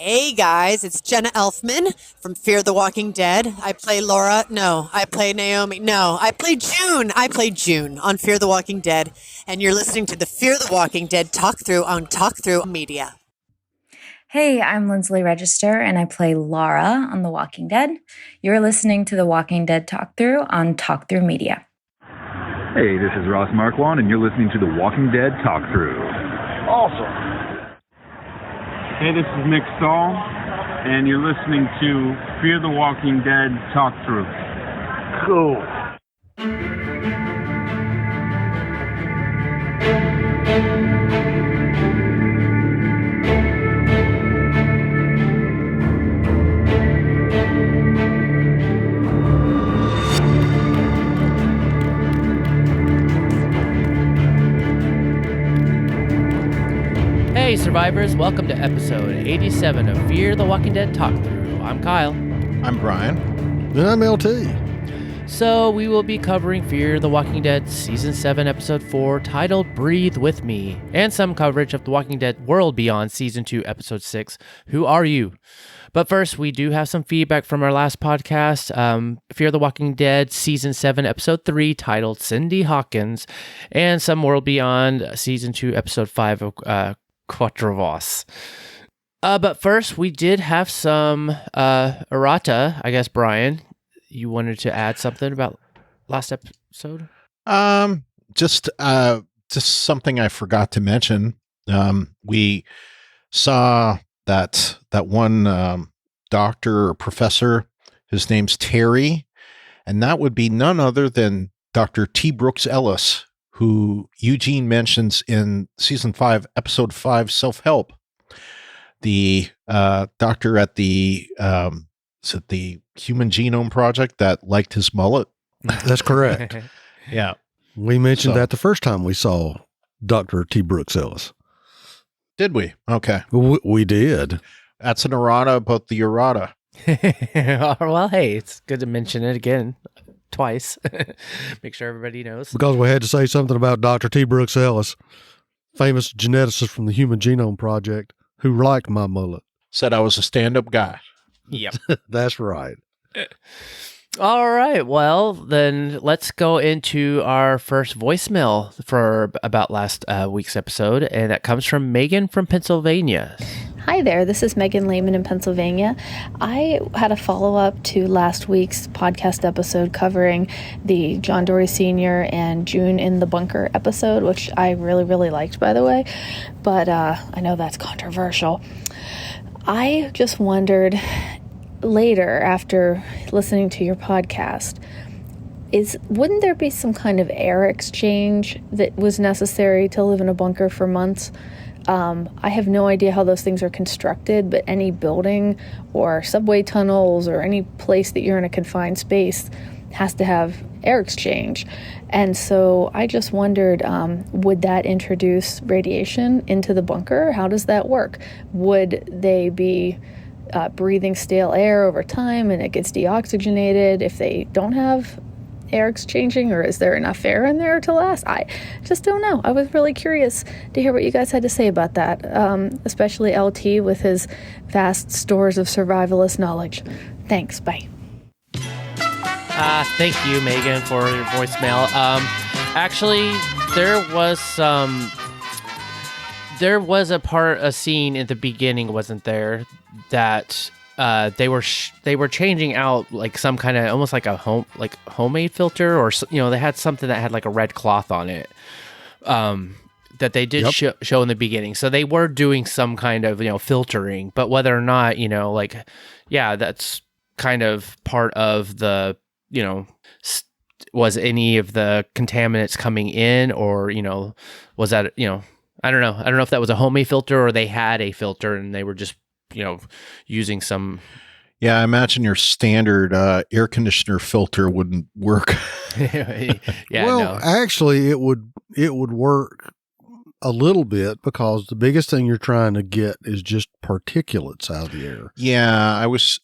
Hey guys, it's Jenna Elfman from Fear the Walking Dead. I play Laura. No, I play Naomi. No, I play June. I play June on Fear the Walking Dead. And you're listening to the Fear the Walking Dead talk through on Talk Through Media. Hey, I'm Lindsley Register, and I play Laura on The Walking Dead. You're listening to The Walking Dead talk through on Talk Through Media. Hey, this is Ross Marquand, and you're listening to The Walking Dead talk through. Awesome. Hey, this is Mick Stahl, and you're listening to Fear the Walking Dead Talk Through. Cool. Hey survivors, welcome to episode 87 of Fear the Walking Dead Talk Through. I'm Kyle. I'm Brian. And I'm LT. So we will be covering Fear the Walking Dead Season 7 Episode 4 titled Breathe With Me, and some coverage of The Walking Dead World Beyond Season 2 Episode 6, Who Are You? But first, we do have some feedback from our last podcast, Fear the Walking Dead Season 7 Episode 3 titled Cindy Hawkins, and some World Beyond Season 2 Episode 5 of Quattrevos. But first, we did have some errata. I guess, Brian, you wanted to add something about last episode? Just something I forgot to mention. We saw that one doctor or professor. His name's Terry, and that would be none other than Dr. T. Brooks Ellis, who Eugene mentions in Season 5, Episode 5, Self-Help. The doctor at the Human Genome Project that liked his mullet. That's correct. Yeah. We mentioned that the first time we saw Dr. T. Brooks Ellis. Did we? Okay. We did. That's an errata about the errata. Well, hey, it's good to mention it again. Twice. Make sure everybody knows. Because we had to say something about Dr. T. Brooks Ellis, famous geneticist from the Human Genome Project, who liked my mullet. Said I was a stand-up guy. Yep. That's right. All right. Well, then let's go into our first voicemail for about last week's episode, and that comes from Megan from Pennsylvania. Hi there, this is Megan Lehman in Pennsylvania. I had a follow-up to last week's podcast episode covering the Choudhury Sr. and June in the Bunker episode, which I really, really liked, by the way, but I know that's controversial. I just wondered later, after listening to your podcast, wouldn't there be some kind of air exchange that was necessary to live in a bunker for months? I have no idea how those things are constructed, but any building or subway tunnels or any place that you're in a confined space has to have air exchange. And so I just wondered, would that introduce radiation into the bunker? How does that work? Would they be breathing stale air over time and it gets deoxygenated if they don't have air exchanging, or is there enough air in there to last? I just don't know. I was really curious to hear what you guys had to say about that, especially LT with his vast stores of survivalist knowledge. Thanks. Bye. Thank you, Megan, for your voicemail. Actually, there was a scene at the beginning, wasn't there, that they were changing out like some kind of almost like a homemade filter, or they had something that had like a red cloth on it that they did show in the beginning. So they were doing some kind of filtering, but whether or not that's kind of part of the was any of the contaminants coming in, or was that I don't know if that was a homemade filter or they had a filter and they were just using some. Yeah, I imagine your standard air conditioner filter wouldn't work. Actually, it would work a little bit, because the biggest thing you're trying to get is just particulates out of the air. Yeah, I was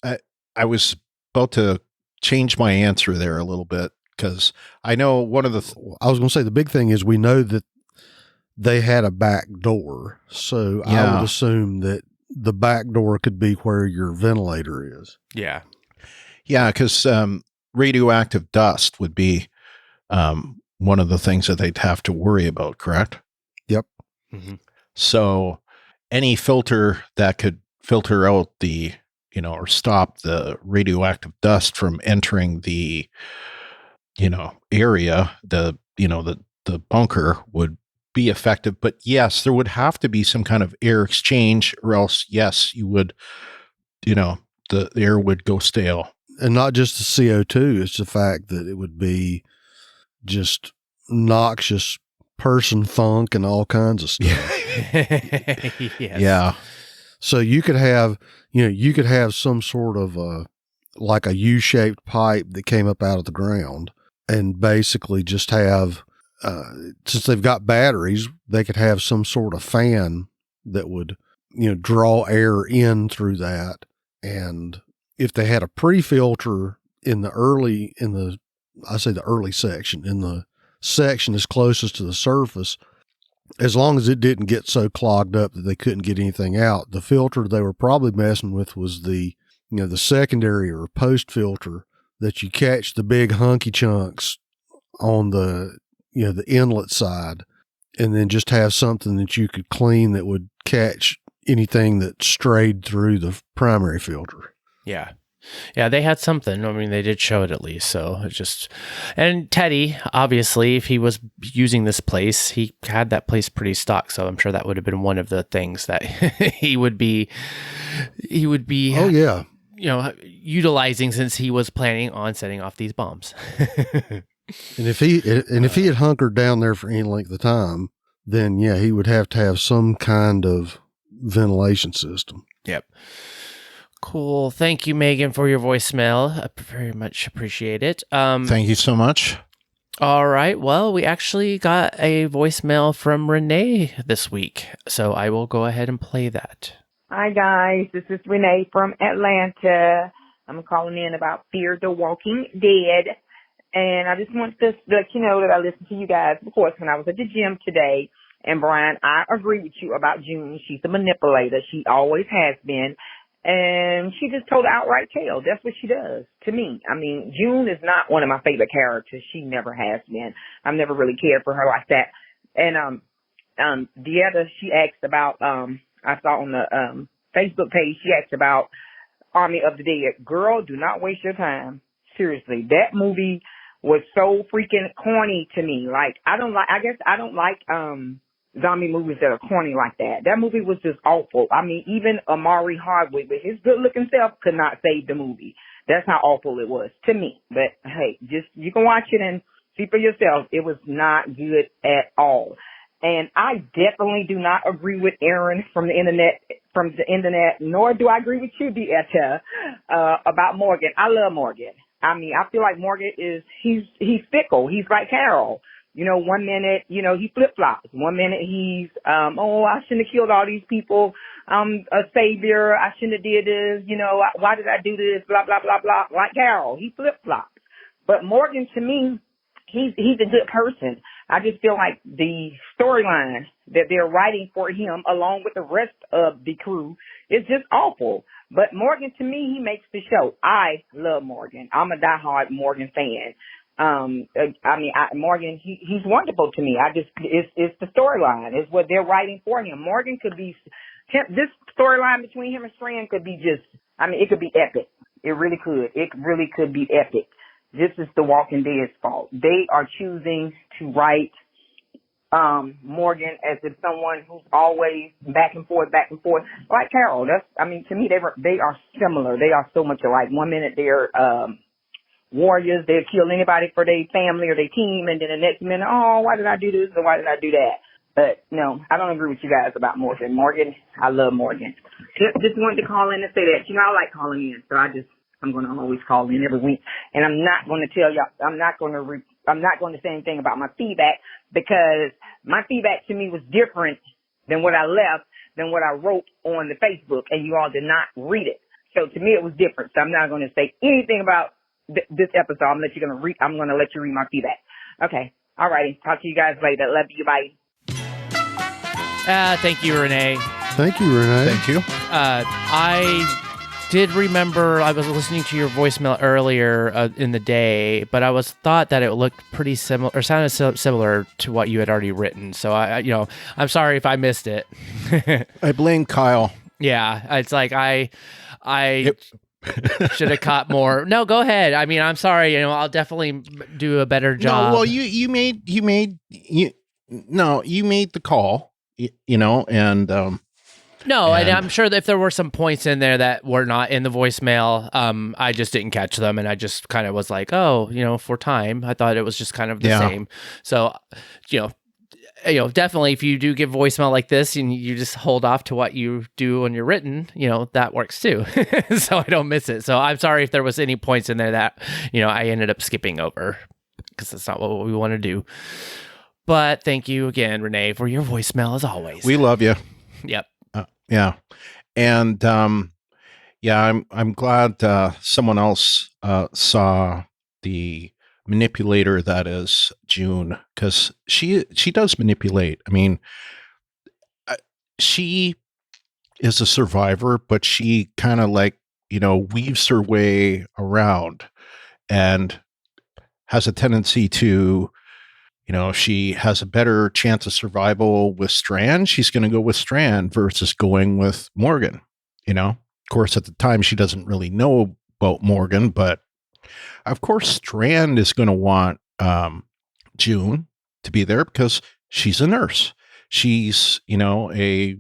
about to change my answer there a little bit, because I know one of the. I was going to say the big thing is we know that they had a back door, so I would assume that the back door could be where your ventilator is. Yeah. Yeah, because radioactive dust would be one of the things that they'd have to worry about, correct? Yep. Mm-hmm. So any filter that could filter out the, or stop the radioactive dust from entering the, area, the bunker would be effective. But yes, there would have to be some kind of air exchange, or else, yes, you would, the air would go stale. And not just the CO2, it's the fact that it would be just noxious person funk and all kinds of stuff. Yes. Yeah. So you could have, some sort of like a U-shaped pipe that came up out of the ground, and basically just have, since they've got batteries, they could have some sort of fan that would, draw air in through that. And if they had a pre-filter in the early section, in the section as closest to the surface, as long as it didn't get so clogged up that they couldn't get anything out, the filter they were probably messing with was the secondary or post filter that you catch the big hunky chunks on the, the inlet side, and then just have something that you could clean that would catch anything that strayed through the primary filter. Yeah. Yeah, they had something. I mean, they did show it at least. So it's just, and Teddy, obviously, if he was using this place, he had that place pretty stocked. So I'm sure that would have been one of the things that he would be. Oh yeah. Utilizing, since he was planning on setting off these bombs. And if he had hunkered down there for any length of time, then yeah, he would have to have some kind of ventilation system. Yep. Cool. Thank you, Megan, for your voicemail. I very much appreciate it. Thank you so much. All right. Well, we actually got a voicemail from Renee this week, so I will go ahead and play that. Hi, guys. This is Renee from Atlanta. I'm calling in about Fear the Walking Dead. And I just want to let you know that I listened to you guys, of course, when I was at the gym today. And, Brian, I agree with you about June. She's a manipulator. She always has been. And she just told outright tale. That's what she does to me. I mean, June is not one of my favorite characters. She never has been. I've never really cared for her like that. And Deetta, she asked about, I saw on the Facebook page, she asked about Army of the Dead. Girl, do not waste your time. Seriously, that movie was so freaking corny to me. Like, I don't like zombie movies that are corny like that. That movie was just awful. I mean, even Amari Hardwick with his good-looking self could not save the movie. That's how awful it was to me. But hey, just you can watch it and see for yourself. It was not good at all. And I definitely do not agree with Aaron from the internet, nor do I agree with you, Deetta, about Morgan. I love Morgan. I mean, I feel like Morgan he's fickle. He's like Carol. One minute, he flip-flops. One minute he's, I shouldn't have killed all these people. I'm a savior. I shouldn't have did this. Why did I do this? Blah, blah, blah, blah. Like Carol, he flip-flops. But Morgan, to me, he's a good person. I just feel like the storyline that they're writing for him, along with the rest of the crew, is just awful. But Morgan, to me, he makes the show. I love Morgan. I'm a diehard Morgan fan. Morgan, he's wonderful to me. It's the storyline. It's what they're writing for him. Morgan could be, this storyline between him and Strand could be it could be epic. It really could. It really could be epic. This is The Walking Dead's fault. They are choosing to write Morgan as if someone who's always back and forth, like Carol. To me, they are similar. They are so much alike. One minute they're warriors, they'll kill anybody for their family or their team, and then the next minute, why did I do this or why did I do that? But no, I don't agree with you guys about Morgan. Morgan, I love Morgan. Just wanted to call in and say that. I like calling in, so I'm going to always call in every week. And I'm not going to tell y'all, I'm not going to say anything about my feedback, because my feedback to me was different than what I left, than what I wrote on the Facebook, and you all did not read it. So to me, it was different. So I'm not going to say anything about this episode. I'm going to let you read my feedback. Okay. All righty. Talk to you guys later. Love you. Bye. Thank you, Renee. Thank you, Renee. Thank you. I did remember I was listening to your voicemail earlier in the day, but I thought that it looked pretty similar or sounded similar to what you had already written. So I'm sorry if I missed it. I blame Kyle. Yeah, it's like I should have caught more. No, go ahead. I mean, I'm sorry. I'll definitely do a better job. No, well, you made the call. And. No, and I'm sure that if there were some points in there that were not in the voicemail, I just didn't catch them, and I just kind of was like, for time, I thought it was just kind of the same. So, definitely, if you do give voicemail like this and you just hold off to what you do when you're written, that works too. So I don't miss it. So I'm sorry if there was any points in there that, I ended up skipping over because that's not what we want to do. But thank you again, Renee, for your voicemail as always. We love you. Yep. Yeah. And, I'm glad, someone else, saw the manipulator that is June, because she does manipulate. I mean, she is a survivor, but she kind of weaves her way around and has a tendency to, if she has a better chance of survival with Strand, she's going to go with Strand versus going with Morgan. Of course, at the time, she doesn't really know about Morgan, but of course, Strand is going to want June to be there because she's a nurse. She's, a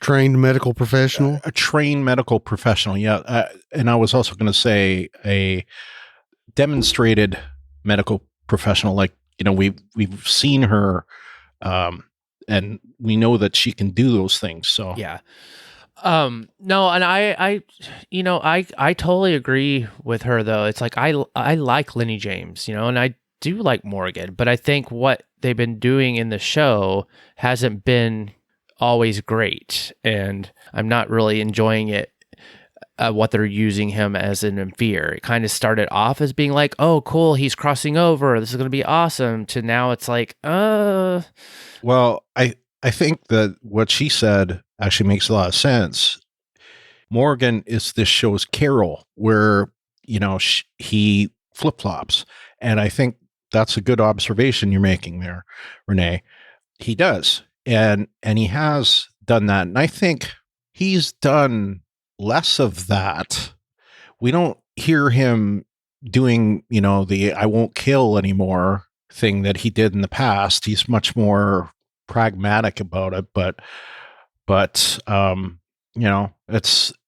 trained medical professional. A trained medical professional, yeah. And I was also going to say a demonstrated medical professional, like, we've seen her, and we know that she can do those things. So yeah, no, and I totally agree with her though. It's like I like Lenny James, and I do like Morgan, but I think what they've been doing in the show hasn't been always great, and I'm not really enjoying it. What they're using him as in fear. It kind of started off as being like, oh, cool, he's crossing over, this is going to be awesome, to now it's like, Well, I think that what she said actually makes a lot of sense. Morgan is this show's Carol, where, he flip-flops. And I think that's a good observation you're making there, Renee. He does. And he has done that. And I think he's done less of that. We don't hear him doing, the I won't kill anymore thing that he did in the past. He's much more pragmatic about it, but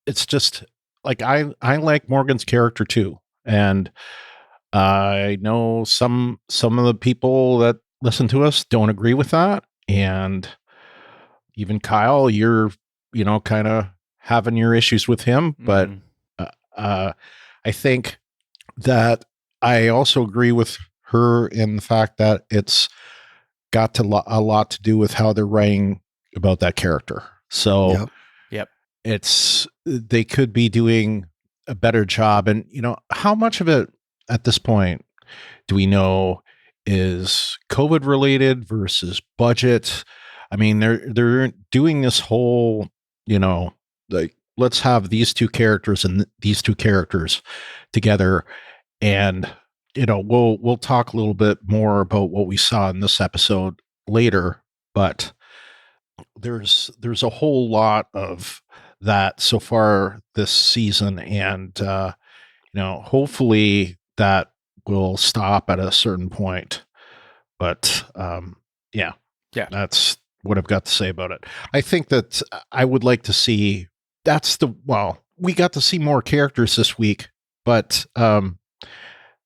it's just like I like Morgan's character too. And I know some of the people that listen to us don't agree with that. And even Kyle, you're, kind of having your issues with him, but I think that I also agree with her in the fact that it's got a lot to do with how they're writing about that character. So yep. They could be doing a better job. And, how much of it at this point do we know is COVID related versus budget? I mean, they're doing this whole, like, let's have these two characters and these two characters together. And, we'll talk a little bit more about what we saw in this episode later, but there's a whole lot of that so far this season. And, hopefully that will stop at a certain point. But, yeah, that's what I've got to say about it. I think that I would like to see we got to see more characters this week, but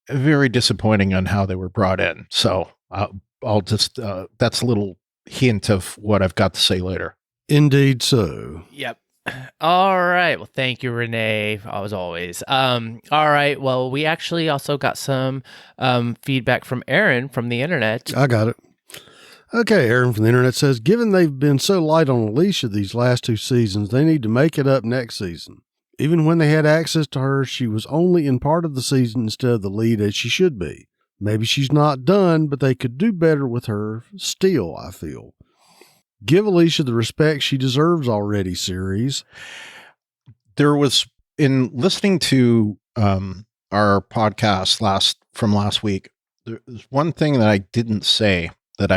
very disappointing on how they were brought in. So I'll just, that's a little hint of what I've got to say later. Indeed so. Yep. All right. Well, thank you, Renee, as always. All right. Well, we actually also got some feedback from Aaron from the internet. I got it. Okay, Aaron from the internet says, given they've been so light on Alicia these last two seasons, they need to make it up next season. Even when they had access to her, she was only in part of the season instead of the lead as she should be. Maybe she's not done, but they could do better with her still, I feel. Give Alicia the respect she deserves already, series. there was, in listening to our podcast from last week, there's one thing that I didn't say that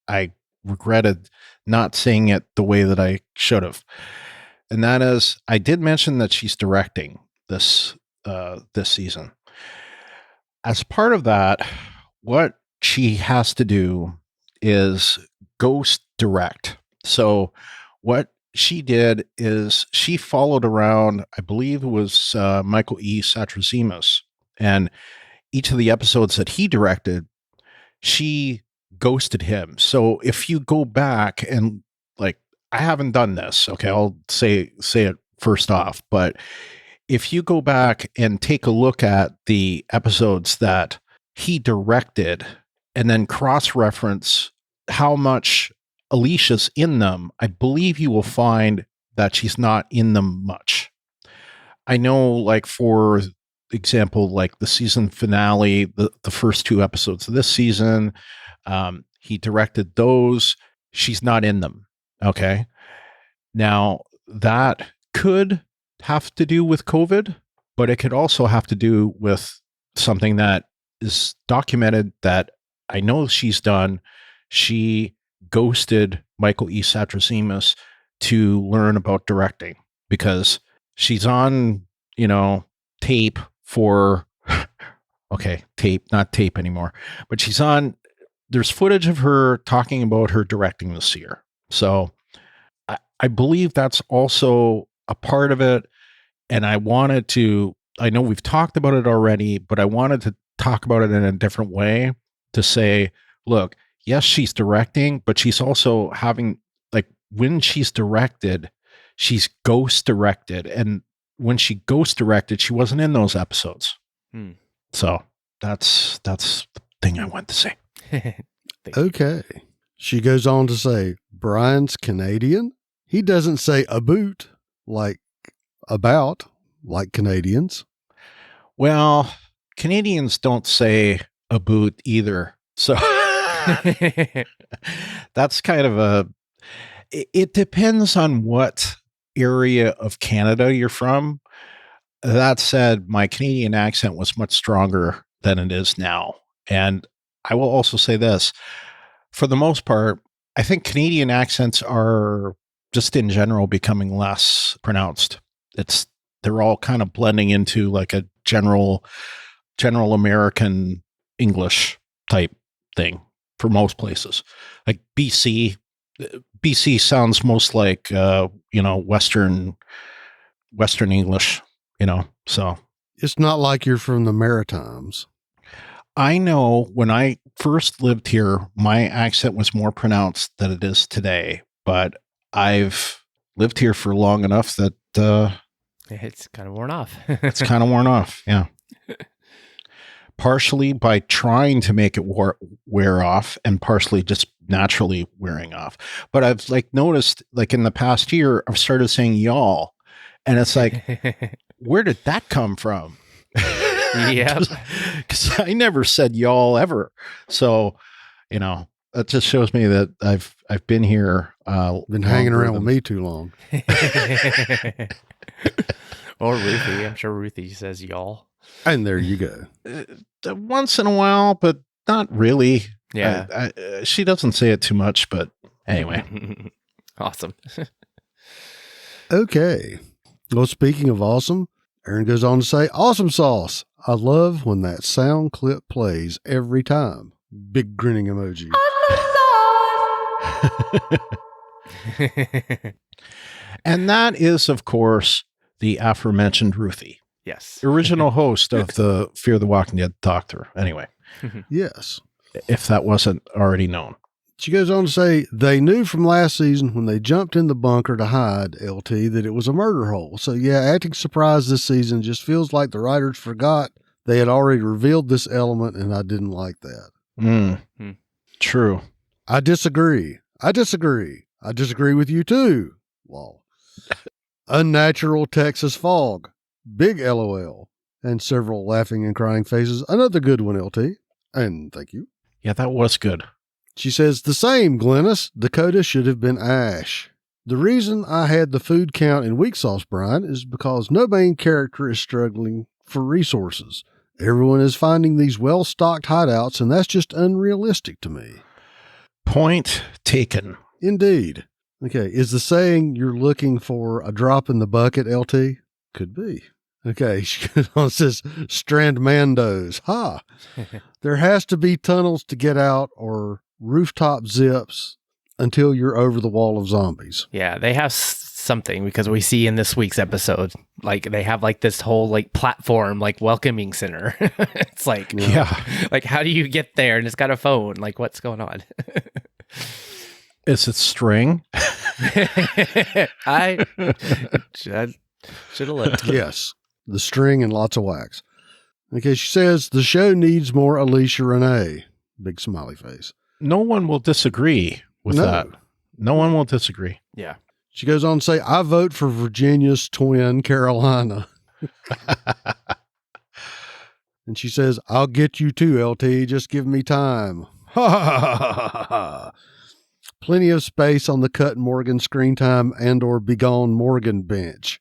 I regretted not saying it the way that I should have. And that is, I did mention that she's directing this season. As part of that, what she has to do is ghost direct. So what she did is she followed around, I believe it was Michael E. Satrazemis, and each of the episodes that he directed, she ghosted him. So if you go back and, like, I haven't done this, okay, I'll say it first off, but if you go back and take a look at the episodes that he directed and then cross-reference how much Alicia's in them, I believe you will find that she's not in them much. I know, like, for example, like the season finale, the first 2 episodes of this season, he directed those. She's not in them. Okay. Now, that could have to do with COVID, but it could also have to do with something that is documented that I know she's done. She ghosted Michael E. Satrazemis to learn about directing because she's on, tape for, okay, tape, not tape anymore, but there's footage of her talking about her directing this year. So I believe that's also a part of it. And I know we've talked about it already, but I wanted to talk about it in a different way to say, look, yes, she's directing, but she's also having, like, when she's directed, she's ghost directed. And when she ghost directed, she wasn't in those episodes. So that's the thing I want to say. Okay. She goes on to say, Brian's Canadian. He doesn't say about like Canadians. Well, Canadians don't say about either. So that's kind of it depends on what area of Canada you're from. That said, my Canadian accent was much stronger than it is now. And I will also say this, for the most part, I think Canadian accents are just in general becoming less pronounced. They're all kind of blending into like a general American English type thing for most places. Like BC sounds most like Western English, so it's not like you're from the Maritimes. I know when I first lived here, my accent was more pronounced than it is today, but I've lived here for long enough that it's kind of worn off. It's kind of worn off, yeah. Partially by trying to make it wear off, and partially just naturally wearing off. But I've noticed in the past year, I've started saying y'all, and it's like, where did that come from? Yeah, because I never said y'all ever. So, that just shows me that I've been here. Been hanging around with me too long. Or Ruthie. I'm sure Ruthie says y'all. And there you go. Once in a while, but not really. Yeah. She doesn't say it too much, but anyway. Awesome. Okay. Well, speaking of awesome, Aaron goes on to say, awesome sauce. I love when that sound clip plays every time. Big grinning emoji. And that is, of course, the aforementioned Ruthie. Yes. Original host of the Fear the Walking Dead Doctor. Anyway. Yes. If that wasn't already known. She goes on to say, they knew from last season when they jumped in the bunker to hide, LT, that it was a murder hole. So yeah, acting surprised this season just feels like the writers forgot they had already revealed this element, and I didn't like that. True. I disagree. I disagree with you too. Lol. Unnatural Texas fog. Big LOL. And several laughing and crying faces. Another good one, LT. And thank you. Yeah, that was good. She says, the same, Glennis. Dakota should have been Ash. The reason I had the food count in weak sauce, Brian, is because no main character is struggling for resources. Everyone is finding these well-stocked hideouts, and that's just unrealistic to me. Point taken. Indeed. Okay, is the saying you're looking for a drop in the bucket, LT? Could be. Okay, she goes on and says, Strandmandos. Ha! There has to be tunnels to get out or rooftop zips until you're over the wall of zombies. Yeah, they have something because we see in this week's episode, like they have like this whole like platform, like welcoming center. It's like, like how do you get there? And it's got a phone. Like what's going on? Is it string? I should have looked. Yes, the string and lots of wax. Okay, she says the show needs more Alicia Renee. Big smiley face. No one will disagree with that. No one will disagree. Yeah. She goes on to say, I vote for Virginia's twin, Carolina. And she says, I'll get you too, LT. Just give me time. Ha ha ha ha. Plenty of space on the Cut Morgan screen time and or Begone Morgan bench.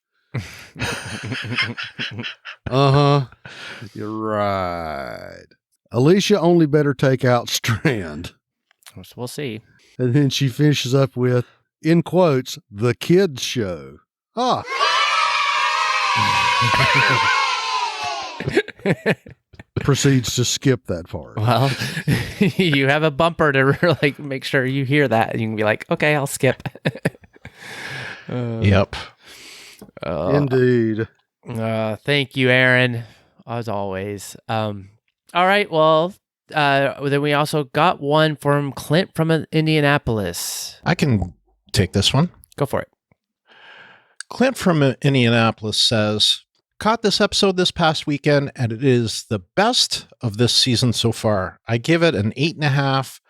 Uh-huh. You're right. Alicia only better take out Strand. We'll see. And then she finishes up with, in quotes, the kids show. Ah. Proceeds to skip that part. Well, you have a bumper to like make sure you hear that. And you can be like, okay, I'll skip. Yep. Indeed. Thank you, Aaron, as always. All right. Well, then we also got one from Clint from Indianapolis. I can take this one. Go for it. Clint from Indianapolis says, caught this episode this past weekend, and it is the best of this season so far. I give it an 8.5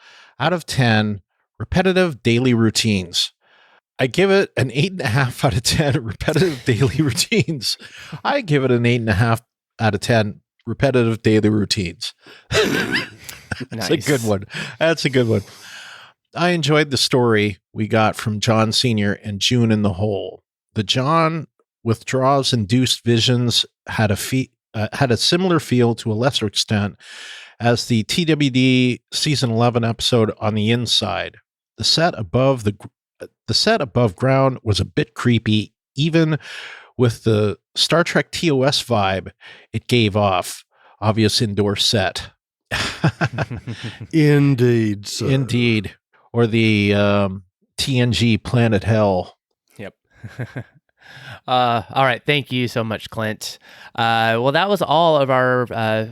out of 10 repetitive daily routines. I give it an 8.5 out of 10 repetitive daily routines. I give it an 8.5 out of 10 repetitive daily routines. That's a good one. That's a good one. I enjoyed the story we got from John Sr. and June in the Hole. The John withdrawals-induced visions had a similar feel to a lesser extent as the TWD season 11 episode On the Inside. The set above ground was a bit creepy, even with the Star Trek TOS vibe it gave off. Obvious indoor set. Indeed, sir. Indeed. Or the TNG Planet Hell. Yep. All right. Thank you so much, Clint. Well, that was all of our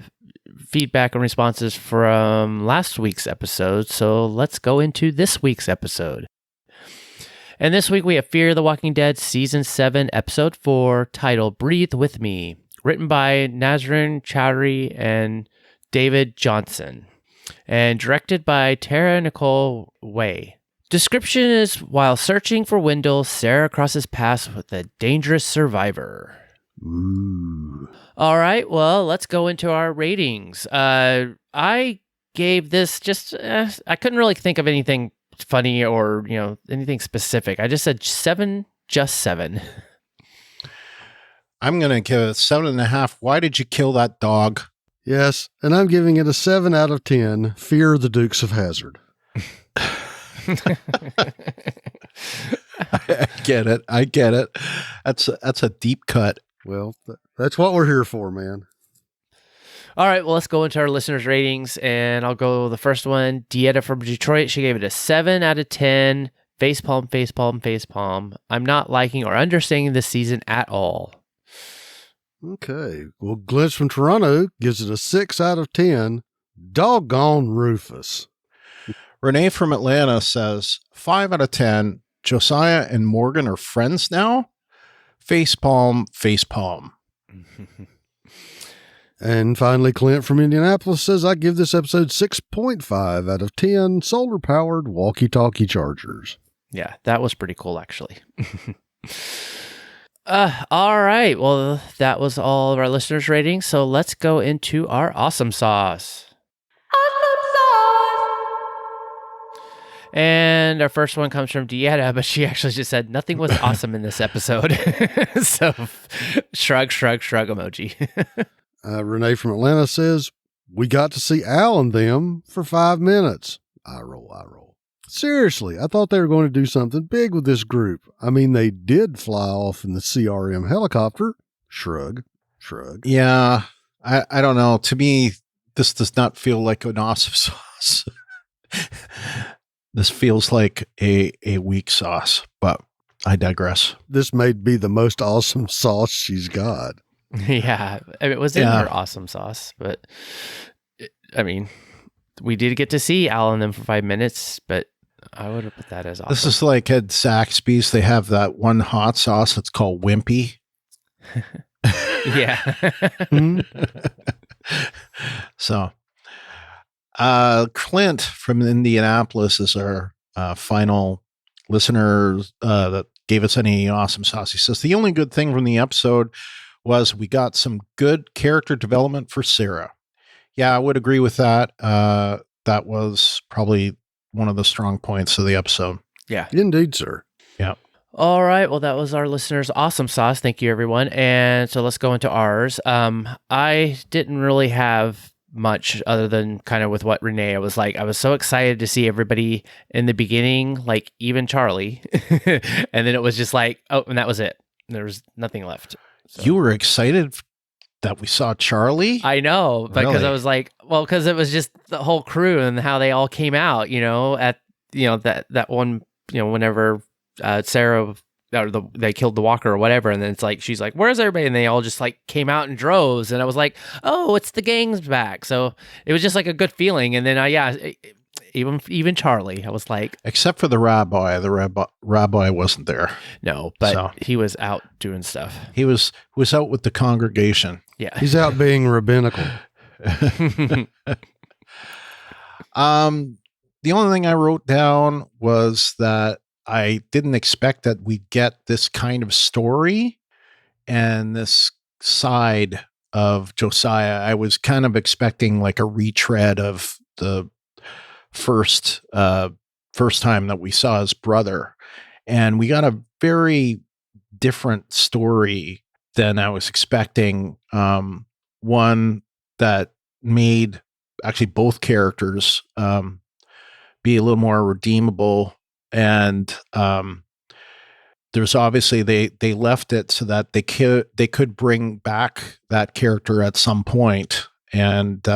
feedback and responses from last week's episode. So let's go into this week's episode. And this week we have Fear the Walking Dead Season 7, Episode 4, titled Breathe With Me, written by Nazrin, Choudhury, and David Johnson, and directed by Tara Nicole Weyr. Description is, while searching for Wendell, Sarah crosses paths with a dangerous survivor. Ooh. All right, well, let's go into our ratings. I gave this just, I couldn't really think of anything funny or, anything specific. I just said 7, just 7. I'm going to give it 7.5. Why did you kill that dog? Yes, and I'm giving it a 7 out of 10. Fear the Dukes of Hazzard. I get it. That's a deep cut. Well, that's what we're here for, man. All right, well, let's go into our listeners' ratings, and I'll go the first one. Dieta from Detroit, she gave it a 7 out of 10. Facepalm, facepalm, facepalm. I'm not liking or understanding this season at all. Okay. Well, Glitch from Toronto gives it a 6 out of 10. Doggone Rufus. Renee from Atlanta says 5 out of 10. Josiah and Morgan are friends now? Facepalm, facepalm. And finally, Clint from Indianapolis says, I give this episode 6.5 out of 10 solar-powered walkie-talkie chargers. Yeah, that was pretty cool, actually. All right. Well, that was all of our listeners' ratings. So let's go into our awesome sauce. Awesome sauce. And our first one comes from Deanna, but she actually just said nothing was awesome in this episode. So shrug emoji. Renee from Atlanta says, we got to see Al and them for 5 minutes. I roll. Seriously, I thought they were going to do something big with this group. I mean, they did fly off in the CRM helicopter. Shrug. Yeah, I don't know. To me, this does not feel like an awesome sauce. This feels like a weak sauce, but I digress. This may be the most awesome sauce she's got. Yeah, I mean, it was in her awesome sauce, but I mean, we did get to see Al and them for 5 minutes, but I would have put that as awesome. This is like at Zaxby's. They have that one hot sauce that's called Wimpy. Yeah. So, Clint from Indianapolis is our final listener that gave us any awesome sauce. He says, the only good thing from the episode was we got some good character development for Sarah. Yeah, I would agree with that. That was probably one of the strong points of the episode. Yeah. Indeed, sir. Yeah. All right. Well, that was our listeners' awesome sauce. Thank you, everyone. And so let's go into ours. I didn't really have much other than kind of with what Renee, I was so excited to see everybody in the beginning, like even Charlie. And then it was just like, oh, and that was it. There was nothing left. So. You were excited that we saw Charlie? I know, because really? I was like, well, because it was just the whole crew and how they all came out, at, that one, whenever Sarah, they killed the walker or whatever. And then it's like, she's like, where's everybody? And they all just like came out in droves. And I was like, oh, it's the gang's back. So it was just like a good feeling. And then, even Charlie, I was like, except for the rabbi wasn't there. No, but he was out doing stuff. He was out with the congregation. Yeah. He's out being rabbinical. The only thing I wrote down was that I didn't expect that we'd get this kind of story and this side of Josiah. I was kind of expecting like a retread of the first time that we saw his brother, and we got a very different story than I was expecting. One that made actually both characters be a little more redeemable, and there's obviously they left it so that they could bring back that character at some point, and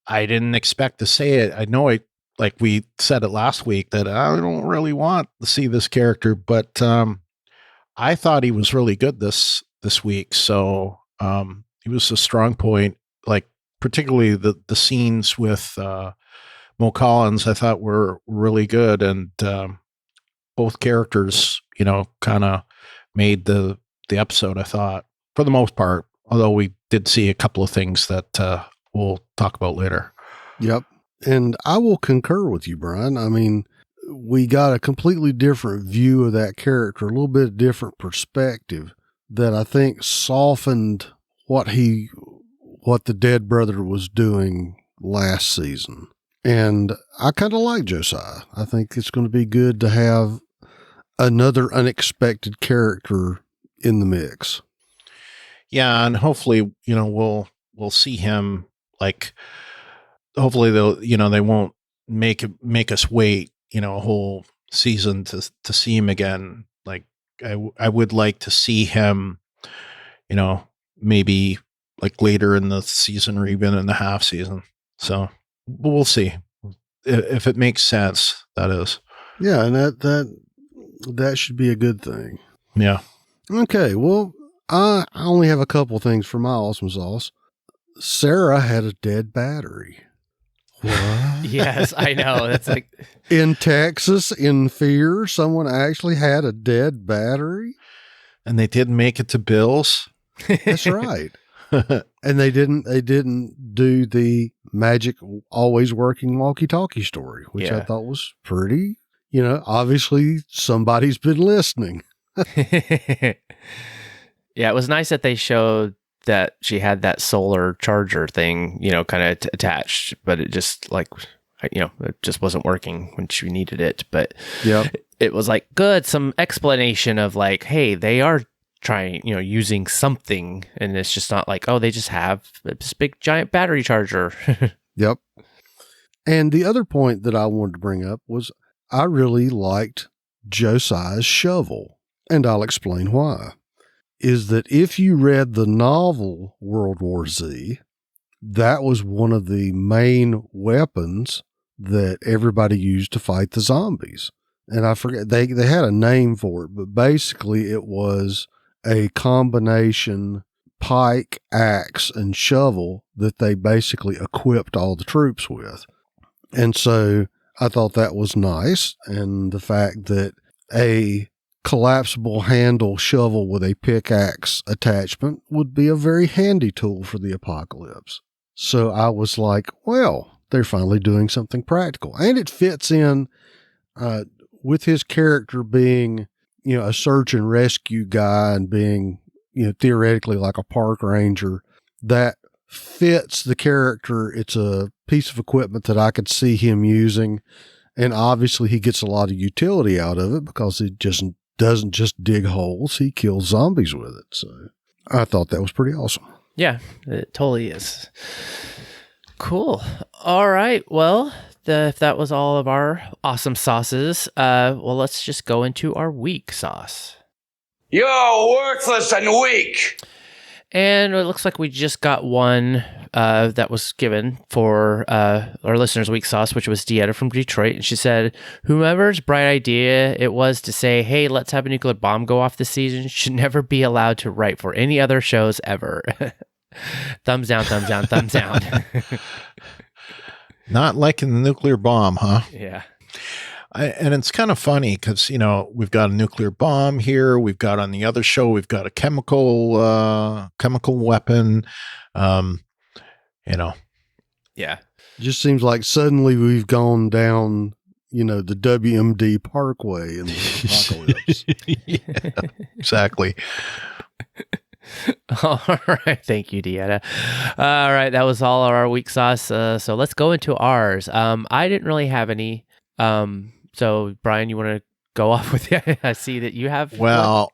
I didn't expect to say it. I know like we said it last week that I don't really want to see this character, but I thought he was really good this week. So he was a strong point, like particularly the scenes with Mo Collins, I thought were really good, and both characters, kind of made the episode, I thought, for the most part, although we did see a couple of things that we'll talk about later. Yep. And I will concur with you, Brian. I mean, we got a completely different view of that character, a little bit different perspective that I think softened what the dead brother was doing last season. And I kind of like Josiah. I think it's going to be good to have another unexpected character in the mix. Yeah, and hopefully, we'll see him, like, hopefully they won't make us wait, a whole season to see him again. Like, I would like to see him, maybe like later in the season or even in the half season. So we'll see if it makes sense. That is. Yeah. And that should be a good thing. Yeah. Okay. Well, I only have a couple things for my awesome sauce. Sarah had a dead battery. What? Yes, I know. That's like in Texas, in fear, someone actually had a dead battery, and they didn't make it to Bill's. That's right. And they didn't do the magic always working walkie-talkie story, which I thought was pretty. Obviously somebody's been listening. Yeah, it was nice that they showed that she had that solar charger thing, kind of attached, but it just like it just wasn't working when she needed it. But Yep. it was like good, some explanation of like, hey, they are trying, using something, and it's just not like, oh, they just have this big giant battery charger. Yep. And the other point that I wanted to bring up was I really liked Josiah's shovel, and I'll explain why. Is that if you read the novel World War Z, that was one of the main weapons that everybody used to fight the zombies. And I forget, they had a name for it, but basically it was a combination pike, axe, and shovel that they basically equipped all the troops with. And so I thought that was nice. And the fact that a collapsible handle shovel with a pickaxe attachment would be a very handy tool for the apocalypse. So I was like, well, they're finally doing something practical. And it fits in with his character being, a search and rescue guy and being, theoretically like a park ranger. That fits the character. It's a piece of equipment that I could see him using. And obviously he gets a lot of utility out of it because he just doesn't just dig holes. He kills zombies with it. So I thought that was pretty awesome. Yeah, it totally is. Cool. All right. Well, if that was all of our awesome sauces, let's just go into our weak sauce. You're worthless and weak. And it looks like we just got one that was given for our listeners' weak sauce, which was Deanna from Detroit. And she said, whomever's bright idea it was to say, hey, let's have a nuclear bomb go off this season should never be allowed to write for any other shows ever. Thumbs down, thumbs down, thumbs down. Not liking the nuclear bomb, huh? Yeah. And it's kind of funny because, we've got a nuclear bomb here. We've got on the other show, we've got a chemical weapon, Yeah. Just seems like suddenly we've gone down, the WMD Parkway in the apocalypse. Yeah, exactly. All right. Thank you, Deanna. All right. That was all of our weak sauce. So let's go into ours. I didn't really have any. So Brian, you want to go off with it? I see that you have. Well,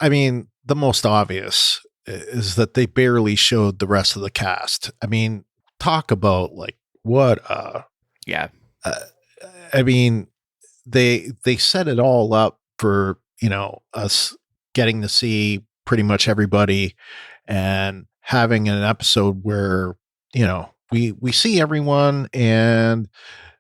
I mean, the most obvious is that they barely showed the rest of the cast. I mean, talk about like what yeah. I mean, they set it all up for, us getting to see pretty much everybody and having an episode where, we see everyone and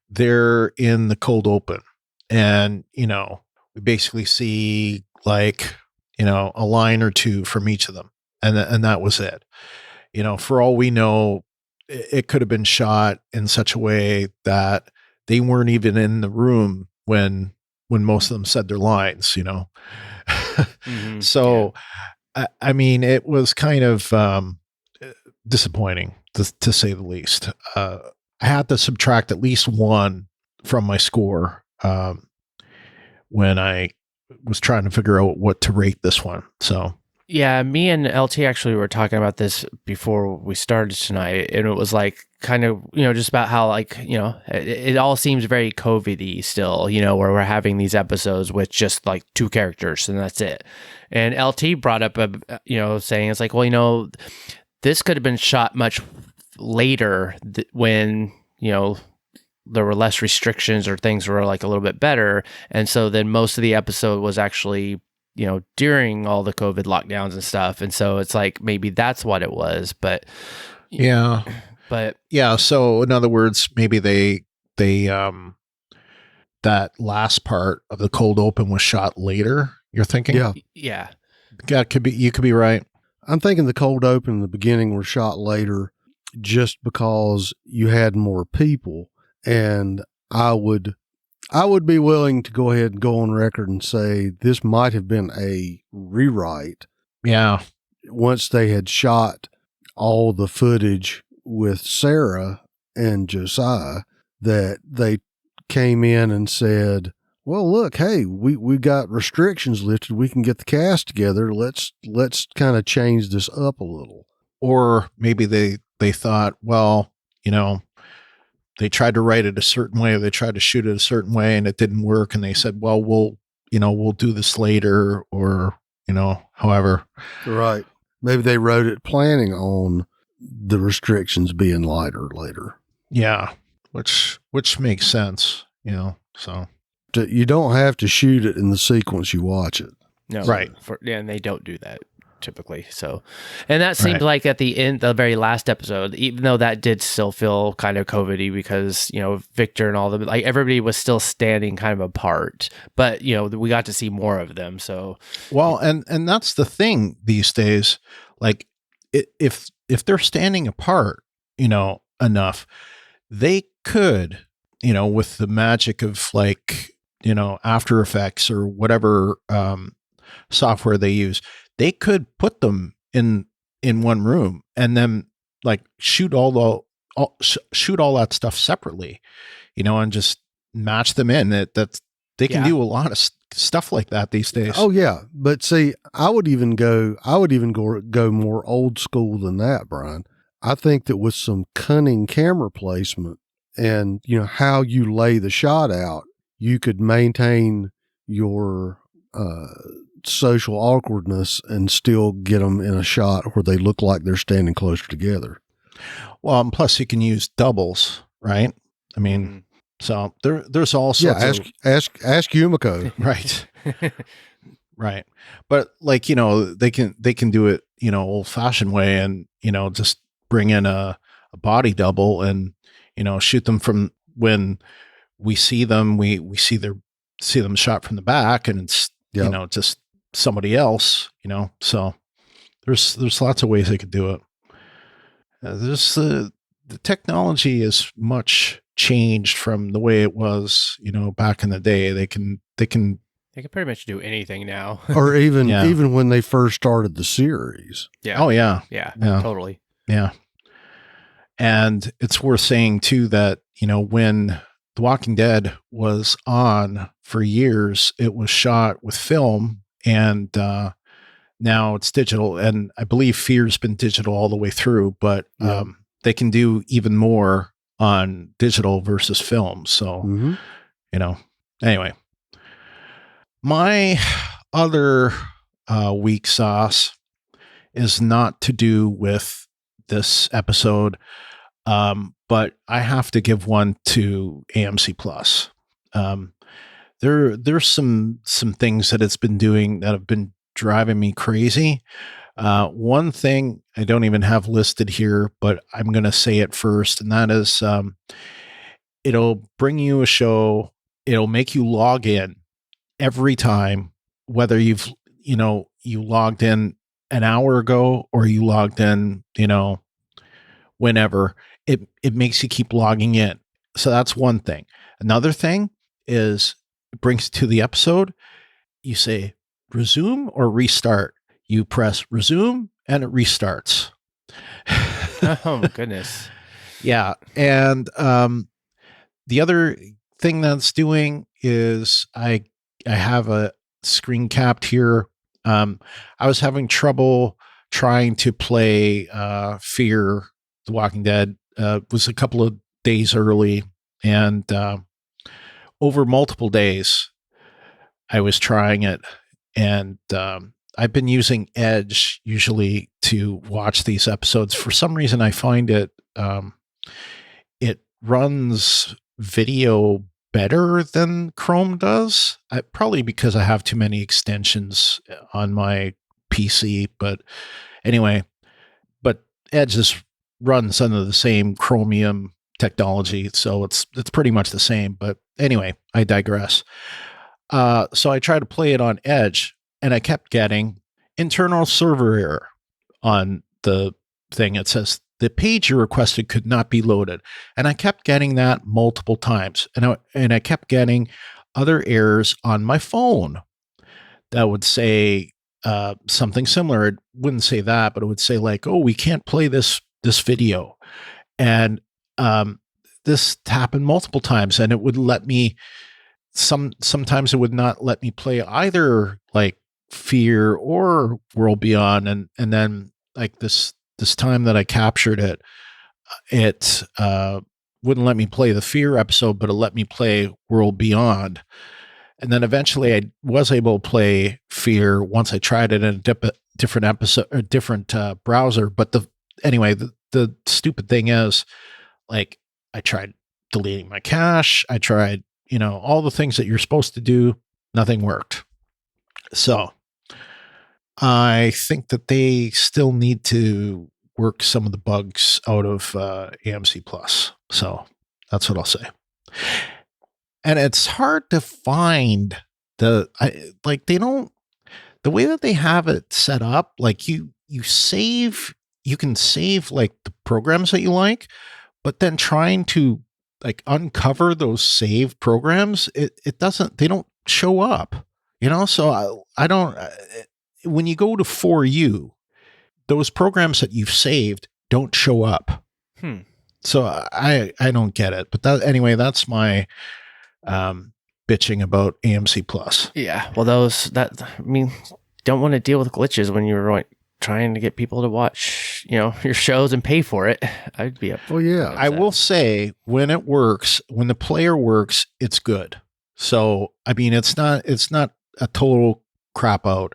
they're in the cold open, and, we basically see like, a line or two from each of them. And that was it. For all we know, it could have been shot in such a way that they weren't even in the room when most of them said their lines, Mm-hmm. So, yeah. I mean, it was kind of disappointing to say the least. I had to subtract at least one from my score when I was trying to figure out what to rate this one. So, yeah, me and LT actually were talking about this before we started tonight, and it was like kind of, just about how like, it all seems very COVID-y still, where we're having these episodes with just like two characters and that's it. And LT brought up, saying it's like, well, this could have been shot much later when, there were less restrictions or things were like a little bit better. And so then most of the episode was actually, during all the COVID lockdowns and stuff. And so it's like, maybe that's what it was, but yeah. But yeah, so in other words, maybe they that last part of the cold open was shot later. You're thinking? Yeah. Yeah. Yeah, you could be right. I'm thinking the cold open in the beginning were shot later just because you had more people, and I would be willing to go ahead and go on record and say this might have been a rewrite. Yeah. Once they had shot all the footage with Sarah and Josiah, that they came in and said, well, look, hey, we got restrictions lifted. We can get the cast together. Let's kind of change this up a little. Or maybe they thought, well, they tried to write it a certain way, or they tried to shoot it a certain way, and it didn't work. And they said, well, we'll do this later, or, however. Right. Maybe they wrote it planning on the restrictions being lighter later. Yeah. Which makes sense, so. You don't have to shoot it in the sequence you watch it. No. Right. And they don't do that typically. So, and that seemed like at the end, the very last episode, even though that did still feel kind of COVID-y because, Victor and all them, like everybody was still standing kind of apart, but, we got to see more of them. So, well, and that's the thing these days, like if they're standing apart, enough, they could, with the magic of like, After Effects or whatever, software they use, they could put them in one room and then like shoot all that stuff separately, and just match them in. They can do a lot of stuff like that these days. Oh yeah, but see, I would even go more old school than that, Brian. I think that with some cunning camera placement and how you lay the shot out, you could maintain your social awkwardness and still get them in a shot where they look like they're standing closer together. Well, and plus you can use doubles, right? I mean, so there's all sorts of... ask Yumiko. Right. Right. But like, they can do it, old fashioned way and, just bring in a body double and, shoot them from when we see them, we see them shot from the back and it's, just somebody else, so there's lots of ways they could do it. The technology is much changed from the way it was, back in the day. They can pretty much do anything now. Or even when they first started the series. Yeah. Oh yeah. Yeah. Totally. Yeah. And it's worth saying too that, when The Walking Dead was on for years, it was shot with film and now it's digital. And I believe Fear's been digital all the way through, but they can do even more on digital versus film. So, anyway, my other weak sauce is not to do with this episode, but I have to give one to AMC Plus. There's some things that it's been doing that have been driving me crazy. One thing I don't even have listed here, but I'm going to say it first, and that is it'll bring you a show. It'll make you log in every time, whether you logged in an hour ago or you logged in, whenever. It makes you keep logging in. So that's one thing. Another thing is it brings you to the episode. You say resume or restart. You press resume and it restarts. Oh my goodness. Yeah. And the other thing that's doing is I have a screen capped here. I was having trouble trying to play Fear the Walking Dead. Was a couple of days early, and over multiple days I was trying it, and I've been using Edge usually to watch these episodes. For some reason I find it runs video better than Chrome does. Probably because I have too many extensions on my PC, but anyway, but Edge runs under the same Chromium technology, so it's pretty much the same. But anyway, I digress. So I tried to play it on Edge, and I kept getting internal server error on the thing. It says the page you requested could not be loaded, and I kept getting that multiple times, and I kept getting other errors on my phone that would say something similar. It wouldn't say that, but it would say like, "Oh, we can't play this video," and this happened multiple times, and it would let me. Sometimes it would not let me play either like Fear or World Beyond, and then like this time that I captured it, it wouldn't let me play the Fear episode, but it let me play World Beyond. And then eventually I was able to play Fear once I tried it in a different episode, or different browser. But the stupid thing is, like, I tried deleting my cache. I tried, all the things that you're supposed to do. Nothing worked. So I think that they still need to work some of the bugs out of AMC Plus. So that's what I'll say. And it's hard to find the way that they have it set up. Like you can save like the programs that you like, but then trying to like uncover those saved programs, they don't show up, so I don't, when you go to For You, those programs that you've saved don't show up. So I don't get it, but that's my bitching about AMC Plus. Yeah. Well, don't want to deal with glitches when you're trying to get people to watch, your shows and pay for it. I'd be up. Oh yeah. I will say when it works, when the player works, it's good. So, I mean, it's not a total crap out.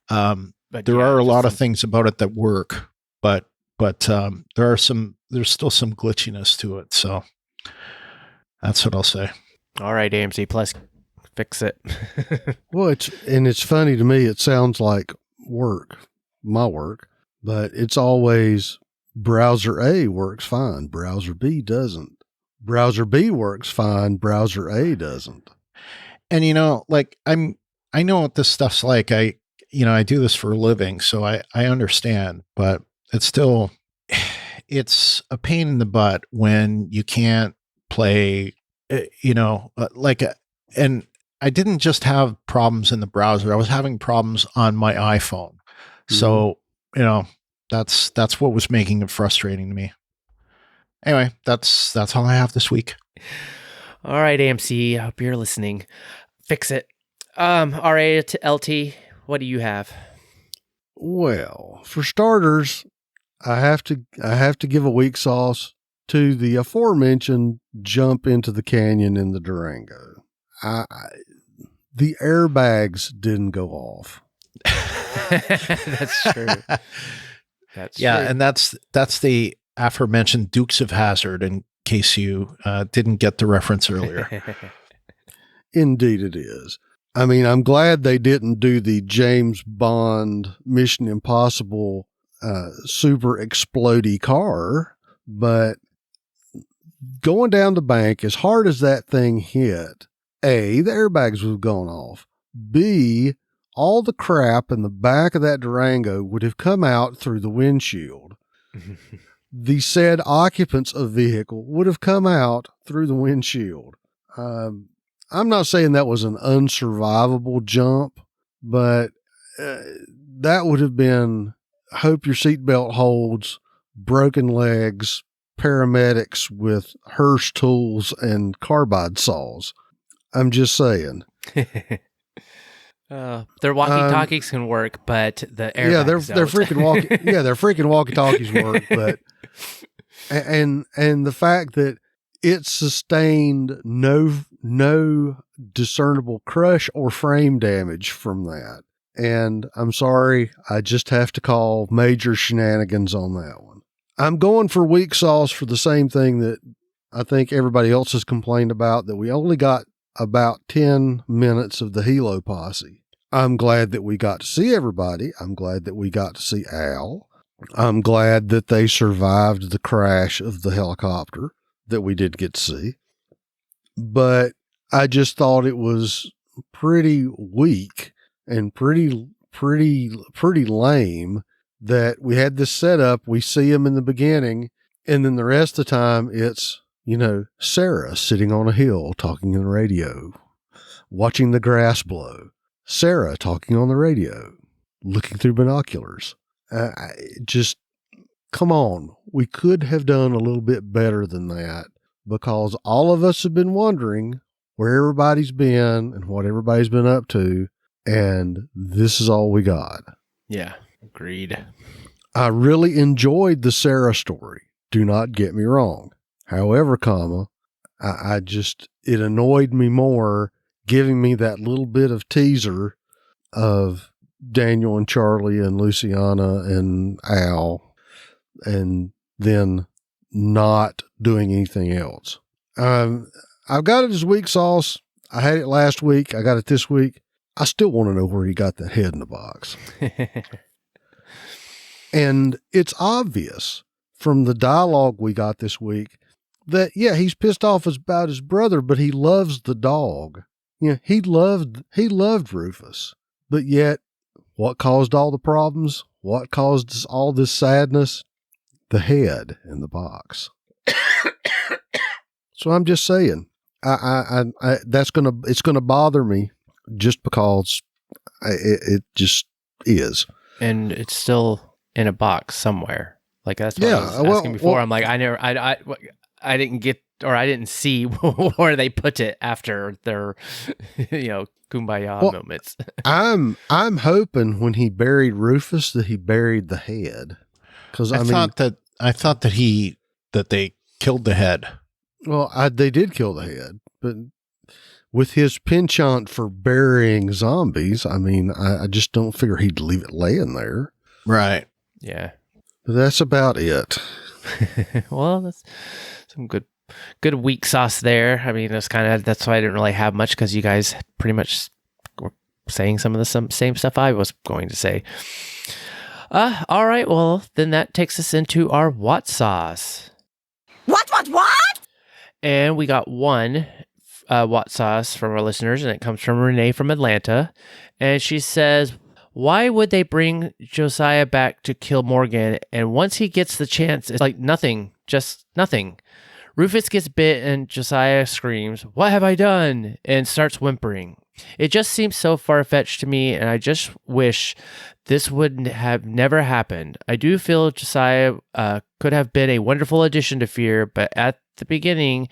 But there are a lot of things about it that work, but there's still some glitchiness to it. So that's what I'll say. All right, AMC Plus, fix it. Well, it's funny to me. It sounds like my work, but it's always browser A works fine. Browser B doesn't. Browser B works fine. Browser A doesn't. And, I know what this stuff's like. I do this for a living, so I understand, but it's a pain in the butt when you can't play, and I didn't just have problems in the browser. I was having problems on my iPhone. So, that's what was making it frustrating to me. Anyway, that's all I have this week. All right, AMC, I hope you're listening. Fix it. All right, LT, what do you have? Well, for starters, I have to give a weak sauce to the aforementioned jump into the canyon in the Durango. The airbags didn't go off. That's true. That's true. And that's the aforementioned Dukes of Hazzard, in case you didn't get the reference earlier. Indeed it is. I mean, I'm glad they didn't do the James Bond Mission Impossible super explodey car, but going down the bank, as hard as that thing hit, A, the airbags would have gone off. B, all the crap in the back of that Durango would have come out through the windshield. The said occupants of vehicle would have come out through the windshield. I'm not saying that was an unsurvivable jump, but that would have been hope your seatbelt holds, broken legs, paramedics with Hirsch tools and carbide saws. I'm just saying. Their walkie-talkies can work, but the airbags they're freaking walkie-talkies work, but and the fact that it sustained no discernible crush or frame damage from that. And I'm sorry, I just have to call major shenanigans on that one. I'm going for weak sauce for the same thing that I think everybody else has complained about, that we only got about 10 minutes of the Hilo posse. I'm glad that we got to see everybody. I'm glad that we got to see Al. I'm glad that they survived the crash of the helicopter that we did get to see. But I just thought it was pretty weak and pretty lame that we had this setup. We see him in the beginning, and then the rest of the time it's, Sarah sitting on a hill talking on the radio, watching the grass blow. Sarah talking on the radio, looking through binoculars. Just, come on. We could have done a little bit better than that, because all of us have been wondering where everybody's been and what everybody's been up to, and this is all we got. Yeah, agreed. I really enjoyed the Sarah story. Do not get me wrong. However, I just, it annoyed me more giving me that little bit of teaser of Daniel and Charlie and Luciana and Al, and then not doing anything else. I've got it as weak sauce. I had it last week. I got it this week. I still want to know where he got that head in the box. And it's obvious from the dialogue we got this week that, yeah, he's pissed off about his brother, but he loves the dog. Yeah, he loved Rufus. But yet, what caused all the problems? What caused all this sadness? The head in the box. So I'm just saying, it's gonna bother me just because it just is. And it's still in a box somewhere. Like that's what I was asking before. I'm like, I didn't get, or I didn't see where they put it after their, kumbaya moments. I'm hoping when he buried Rufus that he buried the head, because I thought that they killed the head. Well, they did kill the head, but with his penchant for burying zombies, I just don't figure he'd leave it laying there. Right. Yeah. But that's about it. Well, that's some good weak sauce there. I mean, that's why I didn't really have much, because you guys pretty much were saying some of the same stuff I was going to say. All right. Well, then that takes us into our what sauce. What? And we got one what sauce from our listeners, and it comes from Renee from Atlanta. And she says, why would they bring Josiah back to kill Morgan? And once he gets the chance, it's like nothing, just nothing. Rufus gets bit and Josiah screams, "What have I done?" and starts whimpering. It just seems so far-fetched to me, and I just wish this would have never happened. I do feel Josiah could have been a wonderful addition to Fear, but at the beginning,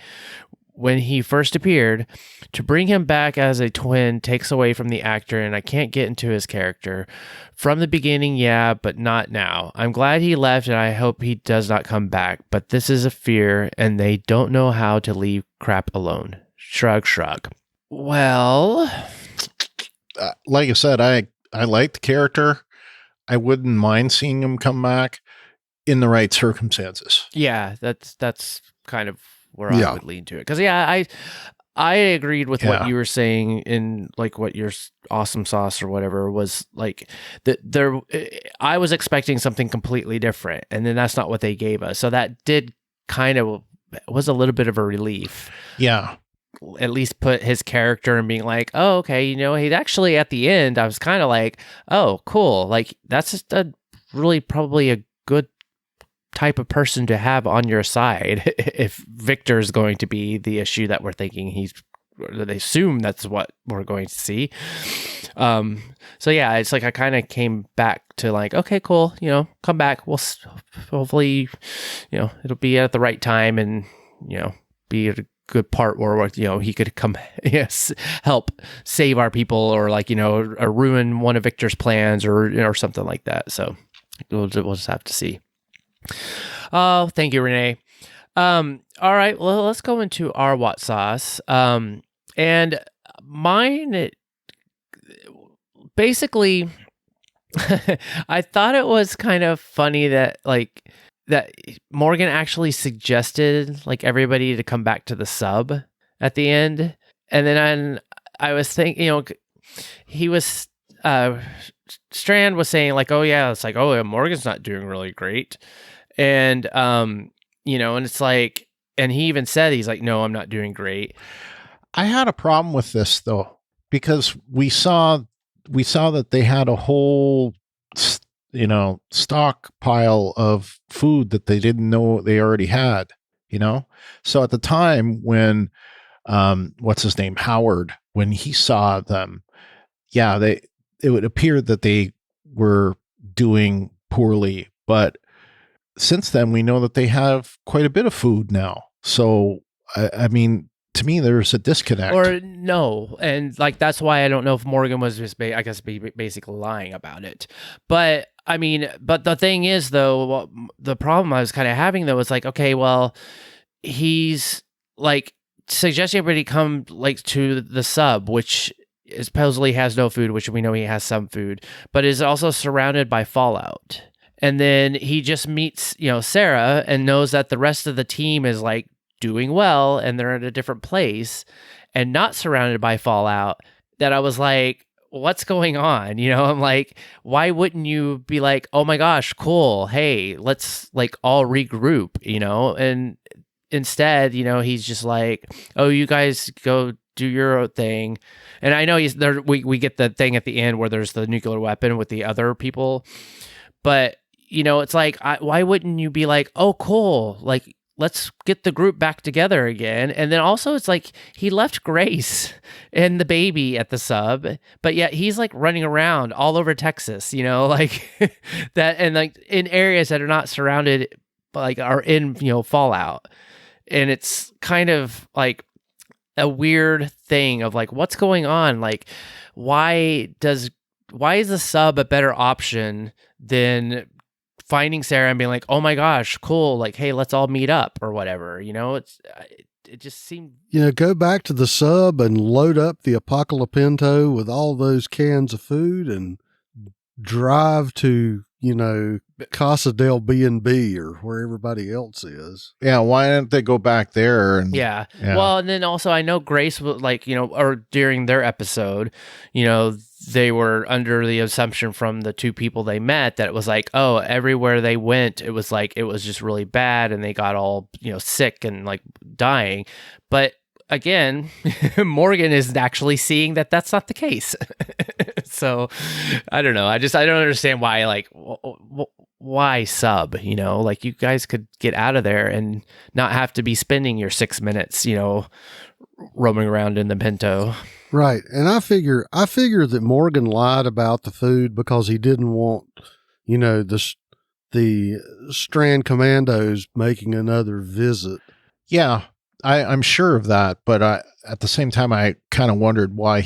when he first appeared, to bring him back as a twin takes away from the actor, and I can't get into his character. From the beginning, yeah, but not now. I'm glad he left, and I hope he does not come back, but this is a Fear, and they don't know how to leave crap alone. Shrug, shrug. Well, like I said, I like the character. I wouldn't mind seeing him come back in the right circumstances. Yeah, that's kind of where I would lean to it. Because I agreed with what you were saying in like what your awesome sauce or whatever was like. That there, I was expecting something completely different, and then that's not what they gave us. So that did kind of was a little bit of a relief. Yeah. At least put his character and being like, oh, okay, he'd actually at the end, I was kind of like, oh, cool. Like that's just really probably a good type of person to have on your side if Victor's going to be the issue that we're thinking they assume that's what we're going to see. So yeah, it's like I kind of came back to like, okay, cool, come back. We'll hopefully, it'll be at the right time and, be a good part where, he could come, help save our people or like, or ruin one of Victor's plans or something like that. So we'll just have to see. Oh, thank you, Renee. All right, well, let's go into our what sauce. And mine, basically, I thought it was kind of funny that Morgan actually suggested like everybody to come back to the sub at the end. And then I was thinking, he was, Strand was saying like, oh yeah, it's like, oh yeah, Morgan's not doing really great. And, and it's like, and he even said, he's like, no, I'm not doing great. I had a problem with this though, because we saw that they had a whole, stockpile of food that they didn't know they already had, So at the time when, what's his name? Howard, when he saw them, it would appear that they were doing poorly, but since then we know that they have quite a bit of food now. So, I mean, to me, there's a disconnect. Or no, and like that's why I don't know if Morgan was just, basically lying about it. But I mean, but the thing is, though, the problem I was kind of having, though, is like, okay, well, he's like suggesting everybody come like to the sub, which supposedly has no food, which we know he has some food, but is also surrounded by fallout. And then he just meets, Sarah and knows that the rest of the team is like doing well and they're at a different place and not surrounded by fallout. That I was like, what's going on? I'm like, why wouldn't you be like, oh my gosh, cool. Hey, let's like all regroup, and instead, he's just like, oh, you guys go do your thing. And I know he's there. We get the thing at the end where there's the nuclear weapon with the other people, but it's like, why wouldn't you be like, oh, cool. Like, let's get the group back together again. And then also it's like he left Grace and the baby at the sub, but yet he's like running around all over Texas, like that, and like in areas that are not surrounded, like are in, fallout. And it's kind of like a weird thing of like, what's going on? Like, why is the sub a better option than finding Sarah and being like, oh my gosh, cool. Like, hey, let's all meet up or whatever. It just seemed. Go back to the sub and load up the Apocalypinto with all those cans of food and drive to, Casa del B&B or where everybody else is. Yeah. Why didn't they go back there? And yeah. Well, and then also I know Grace was like, or during their episode, they were under the assumption from the two people they met that it was like, oh, everywhere they went, it was like, it was just really bad and they got all, sick and like dying. But again, Morgan is actually seeing that that's not the case. So I don't know. I don't understand why, like, why sub, like you guys could get out of there and not have to be spending your 6 minutes, roaming around in the Pinto. Right. And I figure that Morgan lied about the food because he didn't want, the Strand Commandos making another visit. Yeah, I'm sure of that. But at the same time, I kind of wondered why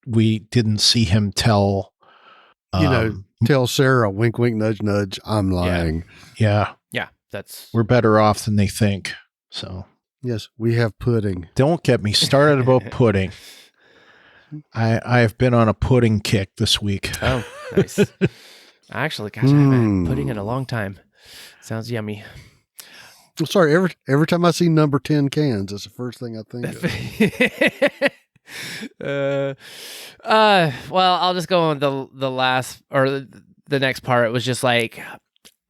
we didn't see him tell, tell Sarah, wink, wink, nudge, nudge, I'm lying. Yeah. Yeah. We're better off than they think. So. Yes, we have pudding. Don't get me started about pudding. I have been on a pudding kick this week. Oh, nice. Actually, gosh, I haven't had pudding in a long time. Sounds yummy. I'm sorry, every time I see number 10 cans, that's the first thing I think of. Well, I'll just go on the last or the next part. It was just like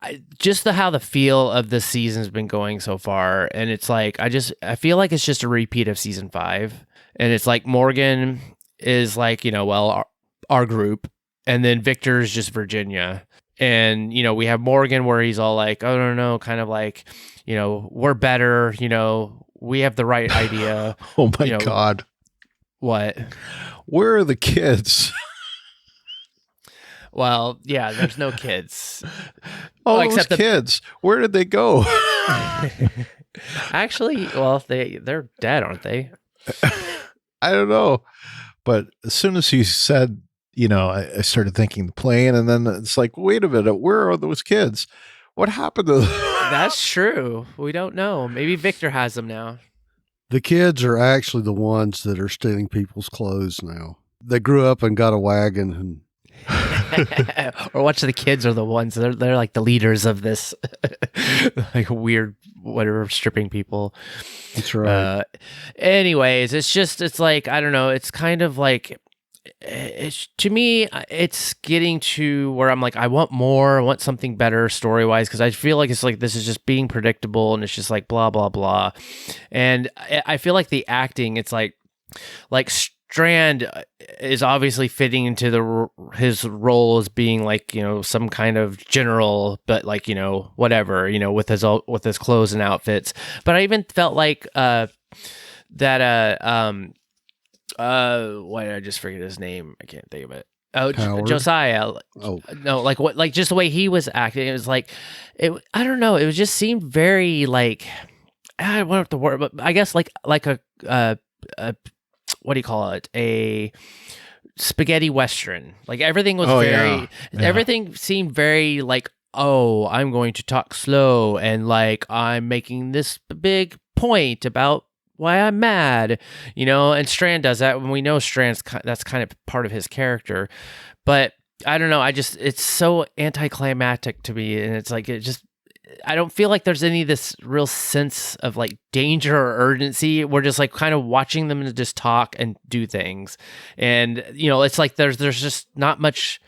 how the feel of this season's been going so far, and it's like I feel like it's just a repeat of season 5, and it's like Morgan is like, our group, and then Victor's just Virginia. And, we have Morgan where he's all like, oh, no, kind of like, we're better, we have the right idea. Oh my God. What? Where are the kids? Well, yeah, there's no kids. Oh, except kids. Where did they go? Actually, well, they're dead, aren't they? I don't know. But as soon as he said, I started thinking the plane, and then it's like, wait a minute, where are those kids? What happened to them? That's true. We don't know. Maybe Victor has them now. The kids are actually the ones that are stealing people's clothes now. They grew up and got a wagon and or watch the kids are the ones they're like the leaders of this like weird whatever stripping people. That's right. Anyways, it's like, I don't know, it's kind of like, to me it's getting to where I'm like, I want more, I want something better story wise, because I feel like it's like this is just being predictable and it's just like blah blah blah. And I feel like the acting, it's like Strand is obviously fitting into his role as being like, some kind of general, but like, whatever, with his clothes and outfits. But I even felt like why did I just forget his name? I can't think of it. Oh, Josiah. Oh, no, like what? Like just the way he was acting. It was like, I don't know. It just seemed very like, I don't know what the word, but I guess like a what do you call it? A spaghetti western. Like everything was everything seemed very like, oh, I'm going to talk slow and like I'm making this big point about why I'm mad, and Strand does that when we know that's kind of part of his character. But I don't know. It's so anticlimactic to me. And it's like, I don't feel like there's any of this real sense of like danger or urgency. We're just like kind of watching them just talk and do things. And, it's like there's just not much.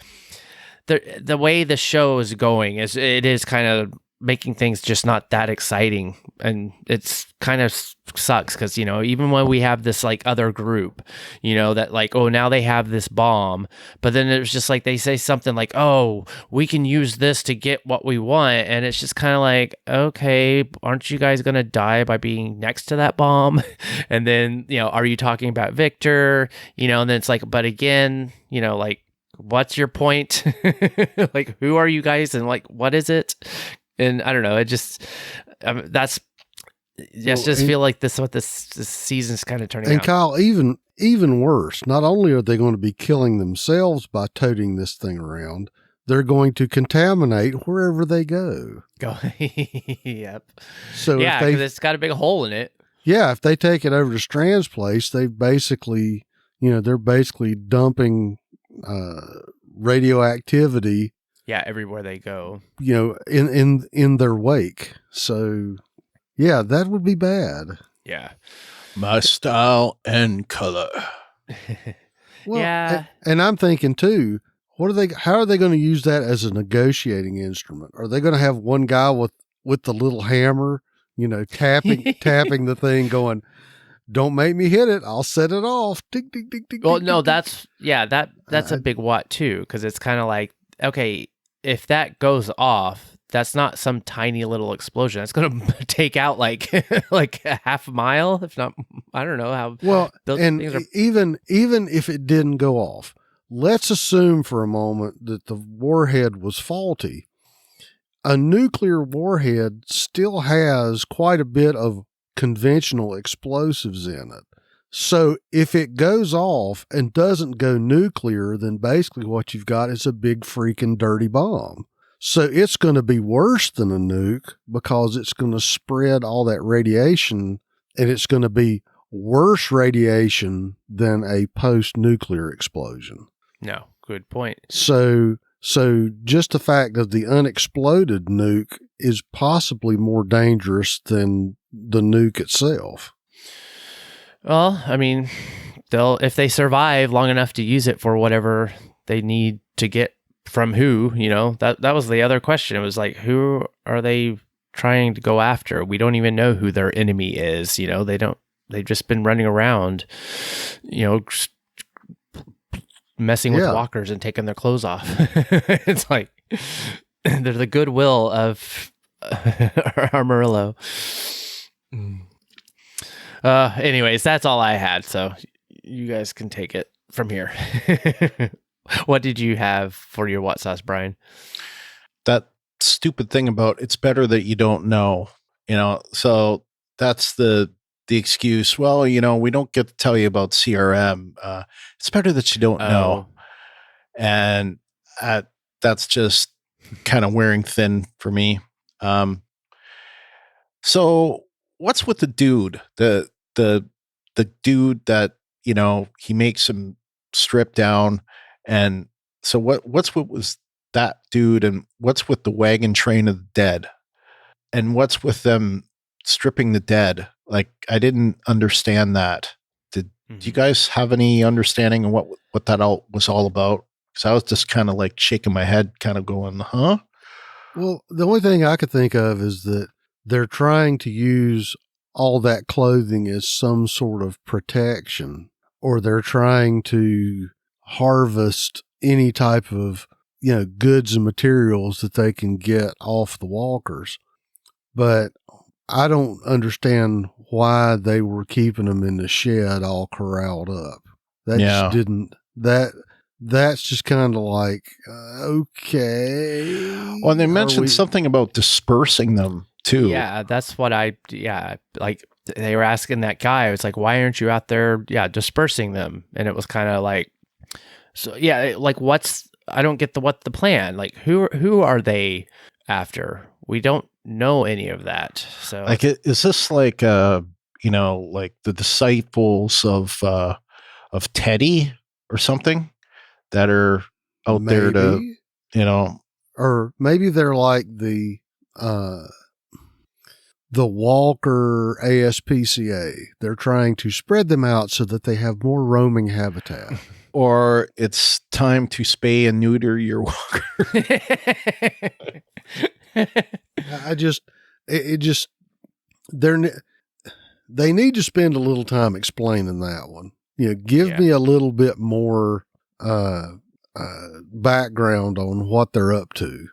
The way the show is going it is kind of making things just not that exciting, and it's kind of sucks because even when we have this like other group that like, oh, now they have this bomb, but then it's just like they say something like, oh, we can use this to get what we want, and it's just kind of like, okay, aren't you guys gonna die by being next to that bomb? And then are you talking about Victor? And then it's like, but again, like, what's your point? Like, who are you guys, and like, what is it? And I don't know. It just feel like this what this season's kind of turning out. And Kyle, even worse. Not only are they going to be killing themselves by toting this thing around, they're going to contaminate wherever they go. Yep. So yeah, because it's got a big hole in it. Yeah, if they take it over to Strand's place, they're basically dumping radioactivity. Yeah, everywhere they go. In their wake. So, yeah, that would be bad. Yeah. My style and color. Well, yeah. And I'm thinking too, how are they going to use that as a negotiating instrument? Are they going to have one guy with the little hammer, tapping the thing going, don't make me hit it, I'll set it off. Ding, ding, ding, ding, well, ding, no, ding. that's a big what too, because it's kind of like, okay, if that goes off, that's not some tiny little explosion. That's going to take out like a half a mile, if not, I don't know how. Well, and even if it didn't go off, let's assume for a moment that the warhead was faulty. A nuclear warhead still has quite a bit of conventional explosives in it. So if it goes off and doesn't go nuclear, then basically what you've got is a big freaking dirty bomb. So it's going to be worse than a nuke because it's going to spread all that radiation, and it's going to be worse radiation than a post-nuclear explosion. No, good point. So just the fact of the unexploded nuke is possibly more dangerous than the nuke itself. Well, I mean, if they survive long enough to use it for whatever they need to get from who, that was the other question. It was like, who are they trying to go after? We don't even know who their enemy is. They've just been running around, messing with walkers and taking their clothes off. It's like, they're the goodwill of Amarillo. Anyways, that's all I had. So you guys can take it from here. What did you have for your what sauce, Brian? That stupid thing about it's better that you don't know, so that's the excuse. Well, we don't get to tell you about CRM. It's better that you don't know. And that's just kind of wearing thin for me. So what's with the dude, the dude that, he makes him strip down. And so what's with that dude, and what's with the wagon train of the dead, and what's with them stripping the dead? Like, I didn't understand that. Do you guys have any understanding of what that all was all about? Because I was just kind of like shaking my head, kind of going, huh? Well, the only thing I could think of is that they're trying to use all that clothing as some sort of protection, or they're trying to harvest any type of, goods and materials that they can get off the walkers. But I don't understand why they were keeping them in the shed all corralled up. That just didn't, that's just kind of like, okay. Well, they mentioned something about dispersing them too. Yeah, that's what like they were asking that guy. It was like, why aren't you out there, dispersing them? And it was kind of like, So yeah, like I don't get what the plan. Like who are they after? We don't know any of that. So Like, is this like like the disciples of Teddy or something that are out there to, or maybe they're like the Walker ASPCA. They're trying to spread them out so that they have more roaming habitat. Or it's time to spay and neuter your walker. They need to spend a little time explaining that one. Give me a little bit more background on what they're up to.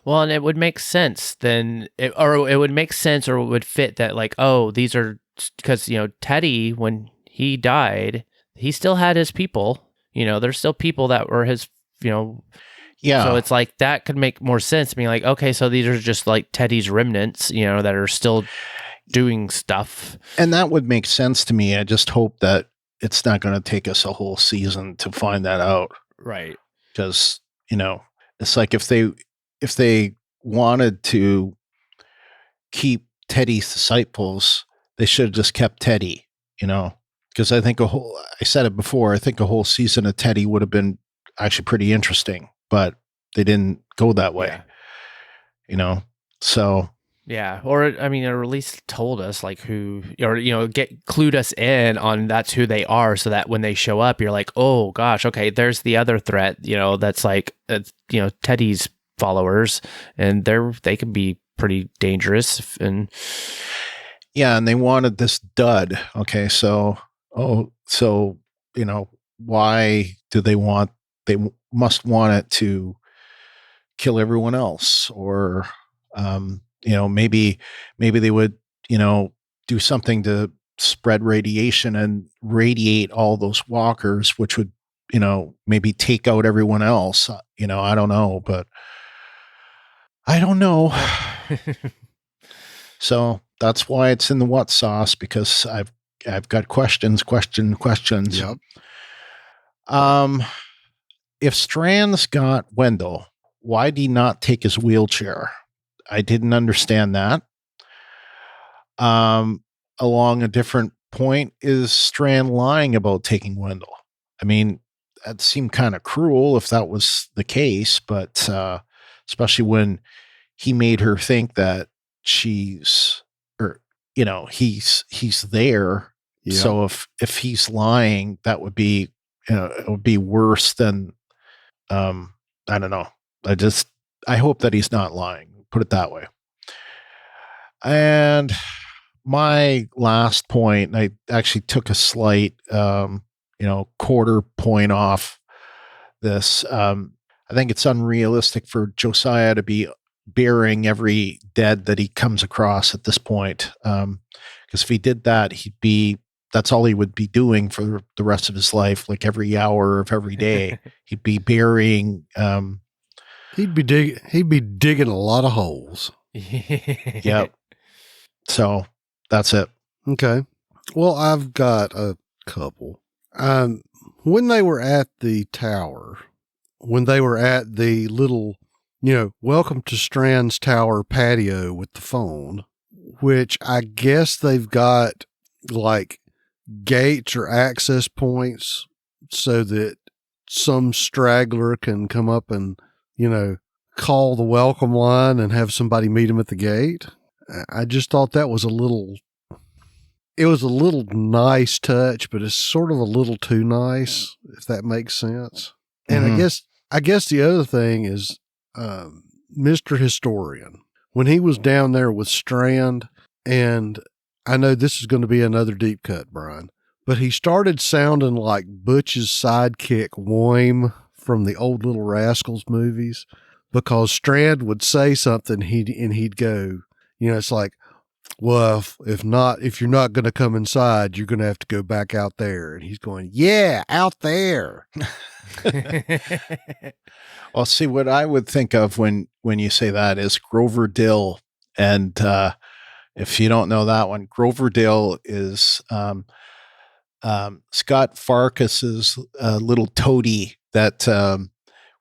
Well, and it would make sense it would make sense, or it would fit that, like, oh, these are because Teddy, when he died, he still had his people. There's still people that were his. Yeah. So it's like that could make more sense. Being like, okay, so these are just like Teddy's remnants, that are still doing stuff. And that would make sense to me. I just hope that it's not going to take us a whole season to find that out. Right. Because, it's like if they wanted to keep Teddy's disciples, they should have just kept Teddy, because I think I said it before, I think a whole season of Teddy would have been actually pretty interesting, but they didn't go that way, so. Yeah. Or at least told us like who, or, clued us in on that's who they are, so that when they show up, you're like, oh gosh, okay, there's the other threat, that's like, Teddy's followers, and they can be pretty dangerous. And yeah, and they wanted this dud. Okay. So, why do they must want it to kill everyone else, or, maybe they would, do something to spread radiation and radiate all those walkers, which would, maybe take out everyone else. I don't know, but I don't know. So that's why it's in the what sauce, because I've got questions. Yep. If Strand's got Wendell, why did he not take his wheelchair? I didn't understand that. Along a different point, is Strand lying about taking Wendell? That seemed kind of cruel if that was the case, but especially when he made her think that he's there. Yeah. So if he's lying, that would be, it would be worse than, I don't know. I hope that he's not lying. Put it that way. And my last point, I actually took a slight, quarter point off this. I think it's unrealistic for Josiah to be burying every dead that he comes across at this point. Because if he did that, that's all he would be doing for the rest of his life. Like every hour of every day, he'd be burying, He'd be digging a lot of holes. Yep. So that's it. Okay. Well, I've got a couple. When they were at the tower, when they were at the little, welcome to Strand's Tower patio with the phone, which I guess they've got like gates or access points so that some straggler can come up and, call the welcome line and have somebody meet him at the gate. I just thought that was a little nice touch, but it's sort of a little too nice, if that makes sense. And I guess the other thing is, Mr. Historian, when he was down there with Strand, and I know this is going to be another deep cut, Brian, but he started sounding like Butch's sidekick Woim from the old Little Rascals movies, because Strand would say something, he'd go, it's like, well, if you're not going to come inside, you're going to have to go back out there. And he's going, yeah, out there. Well, see, what I would think of when you say that is Grover Dill. And if you don't know that one, Grover Dill is Scott Farkas's little toady that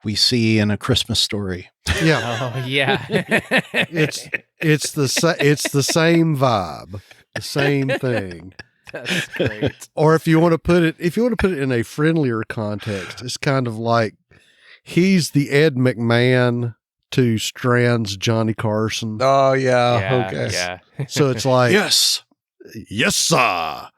we see in A Christmas Story. Yeah. Oh yeah. It's the same vibe, the same thing. That's great. Or if you want to put it in a friendlier context, it's kind of like he's the Ed McMahon to Strand's Johnny Carson. Oh yeah. Yeah, Okay. yeah. So it's like, Yes. yes, sir.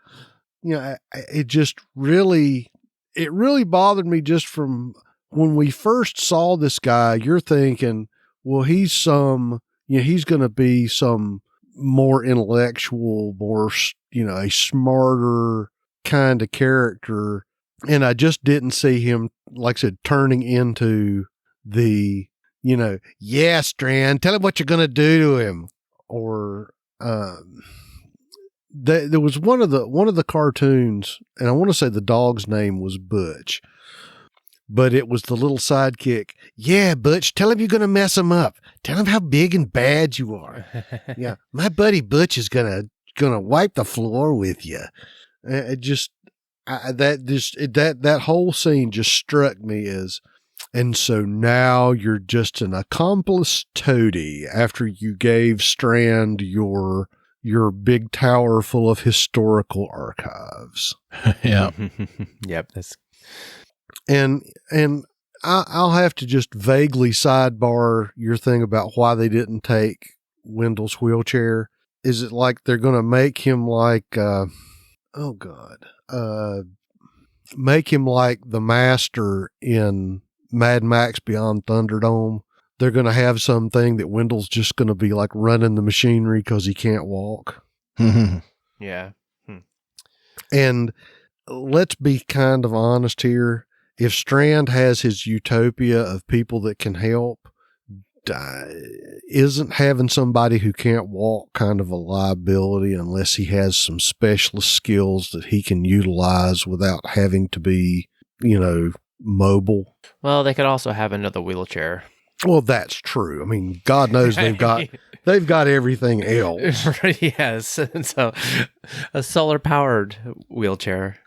It just really bothered me just from when we first saw this guy. You're thinking, well, he's going to be some more intellectual, more, a smarter kind of character. And I just didn't see him, like I said, turning into the, yeah, Strand, tell him what you're going to do to him. Or, there was one of the cartoons, and I want to say the dog's name was Butch, but it was the little sidekick. Yeah, Butch, tell him you're going to mess him up. Tell him how big and bad you are. Yeah, my buddy Butch is gonna wipe the floor with you. That whole scene just struck me as, and so now you're just an accomplice toady after you gave Strand your big tower full of historical archives. Yeah. Yep. That's And I'll have to just vaguely sidebar your thing about why they didn't take Wendell's wheelchair. Is it like they're going to make him like, make him like the master in Mad Max Beyond Thunderdome? They're going to have something that Wendell's just going to be like running the machinery because he can't walk. yeah. And let's be kind of honest here. If Strand has his utopia of people that can help, isn't having somebody who can't walk kind of a liability unless he has some specialist skills that he can utilize without having to be, mobile? Well, they could also have another wheelchair. Well, that's true. I mean, God knows they've got everything else. Yes. So a solar powered wheelchair.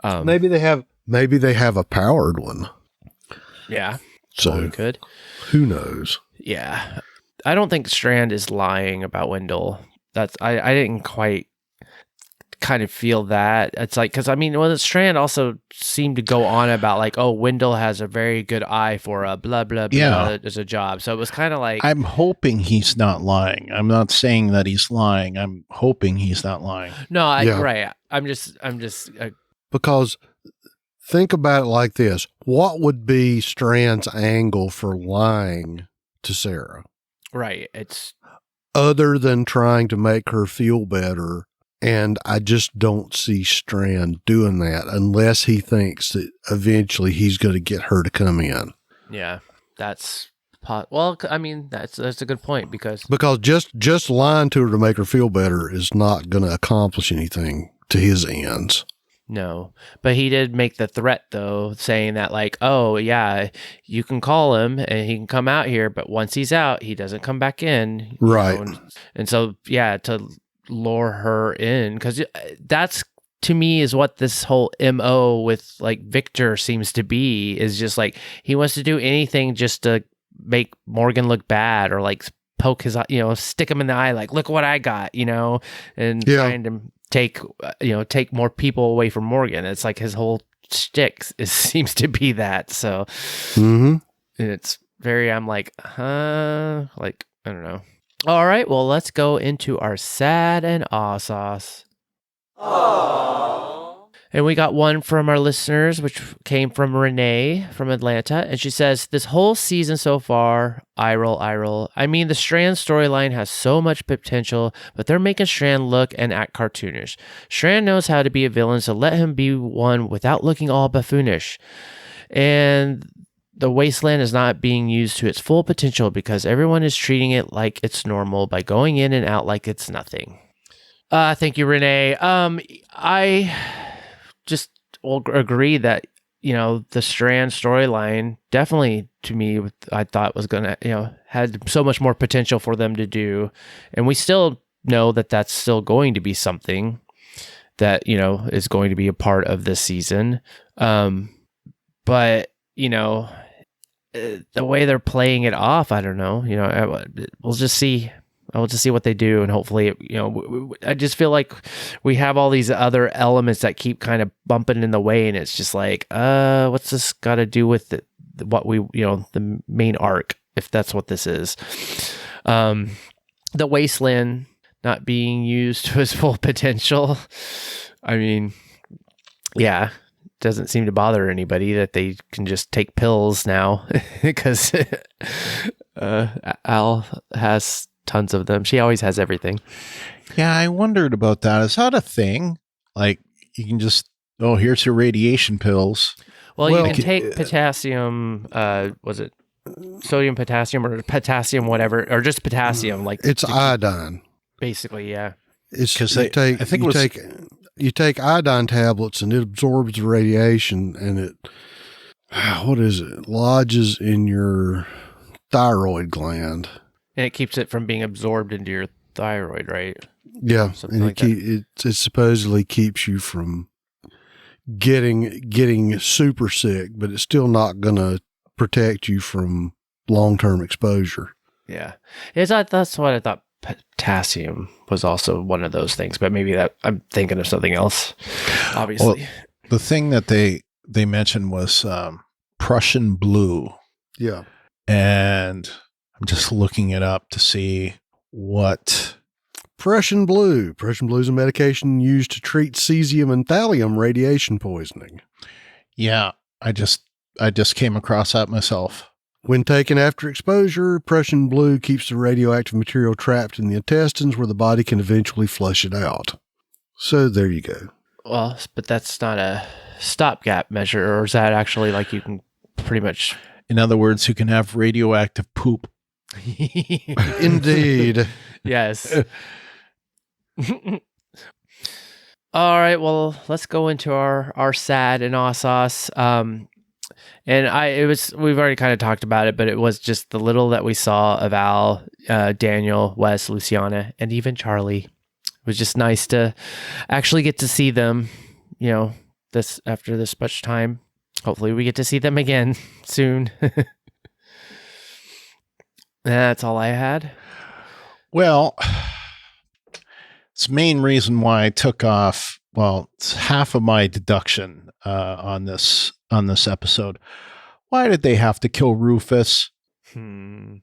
Maybe they have a powered one. Yeah. So we could. Who knows? Yeah. I don't think Strand is lying about Wendell. I didn't quite kind of feel that. It's like, because Strand also seemed to go on about like, oh, Wendell has a very good eye for a blah, blah, blah as a job. So it was kind of like, I'm hoping he's not lying. I'm not saying that he's lying. I'm hoping he's not lying. No, right. I'm just because think about it like this. What would be Strand's angle for lying to Sarah? Right. It's other than trying to make her feel better. And I just don't see Strand doing that unless he thinks that eventually he's going to get her to come in. Yeah, that's that's a good point because just lying to her to make her feel better is not going to accomplish anything to his ends. No, but he did make the threat though, saying that like, oh yeah, you can call him and he can come out here, but once he's out, he doesn't come back in. Right. And so, yeah, to lure her in, because that's, to me, is what this whole MO with like Victor seems to be, is just like, he wants to do anything just to make Morgan look bad or like poke his, stick him in the eye, like, look what I got, and trying to take more people away from Morgan. It's like his whole shtick seems to be that. So, and it's very, I'm like, like, I don't know. All right, well, let's go into our sad and aw sauce. Aww. And we got one from our listeners, which came from Renee from Atlanta. And she says, this whole season so far, eye roll, eye roll. I mean, the Strand storyline has so much potential, but they're making Strand look and act cartoonish. Strand knows how to be a villain, so let him be one without looking all buffoonish. And the wasteland is not being used to its full potential because everyone is treating it like it's normal by going in and out like it's nothing. Thank you, Renee. I just will agree that, the Strand storyline definitely, to me, I thought was going to, had so much more potential for them to do. And we still know that that's still going to be something. that, you know, is going to be a part of this season. But, you know, the way they're playing it off, I don't know, you know, we'll just see. I'll just see what they do, and hopefully, you know, I just feel like we have all these other elements that keep kind of bumping in the way, and it's just like, what's this got to do with what we, you know, the main arc, if that's what this is. The wasteland not being used to its full potential. I mean, yeah, doesn't seem to bother anybody that they can just take pills now because Al has tons of them. She always has everything. Yeah, I wondered about that. Is that a thing? Like, you can just, oh, here's your radiation pills. Well, you can take potassium, was it sodium, potassium, or potassium, whatever, or just potassium? Like, it's iodine. Basically, yeah. It's because you take iodine tablets and it absorbs the radiation, and it lodges in your thyroid gland. And it keeps it from being absorbed into your thyroid, right? Yeah, Something and like that. it supposedly keeps you from getting super sick, but it's still not going to protect you from long-term exposure. Yeah, that's what I thought. Potassium was also one of those things, but maybe that I'm thinking of something else. Obviously, well, the thing that they mentioned was Prussian blue. Yeah, and I'm just looking it up to see what Prussian blue. Prussian blue is a medication used to treat cesium and thallium radiation poisoning. Yeah, I just came across that myself. When taken after exposure, Prussian blue keeps the radioactive material trapped in the intestines where the body can eventually flush it out. So there you go. Well, but that's not a stopgap measure, or is that actually like you can pretty much... In other words, you can have radioactive poop. Indeed. Yes. All right, well, let's go into our sad and aw sauce. And we've already kind of talked about it, but it was just the little that we saw of Al, Daniel, Wes, Luciana, and even Charlie. It was just nice to actually get to see them, you know, after this much time. Hopefully we get to see them again soon. That's all I had. Well, it's the main reason why I took off. Well, it's half of my deduction on this episode. Why did they have to kill Rufus? You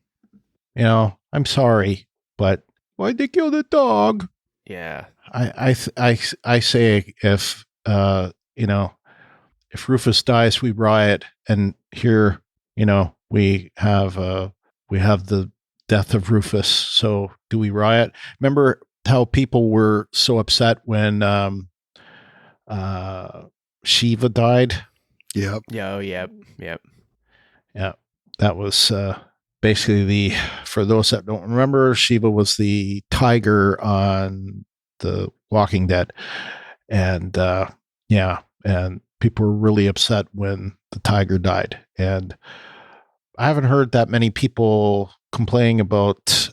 know, I'm sorry, but why'd they kill the dog? Yeah, I say if you know, if Rufus dies, we riot, and here, you know, we have the death of Rufus. So do we riot? Remember how people were so upset when Shiva died? Yep. Yeah. Yep. Yeah. That was basically for those that don't remember, Shiva was the tiger on The Walking Dead. And and people were really upset when the tiger died. And I haven't heard that many people complaining about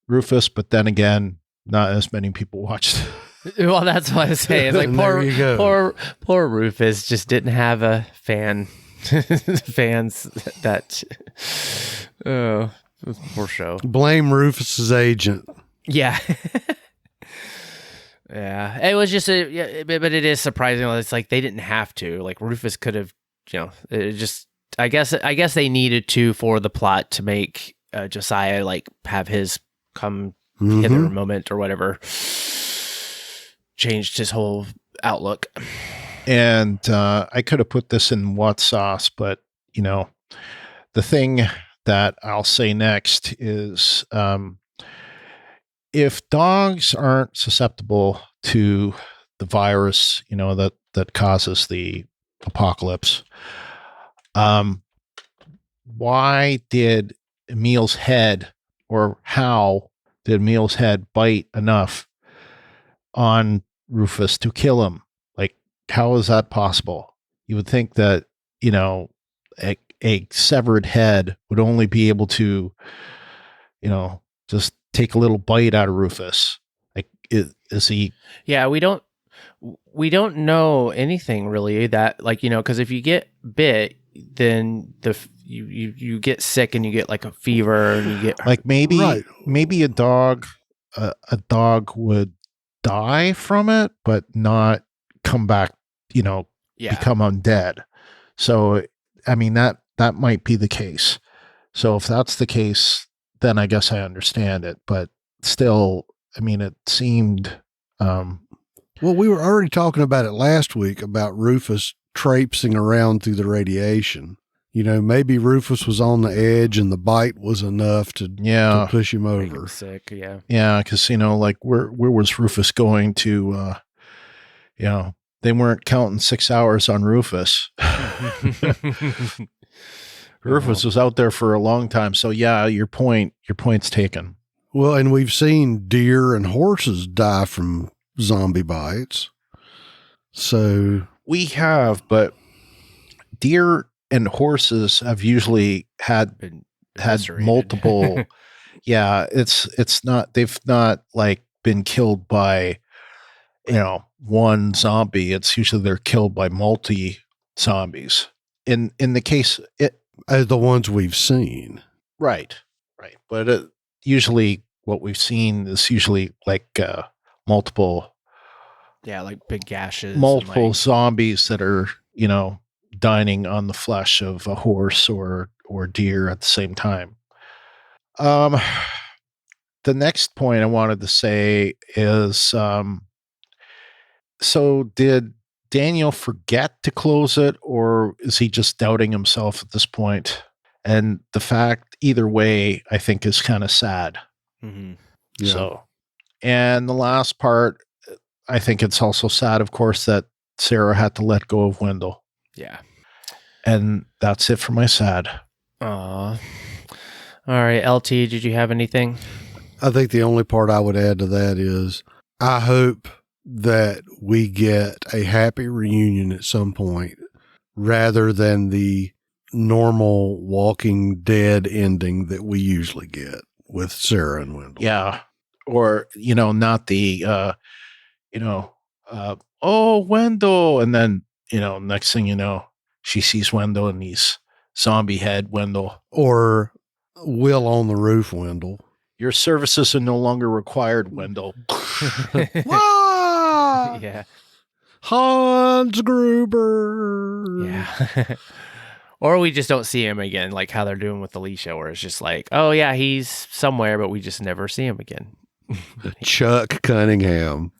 Rufus, but then again, not as many people watched. Well, that's what I was saying. It's like poor Rufus just didn't have a fans that poor show. Blame Rufus's agent. Yeah. Yeah, it was just but it is surprising. It's like they didn't have to. Like Rufus could have, you know, it just. I guess they needed to for the plot to make Josiah like have his come hither moment or whatever. Changed his whole outlook. And I could have put this in what sauce, but you know, the thing that I'll say next is. If dogs aren't susceptible to the virus, you know, that causes the apocalypse, why did Emil's head, or how did Emil's head bite enough on Rufus to kill him? Like, how is that possible? You would think that, you know, a severed head would only be able to, you know, just take a little bite out of Rufus. Like, is he? Yeah, we don't we don't know anything really that, like, because if you get bit, then you get sick and you get like a fever and you get like maybe a dog would die from it, but not come back, become undead. So, I mean, that might be the case. So if that's the case, then I guess I understand it. But still, I mean, it seemed... well, we were already talking about it last week about Rufus traipsing around through the radiation. Maybe Rufus was on the edge and the bite was enough to push him over. Make him sick, yeah. Yeah, because, like, where was Rufus going to, they weren't counting 6 hours on Rufus. Rufus was out there for a long time. So, yeah, your point's taken. Well, and we've seen deer and horses die from zombie bites. So we have, but deer and horses have usually had multiple. Yeah, it's not, they've not like been killed by, one zombie. It's usually they're killed by multi zombies. In the case, the ones we've seen. Right. But usually what we've seen is usually like multiple. Yeah, like big gashes. Multiple zombies that are, dining on the flesh of a horse or deer at the same time. The next point I wanted to say is, so did Daniel forget to close it, or is he just doubting himself at this point? And the fact, either way, I think is kind of sad. Mm-hmm. Yeah. So, and the last part, I think it's also sad, of course, that Sarah had to let go of Wendell. Yeah. And that's it for my sad. Aw. All right, LT, did you have anything? I think the only part I would add to that is I hope that we get a happy reunion at some point rather than the normal Walking Dead ending that we usually get with Sarah and Wendell. Yeah. Or, not the, oh, Wendell. And then, next thing you know, she sees Wendell and he's zombie head Wendell. Or Will on the roof Wendell. Your services are no longer required, Wendell. Yeah. Hans Gruber. Yeah. Or we just don't see him again, like how they're doing with Alicia, where it's just like, oh, yeah, he's somewhere, but we just never see him again. Chuck Cunningham.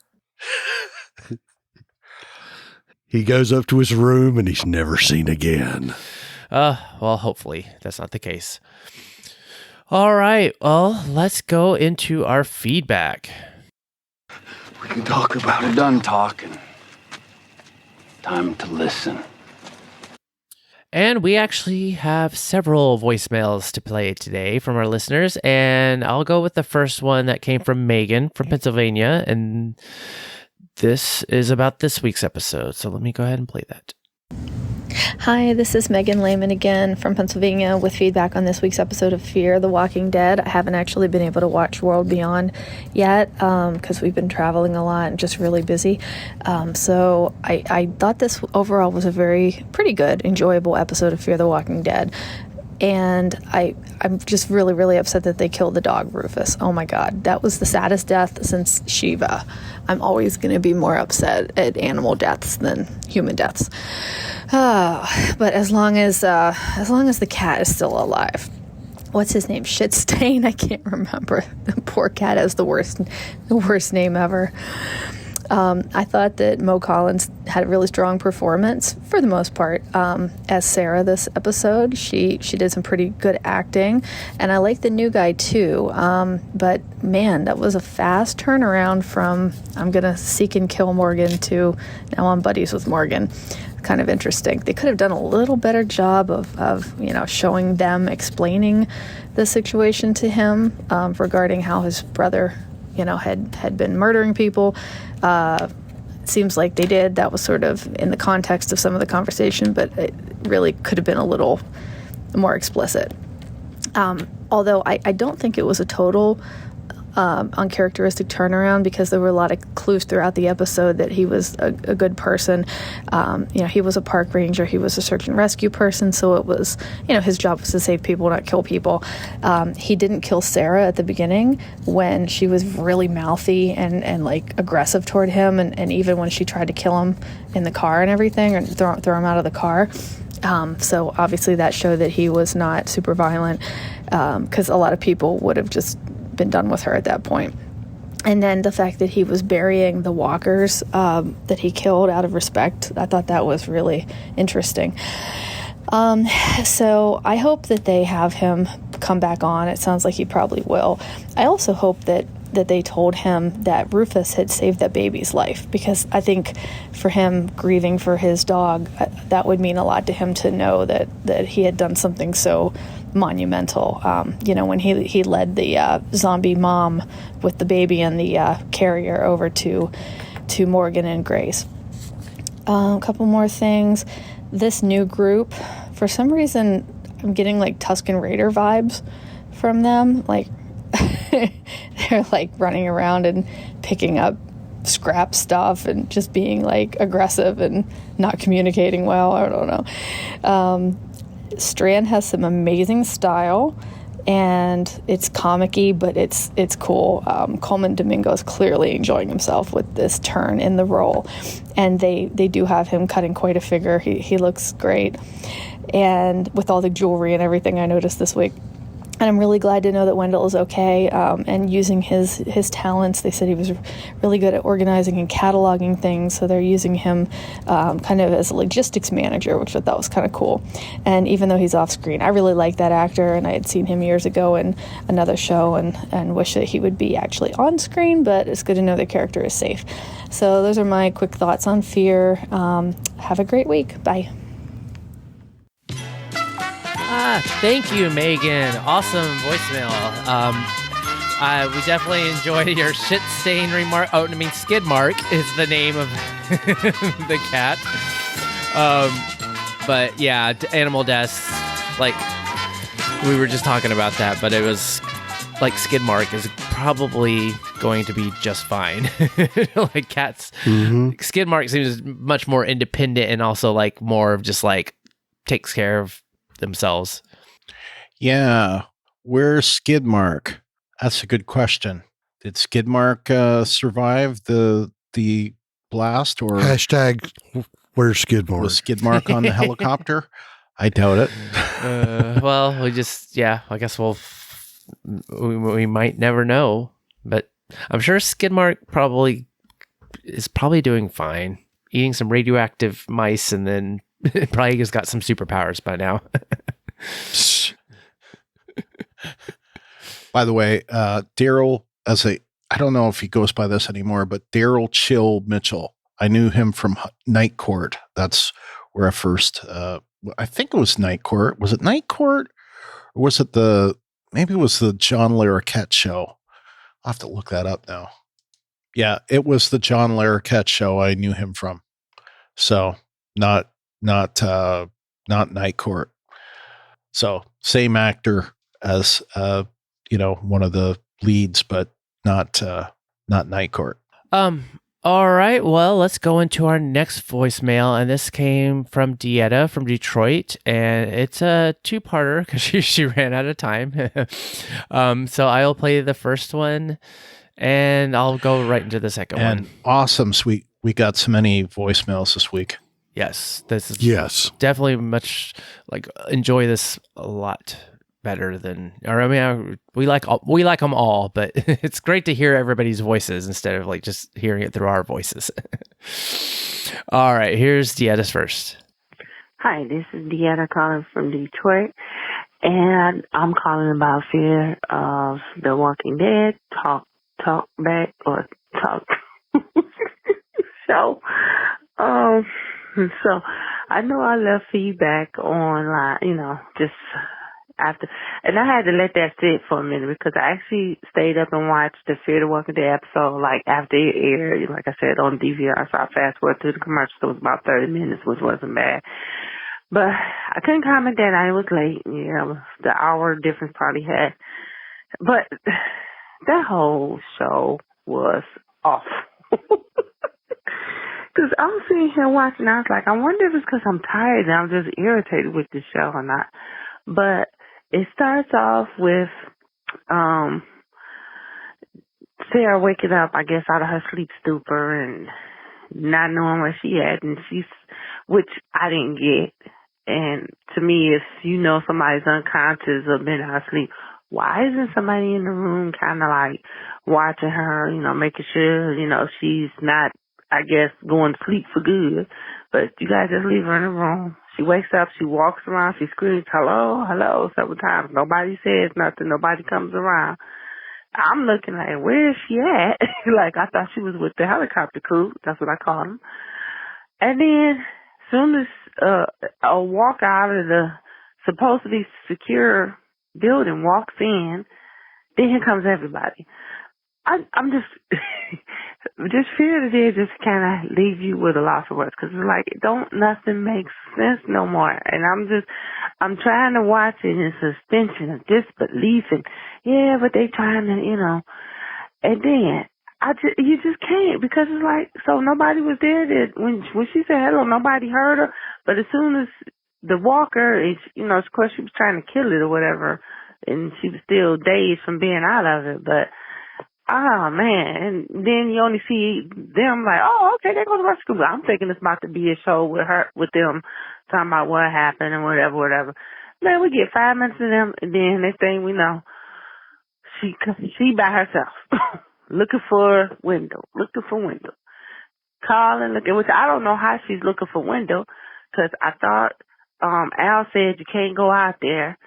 He goes up to his room and he's never seen again. Well, hopefully that's not the case. All right. Well, let's go into our feedback. We can talk about it. We're done talking. Time to listen. And we actually have several voicemails to play today from our listeners. And I'll go with the first one that came from Megan from Pennsylvania. And this is about this week's episode. So let me go ahead and play that. Hi, this is Megan Lehman again from Pennsylvania with feedback on this week's episode of Fear the Walking Dead. I haven't actually been able to watch World Beyond yet because we've been traveling a lot and just really busy. So I thought this overall was a pretty good, enjoyable episode of Fear the Walking Dead. And I'm just really, really upset that they killed the dog, Rufus. Oh my God, that was the saddest death since Shiva. I'm always going to be more upset at animal deaths than human deaths. But as long as the cat is still alive. What's his name? Shitstain? I can't remember. The poor cat has the worst name ever. I thought that Mo Collins had a really strong performance for the most part as Sarah this episode. She did some pretty good acting, and I like the new guy too. But man, that was a fast turnaround from I'm gonna seek and kill Morgan to now I'm buddies with Morgan. Kind of interesting. They could have done a little better job of showing them explaining the situation to him regarding how his brother had been murdering people. Seems like they did. That was sort of in the context of some of the conversation, but it really could have been a little more explicit. Although I don't think it was a total uncharacteristic turnaround, because there were a lot of clues throughout the episode that he was a good person. He was a park ranger, he was a search and rescue person, so it was, his job was to save people, not kill people. He didn't kill Sarah at the beginning when she was really mouthy and like aggressive toward him, and even when she tried to kill him in the car and everything, and throw him out of the car. So obviously that showed that he was not super violent, because a lot of people would have just been done with her at that point. And then the fact that he was burying the walkers that he killed out of respect, I thought that was really interesting. So I hope that they have him come back on. It sounds like he probably will. I also hope that they told him that Rufus had saved that baby's life, because I think for him grieving for his dog, that would mean a lot to him to know that he had done something so monumental. When he led the zombie mom with the baby and the carrier over to Morgan and Grace. A couple more things. This new group, for some reason, I'm getting like Tusken Raider vibes from them. Like they're like running around and picking up scrap stuff and just being like aggressive and not communicating well. I don't know. Strand has some amazing style, and it's comic-y, but it's cool. Coleman Domingo is clearly enjoying himself with this turn in the role, and they do have him cutting quite a figure. He looks great, and with all the jewelry and everything I noticed this week. And I'm really glad to know that Wendell is okay, and using his talents. They said he was really good at organizing and cataloging things, so they're using him kind of as a logistics manager, which I thought was kind of cool. And even though he's off screen, I really like that actor, and I had seen him years ago in another show and wish that he would be actually on screen, but it's good to know the character is safe. So those are my quick thoughts on Fear. Have a great week. Bye. Thank you, Megan. Awesome voicemail. We definitely enjoyed your shit-stain remark. Oh, I mean, Skid Mark is the name of the cat. But yeah, animal deaths. Like, we were just talking about that, but it was like Skid Mark is probably going to be just fine. Like cats. Mm-hmm. Skid Mark seems much more independent and also like more of just like takes care of themselves. Yeah. Where's Skidmark? That's a good question. Did Skidmark survive the blast, or hashtag where's Skidmark? Was Skidmark on the helicopter? I doubt it. Well, I guess we might never know, but I'm sure Skidmark is probably doing fine, eating some radioactive mice, and then probably just got some superpowers by now. By the way, Daryl, I don't know if he goes by this anymore, but Daryl Chill Mitchell. I knew him from Night Court. That's where I first, I think it was Night Court. Was it Night Court? Or was it maybe it was the John Larroquette show. I'll have to look that up now. Yeah, it was the John Larroquette show I knew him from. So not Night Court. So same actor as one of the leads, but not Night Court. All right. Well, let's go into our next voicemail, and this came from Dieta from Detroit, and it's a two-parter because she ran out of time. So I'll play the first one, and I'll go right into the second one. Awesome, sweet. We got so many voicemails this week. Yes, this is definitely much like enjoy this a lot better than, or I mean, we like them all, but it's great to hear everybody's voices instead of like just hearing it through our voices. All right, here's Dieta's first. Hi, this is Dieta calling from Detroit, and I'm calling about Fear of the Walking Dead. Talk back or talk show. So I know I left feedback online, just after, and I had to let that sit for a minute because I actually stayed up and watched the Fear the Walking Dead episode like after it aired, like I said, on DVR. So I fast forward through the commercial. So it was about 30 minutes, which wasn't bad. But I couldn't comment that night. It was late. Yeah, the hour difference probably had. But that whole show was awful. Because I'm sitting here watching, I was like, I wonder if it's because I'm tired and I'm just irritated with the show or not. But it starts off with Sarah waking up, I guess, out of her sleep stupor and not knowing where she at, and which I didn't get. And to me, if you know somebody's unconscious or been out of sleep, why isn't somebody in the room kind of like watching her, making sure, she's not, I guess, going to sleep for good? But you guys just leave her in the room. She wakes up, she walks around, she screams, hello, hello, several times. Nobody says nothing, nobody comes around. I'm looking like, where is she at? Like, I thought she was with the helicopter crew. That's what I call them. And then, soon as a walk out of the supposed to be secure building walks in, then here comes everybody. I'm just, just fear that they just kind of leave you with a loss of words, because it's like, nothing makes sense no more. And I'm trying to watch it in suspension of disbelief, and yeah, but they trying to, and then you just can't, because it's like, so nobody was there that when she said hello, nobody heard her, but as soon as the walker, of course she was trying to kill it or whatever, and she was still dazed from being out of it, but oh, man. And then you only see them like, oh, okay, they go to rescue. I'm thinking it's about to be a show with them talking about what happened and whatever. Man, we get 5 minutes of them, and then next thing we know, she by herself, looking for window. Calling, looking, which I don't know how she's looking for window, because I thought Al said you can't go out there.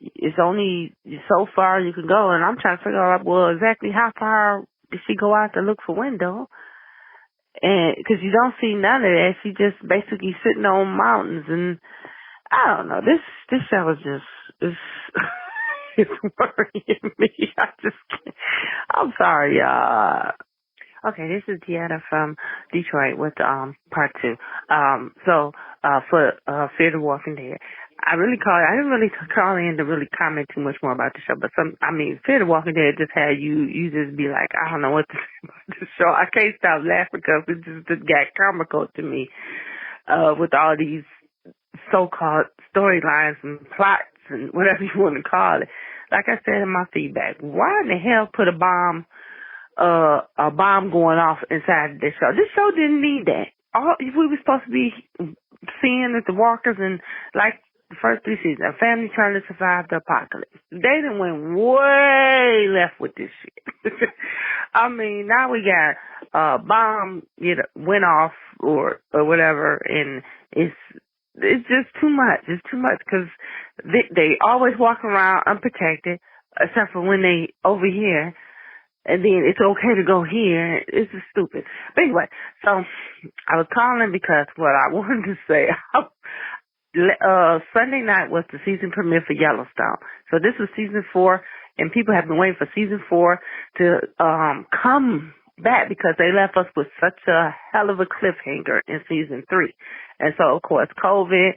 It's only so far you can go, and I'm trying to figure out, well, exactly how far did she go out to look for window? And because you don't see none of that, she just basically sitting on mountains, and I don't know. This show is just it's worrying me. I'm sorry, y'all. Okay, this is Deanna from Detroit with part 2. For Fear the Walking Dead. I didn't really call in to really comment too much more about the show, but Fear the Walking Dead just had you just be like, I don't know what to say about the show. I can't stop laughing because it just got comical to me, with all these so-called storylines and plots and whatever you want to call it. Like I said in my feedback, why in the hell put a bomb going off inside this show? This show didn't need that. We were supposed to be seeing that the walkers and like the first 3 seasons, a family trying to survive the apocalypse. They done went way left with this shit. Now we got bomb went off or whatever, and it's just too much. It's too much because they always walk around unprotected, except for when they over here. And then it's okay to go here. It's just stupid. But anyway, so I was calling because what I wanted to say, Sunday night was the season premiere for Yellowstone. So this was season 4, and people have been waiting for season 4 to come back because they left us with such a hell of a cliffhanger in season 3. And so, of course, COVID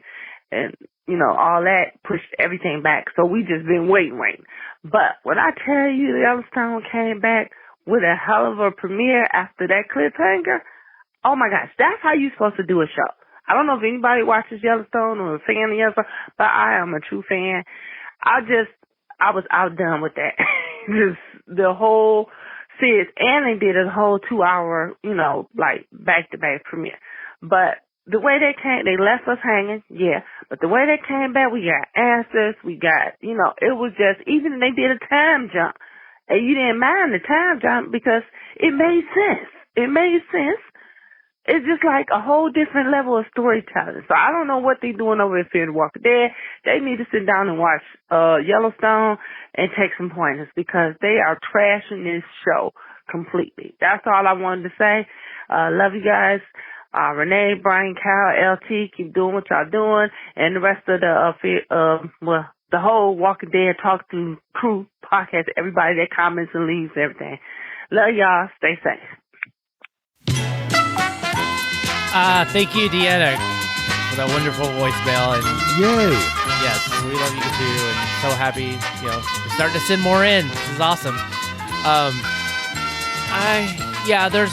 and, all that pushed everything back. So we just been waiting. But when I tell you Yellowstone came back with a hell of a premiere after that cliffhanger, oh my gosh, that's how you're supposed to do a show. I don't know if anybody watches Yellowstone or a fan of Yellowstone, but I am a true fan. I was outdone with that. Just the whole series, and they did a whole 2-hour, back-to-back premiere. But the way they left us hanging, yeah. But the way they came back, we got answers, we got, it was just, even they did a time jump, and you didn't mind the time jump because it made sense. It's just like a whole different level of storytelling. So I don't know what they're doing over at Fear the Walking Dead. They need to sit down and watch Yellowstone and take some pointers because they are trashing this show completely. That's all I wanted to say. Love you guys. Renee, Brian, Kyle, LT, keep doing what y'all doing, and the rest of the whole Walking Dead Talk Through crew podcast, everybody that comments and leaves everything. Love y'all. Stay safe. Thank you, Deanna, for that wonderful voicemail. And yay! Yes, we love you too, and so happy. You're starting to send more in. This is awesome.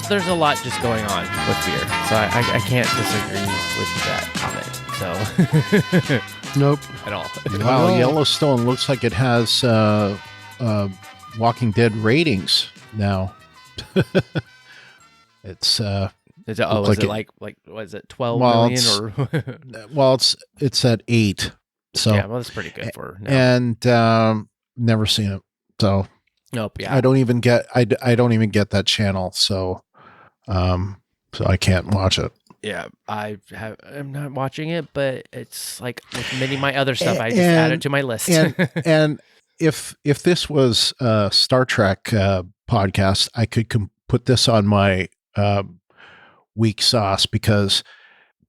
There's a lot just going on with Fear, so I can't disagree with that comment. So Nope, at all. Wow, Yellowstone looks like it has Walking Dead ratings now. It's is it 12 million or? Well, it's at 8. So yeah, well, that's pretty good for now. And never seen it. So nope. Yeah, I don't even get that channel. So so I can't watch it. Yeah, I'm not watching it, but it's like with many of my other stuff, I just add it to my list. and if this was a Star Trek podcast, I could put this on my weak sauce, because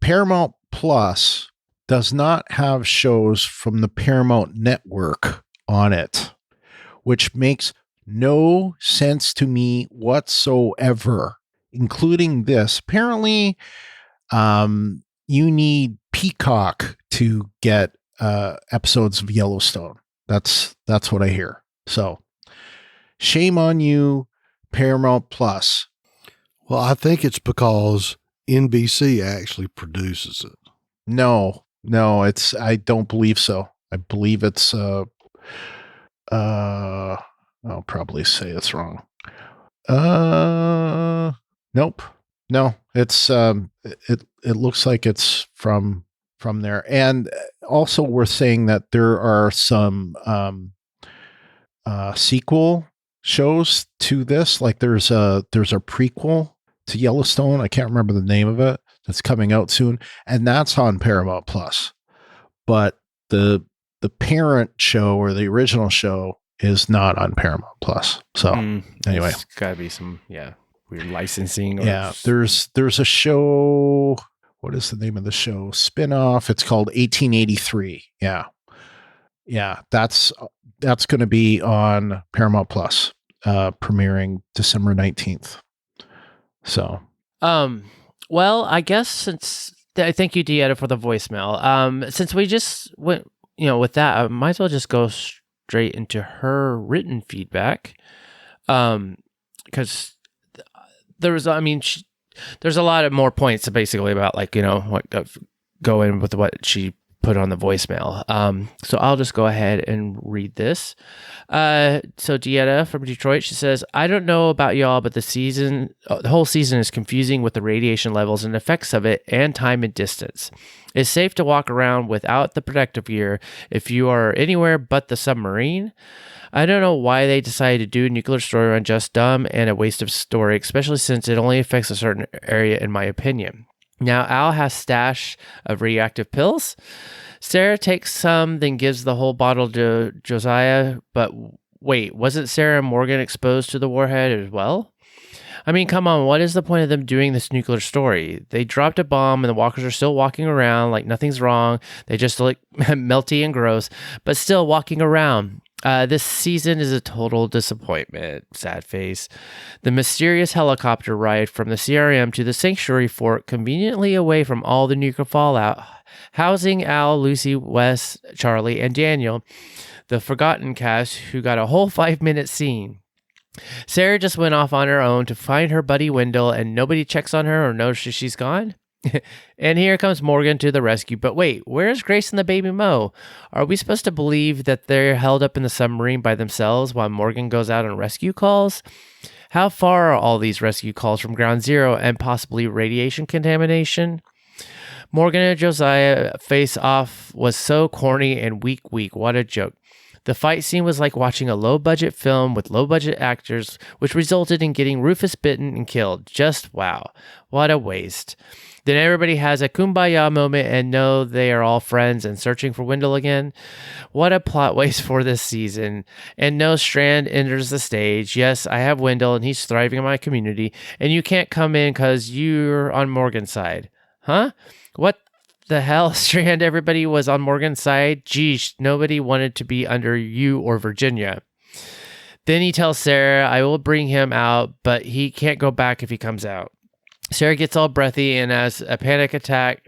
Paramount Plus does not have shows from the Paramount Network on it, which makes no sense to me whatsoever, including this. Apparently, you need Peacock to get episodes of Yellowstone. That's what I hear. So shame on you, Paramount Plus. Well, I think it's because NBC actually produces it. No, I don't believe so. I believe it's I'll probably say it's wrong. Nope. No, it's it looks like it's from there. And also worth saying that there are some sequel shows to this. Like there's a prequel to Yellowstone. I can't remember the name of it. That's coming out soon, and that's on Paramount Plus. But the parent show, or the original show, is not on Paramount Plus. So anyway, it's gotta be some weird licensing. Yeah, there's a show. What is the name of the show? Spin-off. It's called 1883. Yeah. That's going to be on Paramount Plus, premiering December 19th. So, well, I guess since thank you, Dieta, for the voicemail. Since we just went, with that, I might as well just go straight into her written feedback, because there was, there's a lot of more points basically about what go in with what she put on the voicemail. So I'll just go ahead and read this. So Dieta from Detroit, she says, I don't know about y'all, but the whole season is confusing with the radiation levels and effects of it, and time and distance. It's safe to walk around without the protective gear if you are anywhere but the submarine. I don't know why they decided to do a nuclear story on just dumb and a waste of story, especially since it only affects a certain area, in my opinion. Now, Al has stash of radioactive pills. Sarah takes some, then gives the whole bottle to Josiah. But wait, wasn't Sarah and Morgan exposed to the warhead as well? Come on, what is the point of them doing this nuclear story? They dropped a bomb and the walkers are still walking around like nothing's wrong. They just look melty and gross, but still walking around. This season is a total disappointment. Sad face. The mysterious helicopter ride from the CRM to the sanctuary fort, conveniently away from all the nuclear fallout, housing Al, Lucy, Wes, Charlie, and Daniel, the forgotten cast, who got a whole 5-minute scene. Sarah just went off on her own to find her buddy Wendell, and nobody checks on her or notices she's gone. And here comes Morgan to the rescue. But wait, where's Grace and the baby Mo? Are we supposed to believe that they're held up in the submarine by themselves while Morgan goes out on rescue calls? How far are all these rescue calls from ground zero and possibly radiation contamination? Morgan and Josiah face off was so corny and weak. What a joke. The fight scene was like watching a low-budget film with low-budget actors, which resulted in getting Rufus bitten and killed. Just wow. What a waste. Then everybody has a kumbaya moment and know they are all friends and searching for Wendell again. What a plot waste for this season. And no, Strand enters the stage. Yes, I have Wendell and he's thriving in my community, and you can't come in because you're on Morgan's side. Huh? What the hell, Strand? Everybody was on Morgan's side. Geesh, nobody wanted to be under you or Virginia. Then he tells Sarah, I will bring him out, but he can't go back if he comes out. Sarah gets all breathy and has a panic attack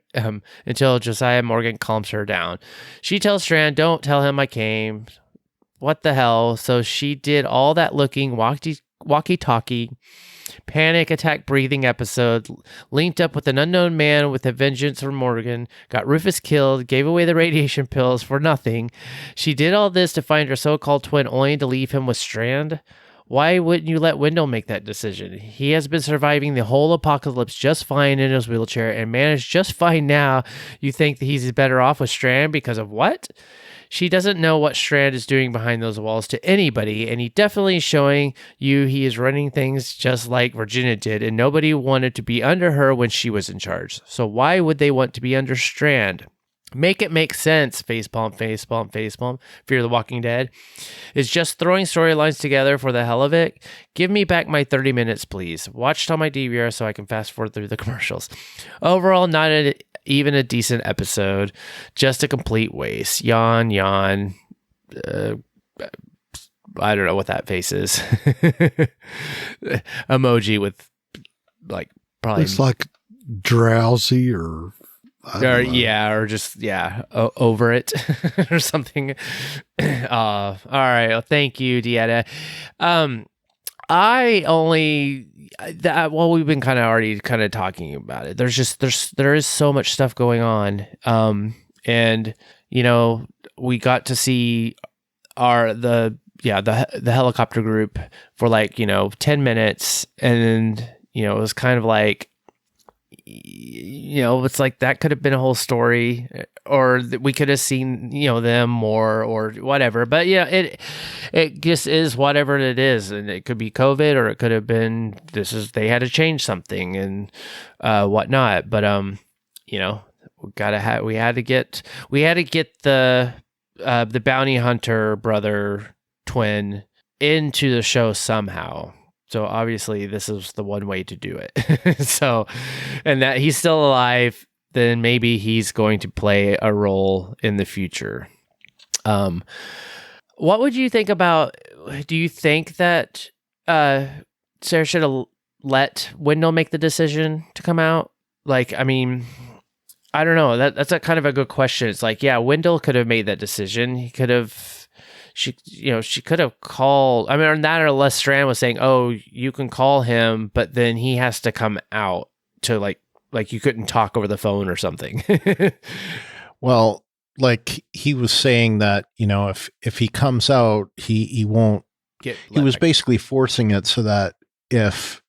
until Josiah Morgan calms her down. She tells Strand, don't tell him I came. what the hell? So she did all that looking, walkie-talkie, panic attack breathing episode, linked up with an unknown man with a vengeance for Morgan, got Rufus killed, gave away the radiation pills for nothing. She did all this to find her so-called twin only to leave him with Strand. Why wouldn't you let Wendell make that decision? He has been surviving the whole apocalypse just fine in his wheelchair and managed just fine now. You think that he's better off with Strand because of what? She doesn't know what Strand is doing behind those walls to anybody, and he definitely is showing you he is running things just like Virginia did, and nobody wanted to be under her when she was in charge. So why would they want to be under Strand? Make it make sense, facepalm, facepalm, facepalm. Fear the Walking Dead is just throwing storylines together for the hell of it. Give me back my 30 minutes, please. Watched on my DVR so I can fast forward through the commercials. Overall, not even a decent episode. Just a complete waste. Yawn, yawn. I don't know what that face is. Emoji with like probably. It's like drowsy or or just over it or something. All right. Well, thank you, Dieta. We've been already talking about it. There is so much stuff going on. And we got to see the helicopter group for 10 minutes, and it was kind of like, it's like that could have been a whole story, or we could have seen them more or whatever. But it just is whatever it is, and it could be COVID, or it could have been they had to change something and whatnot. But we had to get the bounty hunter brother twin into the show somehow. So obviously this is the one way to do it. So, and that he's still alive, then maybe he's going to play a role in the future. What would you think about, do you think that Sarah should have let Wendell make the decision to come out? I don't know. That's a kind of a good question. It's like, yeah, Wendell could have made that decision. He could have, she could have called, or Les Strand was saying, oh, you can call him, but then he has to come out to like you couldn't talk over the phone or something. Well, he was saying that, if he comes out, he won't get, he was basically forcing it so that if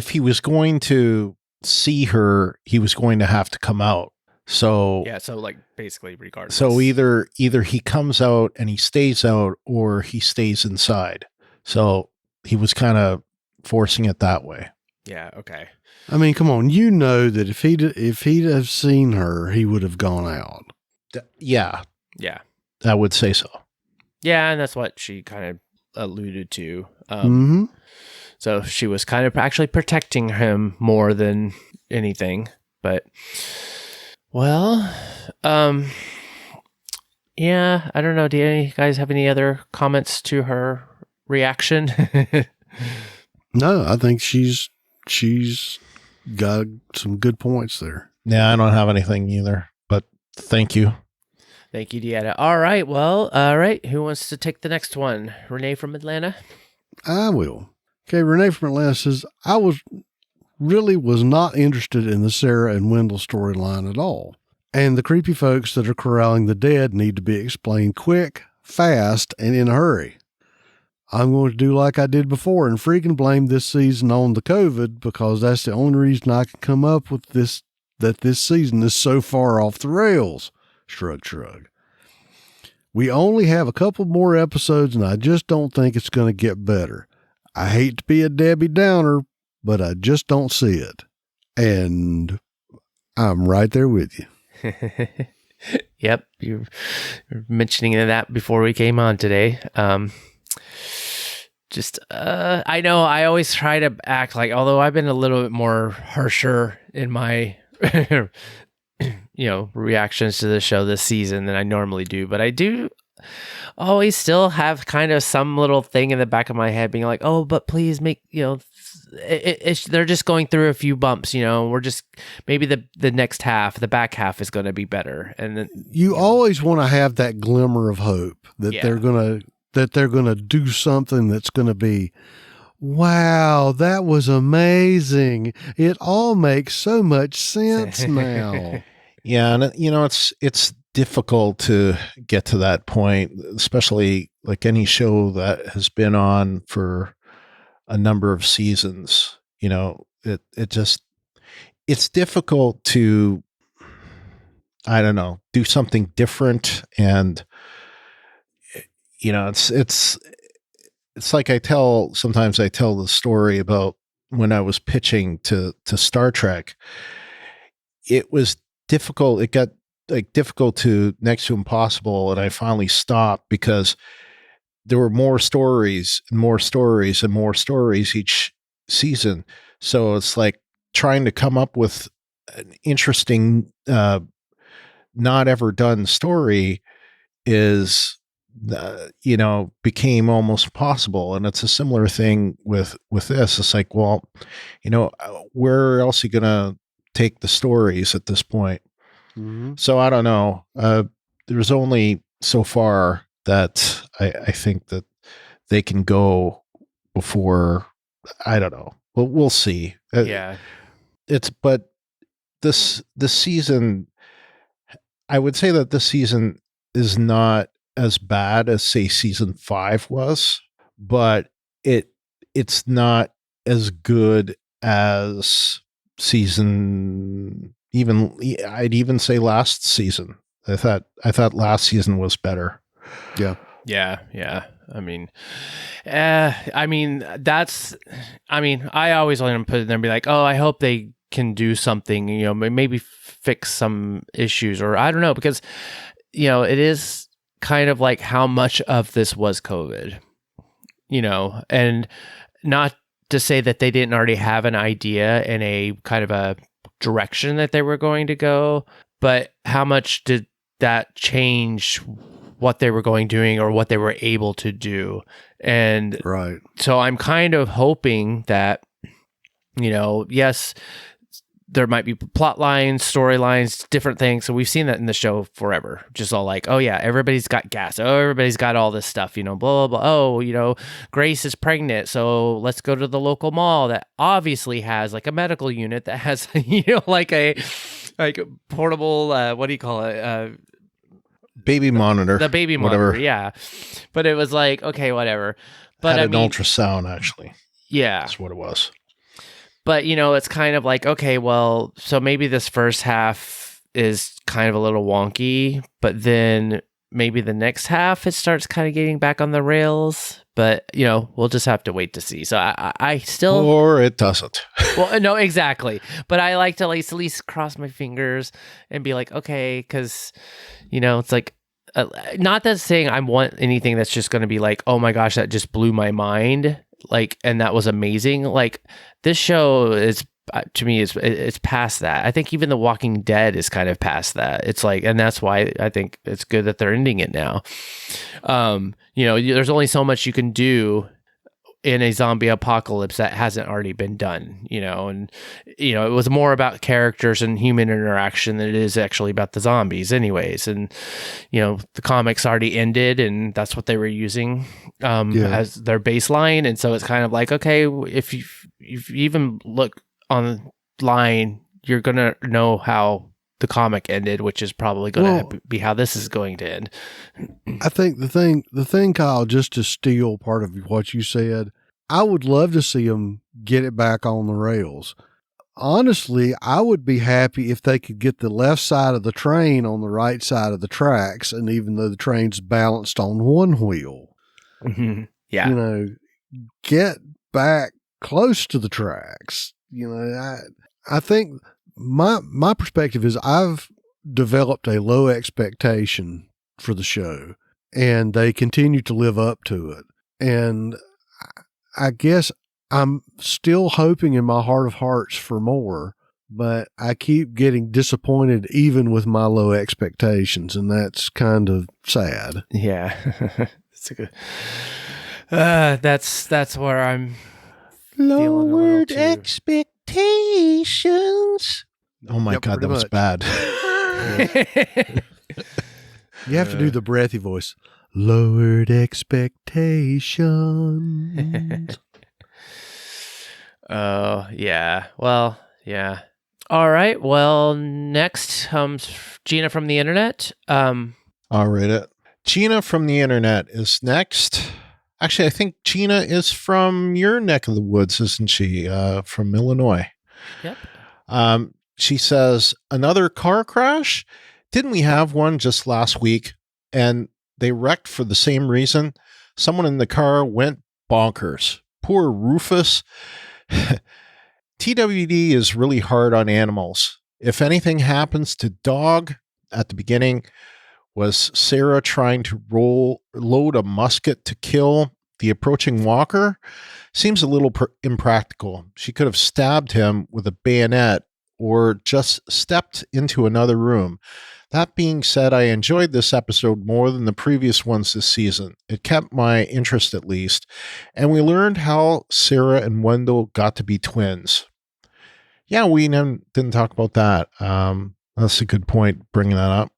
he was going to see her, he was going to have to come out. So yeah, so basically regardless. So either he comes out and he stays out, or he stays inside. So he was kind of forcing it that way. Yeah. Okay. Come on, that if he'd have seen her, he would have gone out. Yeah. Yeah. I would say so. Yeah, and that's what she kind of alluded to. So she was kind of actually protecting him more than anything, but. Well, yeah, I don't know. Do you guys have any other comments to her reaction? No, I think she's got some good points there. Yeah, I don't have anything either, but thank you. Thank you, Dieta. All right. Well, all right. Who wants to take the next one? Renee from Atlanta? I will. Okay, Renee from Atlanta says, I was not interested in the Sarah and Wendell storyline at all. And the creepy folks that are corralling the dead need to be explained quick, fast, and in a hurry. I'm going to do like I did before and freaking blame this season on the COVID, because that's the only reason I can come up with this, that this season is so far off the rails. Shrug, shrug. We only have a couple more episodes, and I just don't think it's going to get better. I hate to be a Debbie Downer, but I just don't see it. And I'm right there with you. Yep. You were mentioning that before we came on today. I know I always try to act like, although I've been a little bit more harsher in my, reactions to the show this season than I normally do, but I always still have kind of some little thing in the back of my head being like, oh, but please make, they're just going through a few bumps, we're just, maybe the next half, the back half is going to be better. And then you always want to have that glimmer of hope that they're going to do something that's going to be, wow, that was amazing. It all makes so much sense now. Yeah, and it's difficult to get to that point, especially like any show that has been on for a number of seasons. It's difficult to, I don't know, do something different. And it's like sometimes I tell the story about when I was pitching to Star Trek. It was difficult. It got difficult to next to impossible. And I finally stopped because there were more stories and more stories and more stories each season. So it's like trying to come up with an interesting, not ever done story is, became almost impossible. And it's a similar thing with this. It's like, well, where else are you going to take the stories at this point? Mm-hmm. So I don't know. There's only so far that I think that they can go before, I don't know. Well, we'll see. Yeah. But this season, I would say that this season is not as bad as, say, season 5 was, but it's not as good as season, I'd even say last season. I thought last season was better. Yeah. Yeah. I always want to put it there and be like, oh, I hope they can do something, maybe fix some issues, or I don't know, because, it is kind of like how much of this was COVID, and not to say that they didn't already have an idea and a kind of a direction that they were going to go, but how much did that change what they were doing or what they were able to do? And right. So I'm kind of hoping that, yes, there might be plot lines, storylines, different things. So we've seen that in the show forever. Just all like, oh yeah, everybody's got gas. Oh, everybody's got all this stuff, blah, blah, blah. Oh, Grace is pregnant. So let's go to the local mall that obviously has like a medical unit that has, like a portable, what do you call it? Baby monitor. The baby monitor, whatever. Yeah. But it was like, okay, whatever. But had an ultrasound, actually. Yeah. That's what it was. But, it's kind of like, okay, well, so maybe this first half is kind of a little wonky, but then maybe the next half, it starts kind of getting back on the rails. But, we'll just have to wait to see. So I still... Or it doesn't. Well, no, exactly. But I like to at least cross my fingers and be like, okay, because, it's like, not that saying I want anything that's just going to be like, oh my gosh, that just blew my mind. Like, and that was amazing. Like, this show is, to me, it's past that. I think even The Walking Dead is kind of past that. It's like, and that's why I think it's good that they're ending it now. There's only so much you can do in a zombie apocalypse that hasn't already been done, and, it was more about characters and human interaction than it is actually about the zombies anyways. And, the comics already ended and that's what they were using as their baseline. And so it's kind of like, okay, if you even look online, you're going to know how the comic ended, which is probably going to be how this is going to end. I think the thing, Kyle, just to steal part of what you said, I would love to see them get it back on the rails. Honestly, I would be happy if they could get the left side of the train on the right side of the tracks, and even though the train's balanced on one wheel, mm-hmm. Yeah, get back close to the tracks. I think my perspective is I've developed a low expectation for the show, and they continue to live up to it. And I guess I'm still hoping in my heart of hearts for more, but I keep getting disappointed even with my low expectations, and that's kind of sad. Yeah. It's a good. That's where I'm Lowered expectations. Oh my God, that was bad. You have to do the breathy voice. Lowered expectations. Oh, yeah. Well, yeah. All right. Well, next comes Gina from the internet. All right. Gina from the internet is next. Actually, I think Gina is from your neck of the woods, isn't she? From Illinois. Yep. She says, another car crash? Didn't we have one just last week? And they wrecked for the same reason. Someone in the car went bonkers. Poor Rufus. TWD is really hard on animals. If anything happens to dog at the beginning, was Sarah trying to load a musket to kill the approaching walker? Seems a little impractical. She could have stabbed him with a bayonet or just stepped into another room. That being said, I enjoyed this episode more than the previous ones this season. It kept my interest at least, and we learned how Sarah and Wendell got to be twins. Yeah, we didn't talk about that. That's a good point, bringing that up.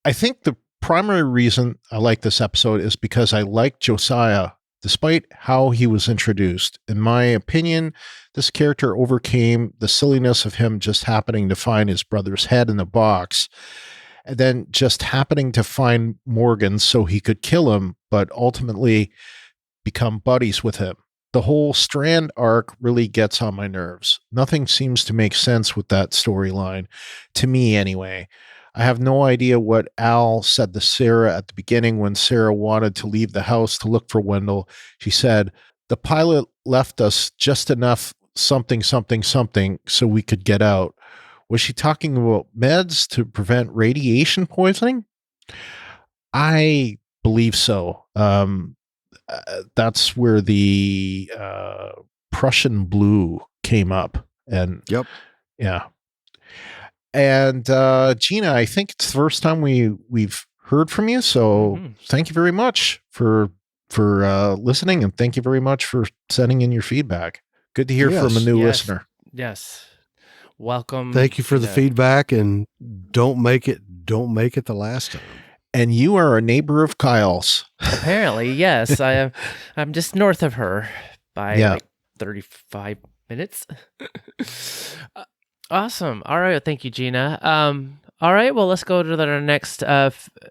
I think the primary reason I like this episode is because I like Josiah, despite how he was introduced. In my opinion, this character overcame the silliness of him just happening to find his brother's head in a box, and then just happening to find Morgan so he could kill him, but ultimately become buddies with him. The whole Strand arc really gets on my nerves. Nothing seems to make sense with that storyline, to me anyway. I have no idea what Al said to Sarah at the beginning when Sarah wanted to leave the house to look for Wendell. She said, the pilot left us just enough something so we could get out. Was she talking about meds to prevent radiation poisoning? I believe so. That's where the Prussian blue came up. And yep. Yeah. And Gina, I think it's the first time we've heard from you. So thank you very much for listening, and thank you very much for sending in your feedback. Good to hear from a new listener. Yes. Welcome. Thank you for the feedback, and don't make it the last time. And you are a neighbor of Kyle's. Apparently, yes. I'm just north of her by like 35 minutes. Awesome. All right. Thank you, Gina. All right. Well, let's go to our next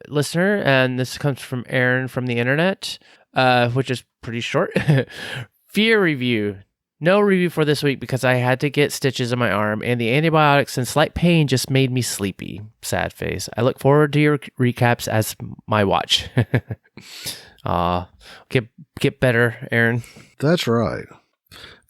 listener. And this comes from Aaron from the internet, which is pretty short. Fear review. No review for this week because I had to get stitches in my arm, and the antibiotics and slight pain just made me sleepy. Sad face. I look forward to your recaps as my watch. Get better, Aaron. That's right.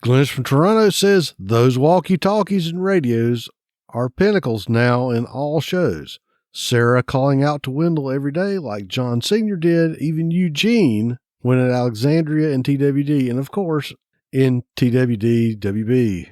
Glennis from Toronto says, those walkie-talkies and radios are pinnacles now in all shows. Sarah calling out to Wendell every day like John Sr. did, even Eugene when at Alexandria and TWD, and of course, in TWD WB.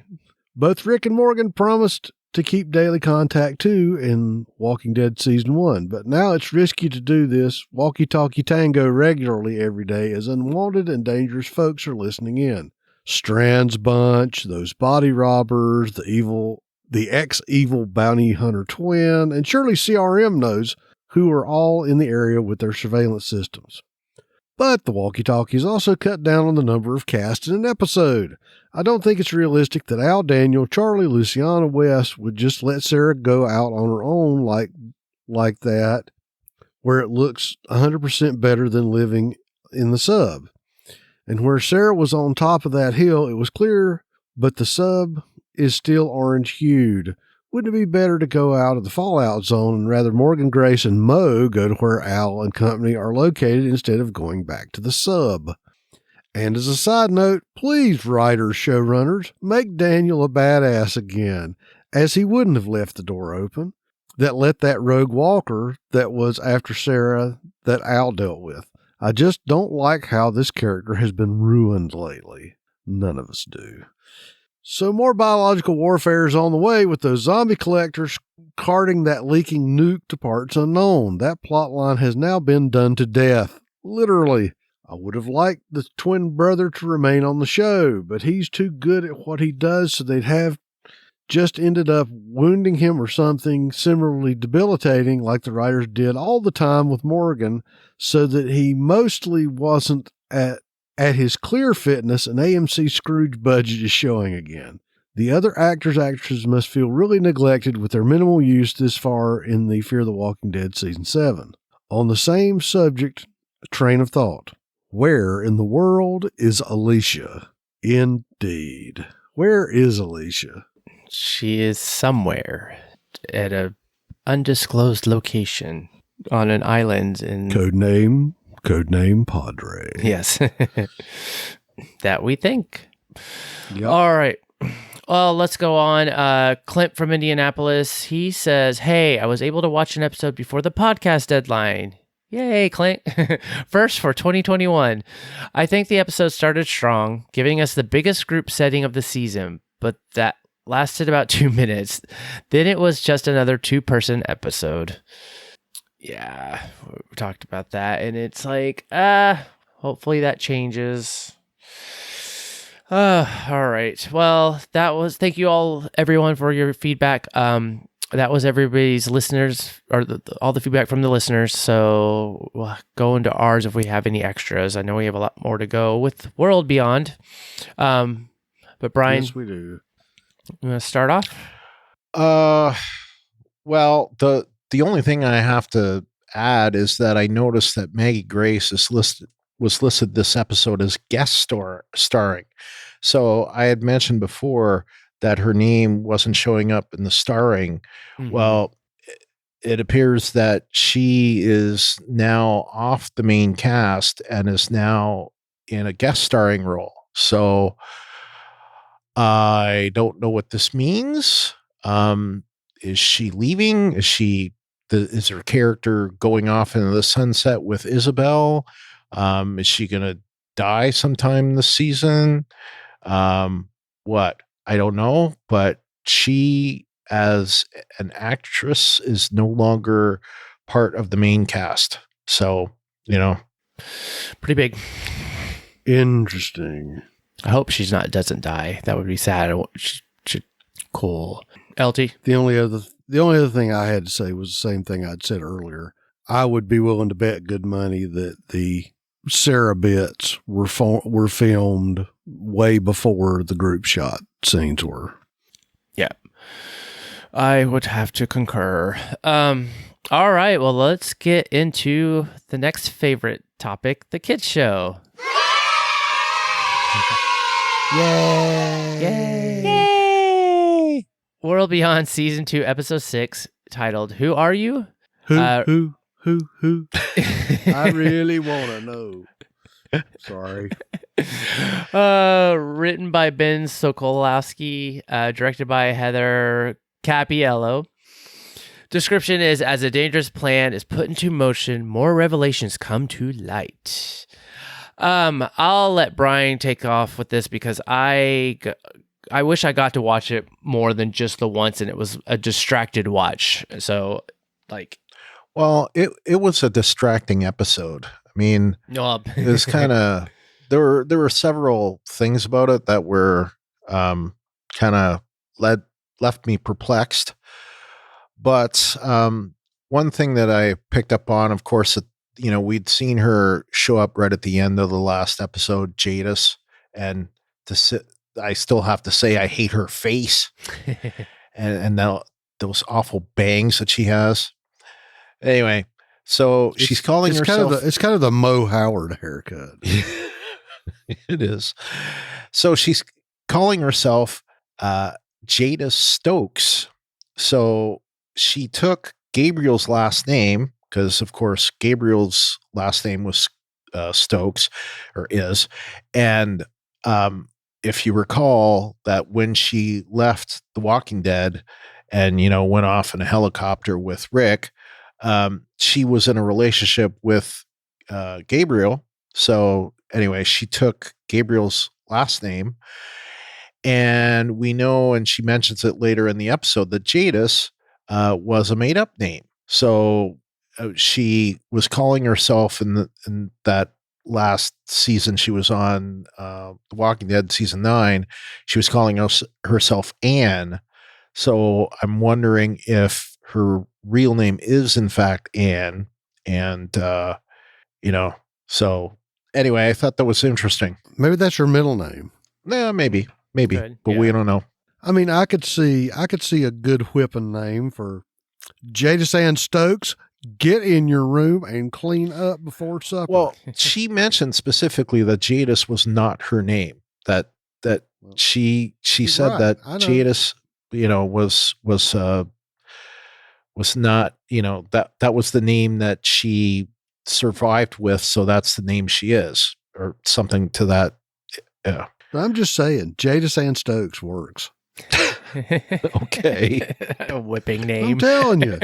Both Rick and Morgan promised to keep daily contact too in Walking Dead Season 1, but now it's risky to do this walkie-talkie tango regularly every day as unwanted and dangerous folks are listening in. Strand's bunch, those body robbers, the ex-evil bounty hunter twin, and surely CRM knows who are all in the area with their surveillance systems. But the walkie-talkies also cut down on the number of casts in an episode. I don't think it's realistic that Al Daniel, Charlie, Luciana West would just let Sarah go out on her own like that, where it looks 100% better than living in the sub. And where Sarah was on top of that hill, it was clear, but the sub is still orange-hued. Wouldn't it be better to go out of the fallout zone and rather Morgan, Grace, and Mo go to where Al and company are located instead of going back to the sub? And as a side note, please, writers, showrunners, make Daniel a badass again, as he wouldn't have left the door open that let that rogue walker that was after Sarah that Al dealt with. I just don't like how this character has been ruined lately. None of us do. So more biological warfare is on the way with those zombie collectors carting that leaking nuke to parts unknown. That plotline has now been done to death. Literally. I would have liked the twin brother to remain on the show, but he's too good at what he does, so they'd have just ended up wounding him or something similarly debilitating like the writers did all the time with Morgan, so that he mostly wasn't at his clear fitness, and AMC Scrooge budget is showing again. The other actresses must feel really neglected with their minimal use this far in the Fear the Walking Dead Season 7. On the same subject, a train of thought. Where in the world is Alicia? Indeed. Where is Alicia? She is somewhere at a undisclosed location on an island in Codename Padre. Yes. That we think. Yep. All right. Well, let's go on. Clint from Indianapolis, he says, "Hey, I was able to watch an episode before the podcast deadline. Yay, Clint." First for 2021. I think the episode started strong, giving us the biggest group setting of the season, but that lasted about 2 minutes. Then it was just another 2-person episode. Yeah, we talked about that, and it's like, hopefully that changes. All right. Well, thank you all, everyone, for your feedback. That was everybody's listeners, or all the feedback from the listeners. So we'll go into ours if we have any extras. I know we have a lot more to go with World Beyond. But Brian, Yes, we do. You want to start off? Well, the only thing I have to add is that I noticed that Maggie Grace was listed this episode as guest starring. So I had mentioned before that her name wasn't showing up in the starring. Mm-hmm. Well, it appears that she is now off the main cast and is now in a guest starring role. So I don't know what this means. Is she leaving? Is her character going off into the sunset with Isabel? Is she going to die sometime this season? What? I don't know, but she, as an actress, is no longer part of the main cast. So, pretty big. Interesting. I hope doesn't die. That would be sad. Cool. LT. The only other thing I had to say was the same thing I'd said earlier. I would be willing to bet good money that the Sarah bits were filmed way before the group shot scenes were. Yeah, I would have to concur. All right, well, let's get into the next favorite topic, the kids show. Yay! Yay! Yay! World Beyond Season 2, Episode 6, titled "Who Are You?" Who? I really want to know. Sorry. Written by Ben Sokolowski, directed by Heather Cappiello. Description is: as a dangerous plan is put into motion, more revelations come to light. I'll let Brian take off with this because I wish I got to watch it more than just the once, and it was a distracted watch. So, well, it was a distracting episode. I mean, it was kind of there were several things about it that were kind of left me perplexed. But one thing that I picked up on, of course, we'd seen her show up right at the end of the last episode, Jadis, and I still have to say I hate her face and those awful bangs that she has. Anyway, so she's calling herself. It's kind of the Mo Howard haircut. It is. So she's calling herself Jada Stokes. So she took Gabriel's last name because, of course, Gabriel's last name was Stokes, or is, and if you recall that when she left The Walking Dead and went off in a helicopter with Rick. She was in a relationship with Gabriel. So anyway, she took Gabriel's last name And we know, and she mentions it later in the episode, that Jadis was a made up name. So she was calling herself in that last season she was on, The Walking Dead season 9, she was calling herself Anne. So I'm wondering if her real name is in fact Anne. And, so anyway, I thought that was interesting. Maybe that's her middle name. Yeah, maybe, Good, but we don't know. I mean, I could see a good whipping name for Jadis Ann Stokes. Get in your room and clean up before supper. Well, she mentioned specifically that Jadis was not her name. That she said right. that Jadis, was not, that was the name that she survived with. So that's the name she is, or something to that. Yeah. I'm just saying, Jadis Ann Stokes works. Okay. A whipping name. I'm telling you.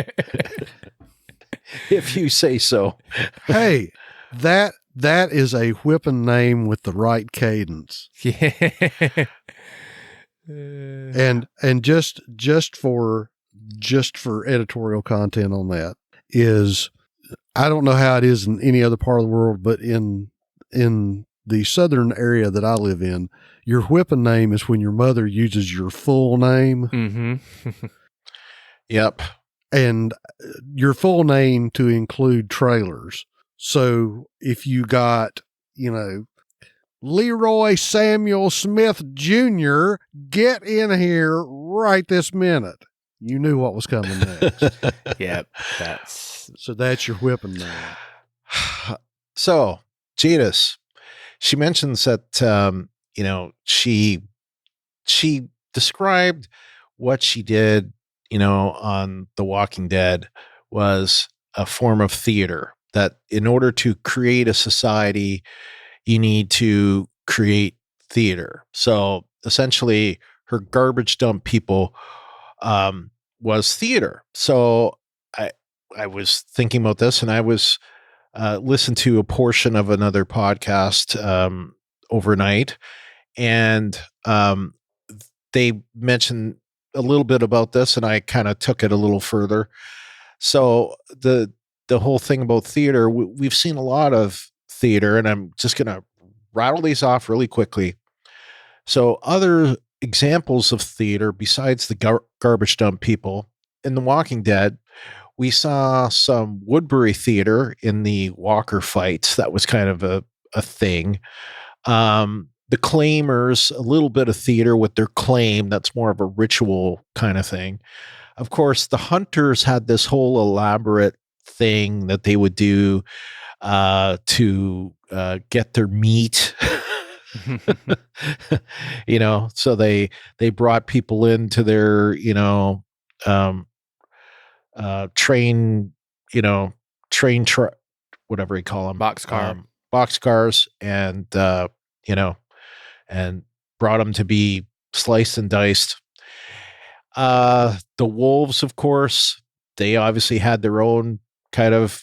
If you say so. Hey, that is a whipping name with the right cadence. Yeah. And just for editorial content on that is, I don't know how it is in any other part of the world, but in the southern area that I live in, your whipping name is when your mother uses your full name. Mm-hmm. Yep. And your full name to include trailers. So if you got, Leroy Samuel Smith Jr., get in here right this minute. You knew what was coming next. Yep. So that's your whipping name. So Jadis, she mentions that, she described what she did, on The Walking Dead was a form of theater, that in order to create a society, you need to create theater. So essentially her garbage dump people, was theater. So I was thinking about this, and I was, listened to a portion of another podcast, overnight, and, they mentioned a little bit about this, and I kind of took it a little further. So the whole thing about theater, we've seen a lot of theater, and I'm just going to rattle these off really quickly. So other examples of theater besides the garbage dump people in The Walking Dead, we saw some Woodbury theater in the Walker fights. That was kind of a thing. The Claimers, a little bit of theater with their claim. That's more of a ritual kind of thing. Of course, the Hunters had this whole elaborate thing that they would do to get their meat. So they brought people into their, whatever you call them, boxcars, and and brought them to be sliced and diced. The wolves, of course, they obviously had their own kind of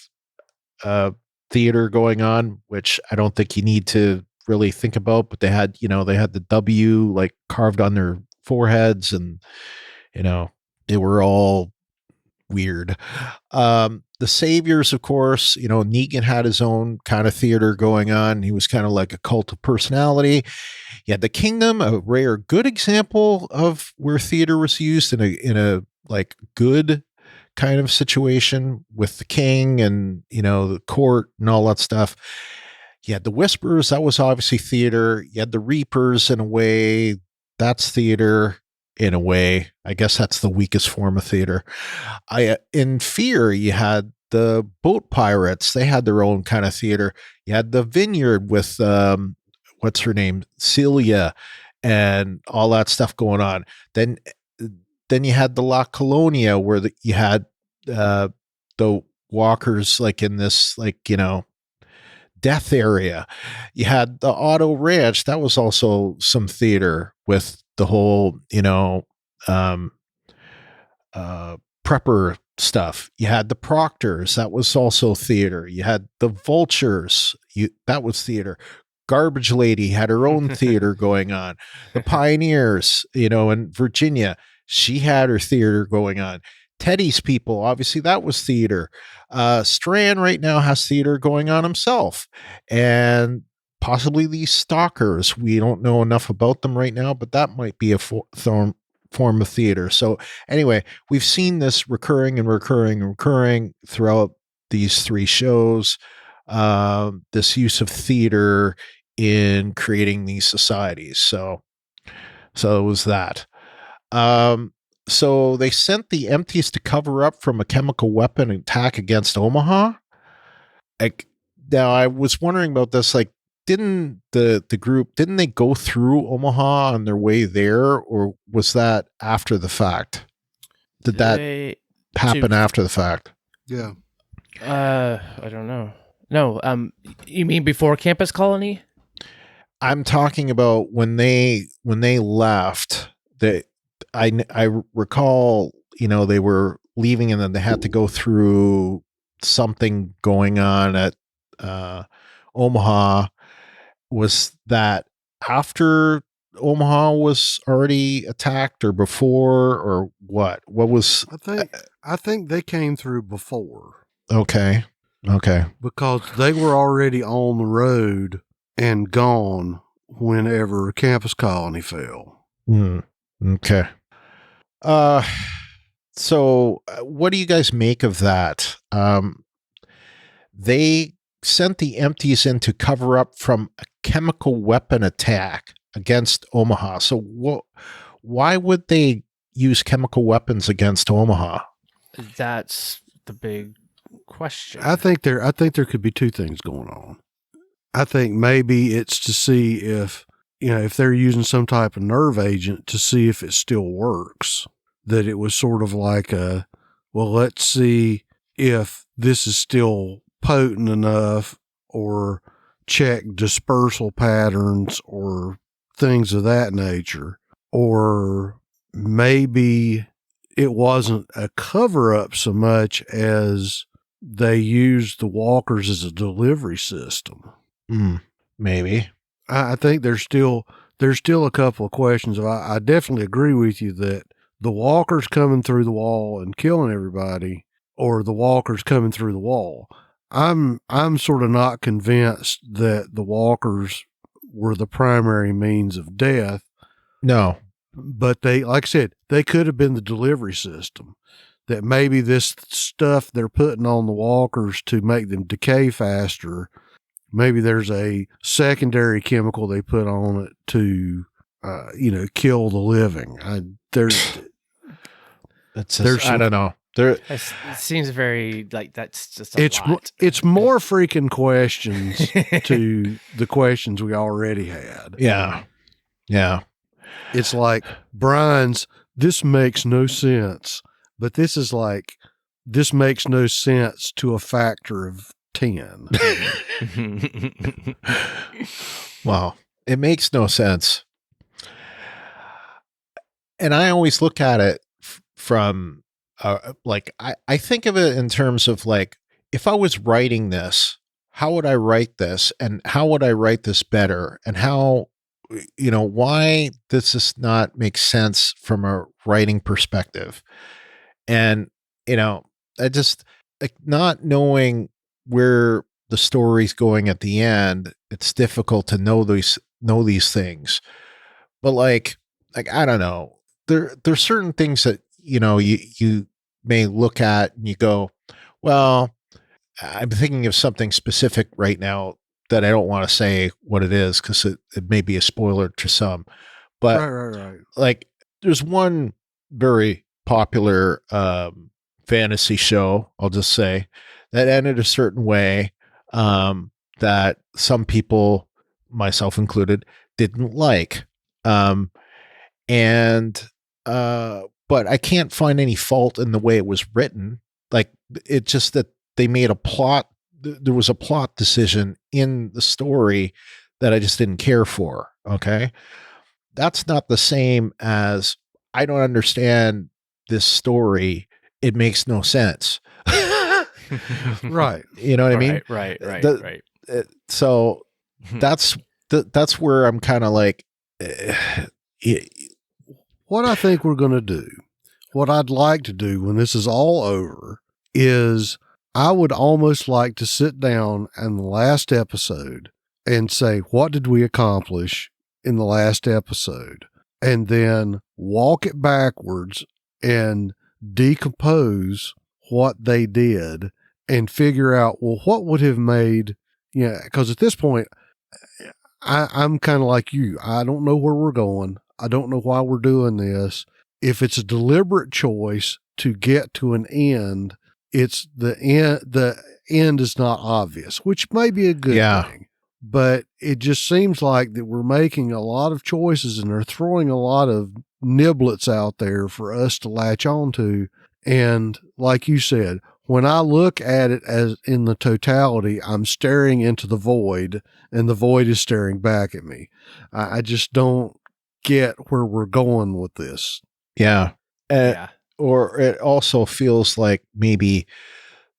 theater going on, which I don't think you need to really think about, but they had the W like carved on their foreheads, and they were all weird. The Saviors, of course, Negan had his own kind of theater going on. He was kind of like a cult of personality. You had the Kingdom, a rare good example of where theater was used in a like good kind of situation with the king and, the court and all that stuff. You had the Whisperers, that was obviously theater. You had the Reapers, in a way, that's theater. In a way, I guess that's the weakest form of theater. In Fear, you had the boat pirates. They had their own kind of theater. You had the Vineyard with, what's her name? Celia, and all that stuff going on. Then you had the La Colonia, where you had the walkers like in this, death area. You had the Auto Ranch. That was also some theater with the whole, prepper stuff. You had the Proctors. That was also theater. You had the Vultures. That was theater. Garbage Lady had her own theater going on. The Pioneers, in Virginia, she had her theater going on. Teddy's people, obviously that was theater. Strand right now has theater going on himself. And possibly these stalkers. We don't know enough about them right now, but that might be a form of theater. So anyway, we've seen this recurring throughout these 3 shows. This use of theater in creating these societies. So it was that. So they sent the empties to cover up from a chemical weapon attack against Omaha. Now I was wondering about this, didn't the group, didn't they go through Omaha on their way there, or was that after the fact? Did that happen after the fact? Yeah. I don't know. No, you mean before Campus Colony? I'm talking about when they left. I recall, they were leaving and then they had to go through something going on at Omaha. Was that after Omaha was already attacked or before, or what? What was? I think they came through before. Okay. Because they were already on the road and gone whenever Campus Colony fell. Okay. So what do you guys make of that? They sent the empties in to cover up from a chemical weapon attack against Omaha. So why would they use chemical weapons against Omaha? That's the big question. I think there could be 2 things going on. I think maybe it's to see if they're using some type of nerve agent to see if it still works. That it was sort of like let's see if this is still potent enough, or check dispersal patterns or things of that nature. Or maybe it wasn't a cover-up so much as they used the walkers as a delivery system. Maybe. I think there's still a couple of questions. I definitely agree with you that the walkers coming through the wall and killing everybody, or the walkers coming through the wall. I'm sort of not convinced that the walkers were the primary means of death. No. But they, like I said, they could have been the delivery system. That maybe this stuff they're putting on the walkers to make them decay faster, maybe there's a secondary chemical they put on it to, kill the living. I don't know. It seems very that's just a lot. It's more freaking questions to the questions we already had. Yeah. It's like Brian's, this makes no sense, but this is like, this makes no sense to a factor of 10. Wow. It makes no sense. And I always look at it from I think of it in terms of if I was writing this, how would I write this, and how would I write this better, and how, why does this not make sense from a writing perspective? And, I just not knowing where the story's going at the end, it's difficult to know these things. But I don't know, there's certain things that, you may look at and you go, well, I'm thinking of something specific right now that I don't want to say what it is because it may be a spoiler to some. But right. There's one very popular fantasy show, I'll just say, that ended a certain way that some people, myself included, didn't like. But I can't find any fault in the way it was written. It's just that they made a plot. There was a plot decision in the story that I just didn't care for. Okay. That's not the same as I don't understand this story. It makes no sense. Right. You know what I mean? Right. So that's that's where I'm kind of like, what I think we're going to do, what I'd like to do when this is all over is I would almost like to sit down in the last episode and say, what did we accomplish in the last episode? And then walk it backwards and decompose what they did and figure out, well, what would have made, because at this point, I'm kind of like you. I don't know where we're going. I don't know why we're doing this. If it's a deliberate choice to get to an end, it's the end is not obvious, which may be a good thing. But it just seems like that we're making a lot of choices and they're throwing a lot of niblets out there for us to latch on to. And like you said, when I look at it as in the totality, I'm staring into the void and the void is staring back at me. I just don't get where we're going with this. Yeah. Or it also feels like maybe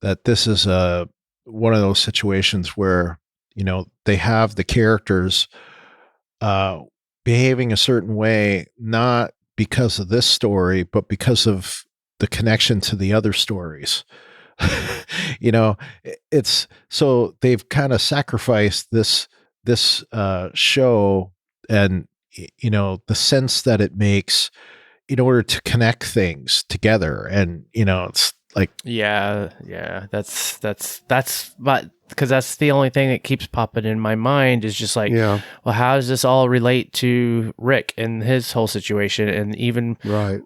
that this is one of those situations where, they have the characters behaving a certain way, not because of this story, but because of the connection to the other stories. It's so they've kind of sacrificed this show and, the sense that it makes in order to connect things together. And, it's like, that's but because that's the only thing that keeps popping in my mind is just like, well, how does this all relate to Rick and his whole situation? And even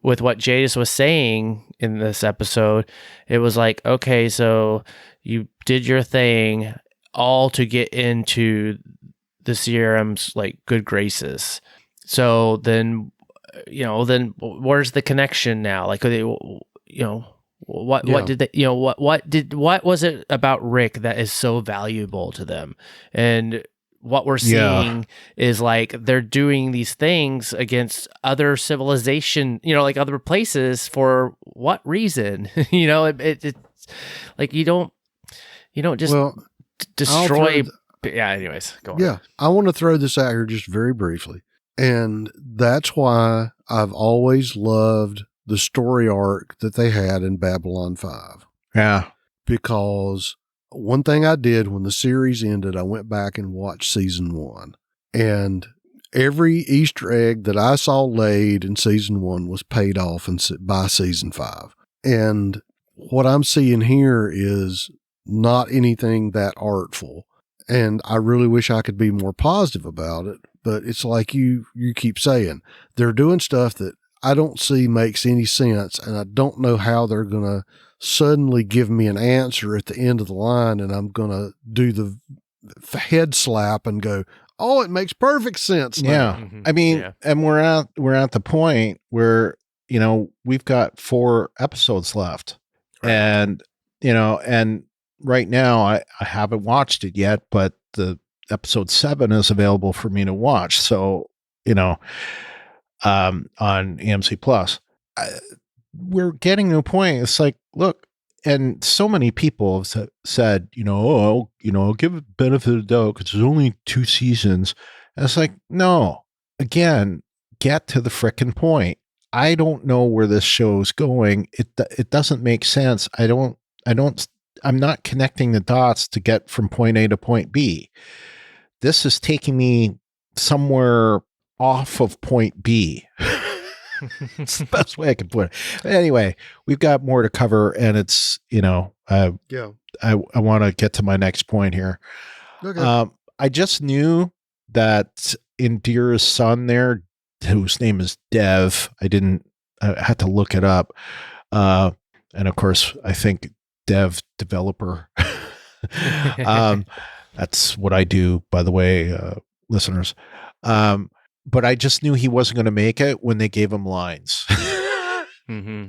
with what Jadis was saying in this episode, it was like, okay, so you did your thing all to get into the CRM's like good graces. So then, then where's the connection now? Like, what did they, what was it about Rick that is so valuable to them? And what we're seeing is like, they're doing these things against other civilization, like other places for what reason? It's like, you don't just destroy. Anyways, go on. Yeah. I want to throw this out here just very briefly. And that's why I've always loved the story arc that they had in Babylon 5. Yeah. Because one thing I did when the series ended, I went back and watched season 1. And every Easter egg that I saw laid in season 1 was paid off by season 5. And what I'm seeing here is not anything that artful. And I really wish I could be more positive about it. But it's like you keep saying, they're doing stuff that I don't see makes any sense, and I don't know how they're going to suddenly give me an answer at the end of the line, and I'm going to do the head slap and go, oh, it makes perfect sense now. Yeah. Mm-hmm. I mean, and we're at the point where, we've got 4 episodes left. Right. And, and right now I haven't watched it yet, but the episode 7 is available for me to watch. So, on AMC Plus, we're getting to a point. It's like, look, and so many people have said, I'll give it benefit of the doubt because there's only 2 seasons. And it's like, no, again, get to the frickin' point. I don't know where this show's going. It doesn't make sense. I'm not connecting the dots to get from point A to point B. This is taking me somewhere off of point B. It's the best way I can put it. But anyway, we've got more to cover, and it's, I want to get to my next point here. Okay. I just knew that Indira's son there, whose name is Dev, I had to look it up. And of course, I think Dev developer. That's what I do, by the way, listeners. But I just knew he wasn't going to make it when they gave him lines. Mm-hmm.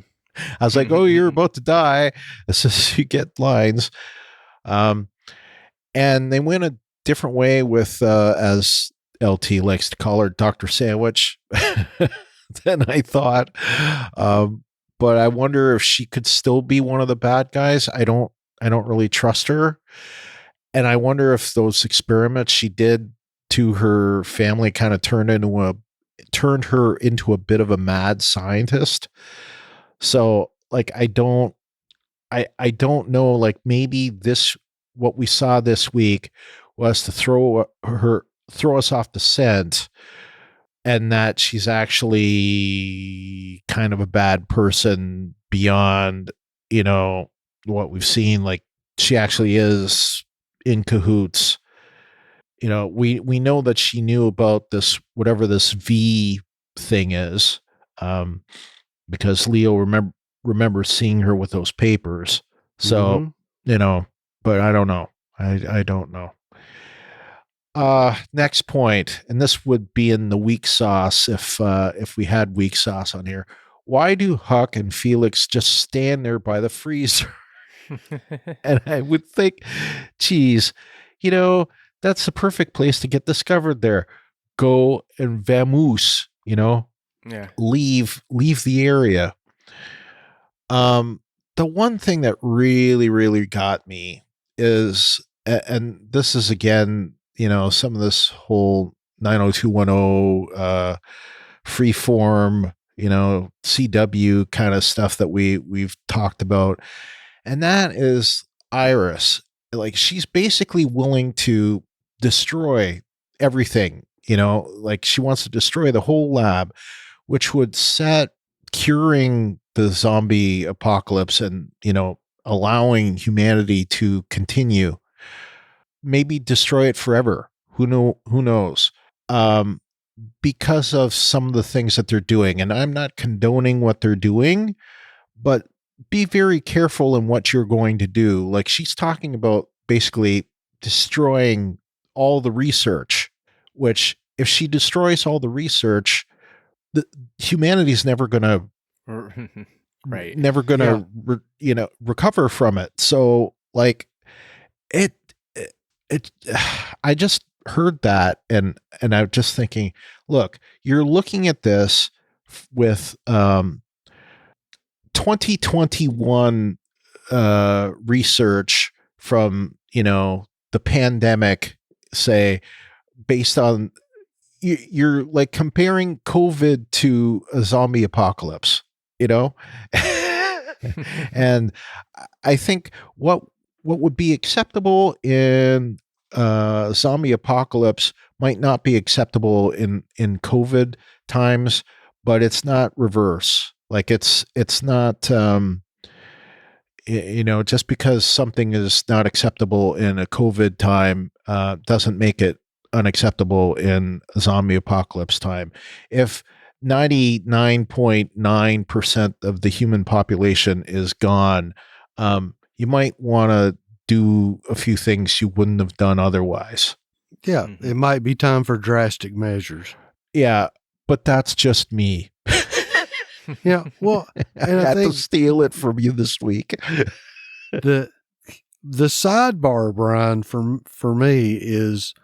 I was like, oh, you're about to die. As soon as you get lines. And they went a different way with, as LT likes to call her, Dr. Sandwich, than I thought. But I wonder if she could still be one of the bad guys. I don't really trust her. And I wonder if those experiments she did to her family kind of turned her into a bit of a mad scientist. So like, I don't know, like maybe what we saw this week was to throw us off the scent, and that she's actually kind of a bad person beyond, what we've seen. Like, she actually is in cahoots. We know that she knew about this, whatever this V thing is, because Leo remember seeing her with those papers. So, but I don't know. I don't know. Next point, and this would be in the weak sauce if we had weak sauce on here. Why do Huck and Felix just stand there by the freezer? And I would think, geez, that's the perfect place to get discovered there. Go and vamoose, Yeah. Leave the area. The one thing that really, really got me is, and this is again, some of this whole 90210 freeform, CW kind of stuff that we've talked about. And that is Iris. Like, she's basically willing to destroy everything, like she wants to destroy the whole lab, which would set curing the zombie apocalypse and, allowing humanity to continue, maybe destroy it forever. Who knows? Because of some of the things that they're doing. And I'm not condoning what they're doing, but be very careful in what you're going to do. Like, she's talking about basically destroying all the research, which if she destroys all the research, humanity's never going to right. Never going to, recover from it. So like it, I just heard that and I'm just thinking, look, you're looking at this with 2021 research from, the pandemic, say, based on, you're like comparing COVID to a zombie apocalypse, and I think what would be acceptable in zombie apocalypse might not be acceptable in COVID times, but it's not reverse. Like it's not, just because something is not acceptable in a COVID time, doesn't make it unacceptable in a zombie apocalypse time. If 99.9% of the human population is gone, you might want to do a few things you wouldn't have done otherwise. Yeah, it might be time for drastic measures. Yeah, but that's just me. Yeah, well, and I had to steal it from you this week. the sidebar, Brian, for me is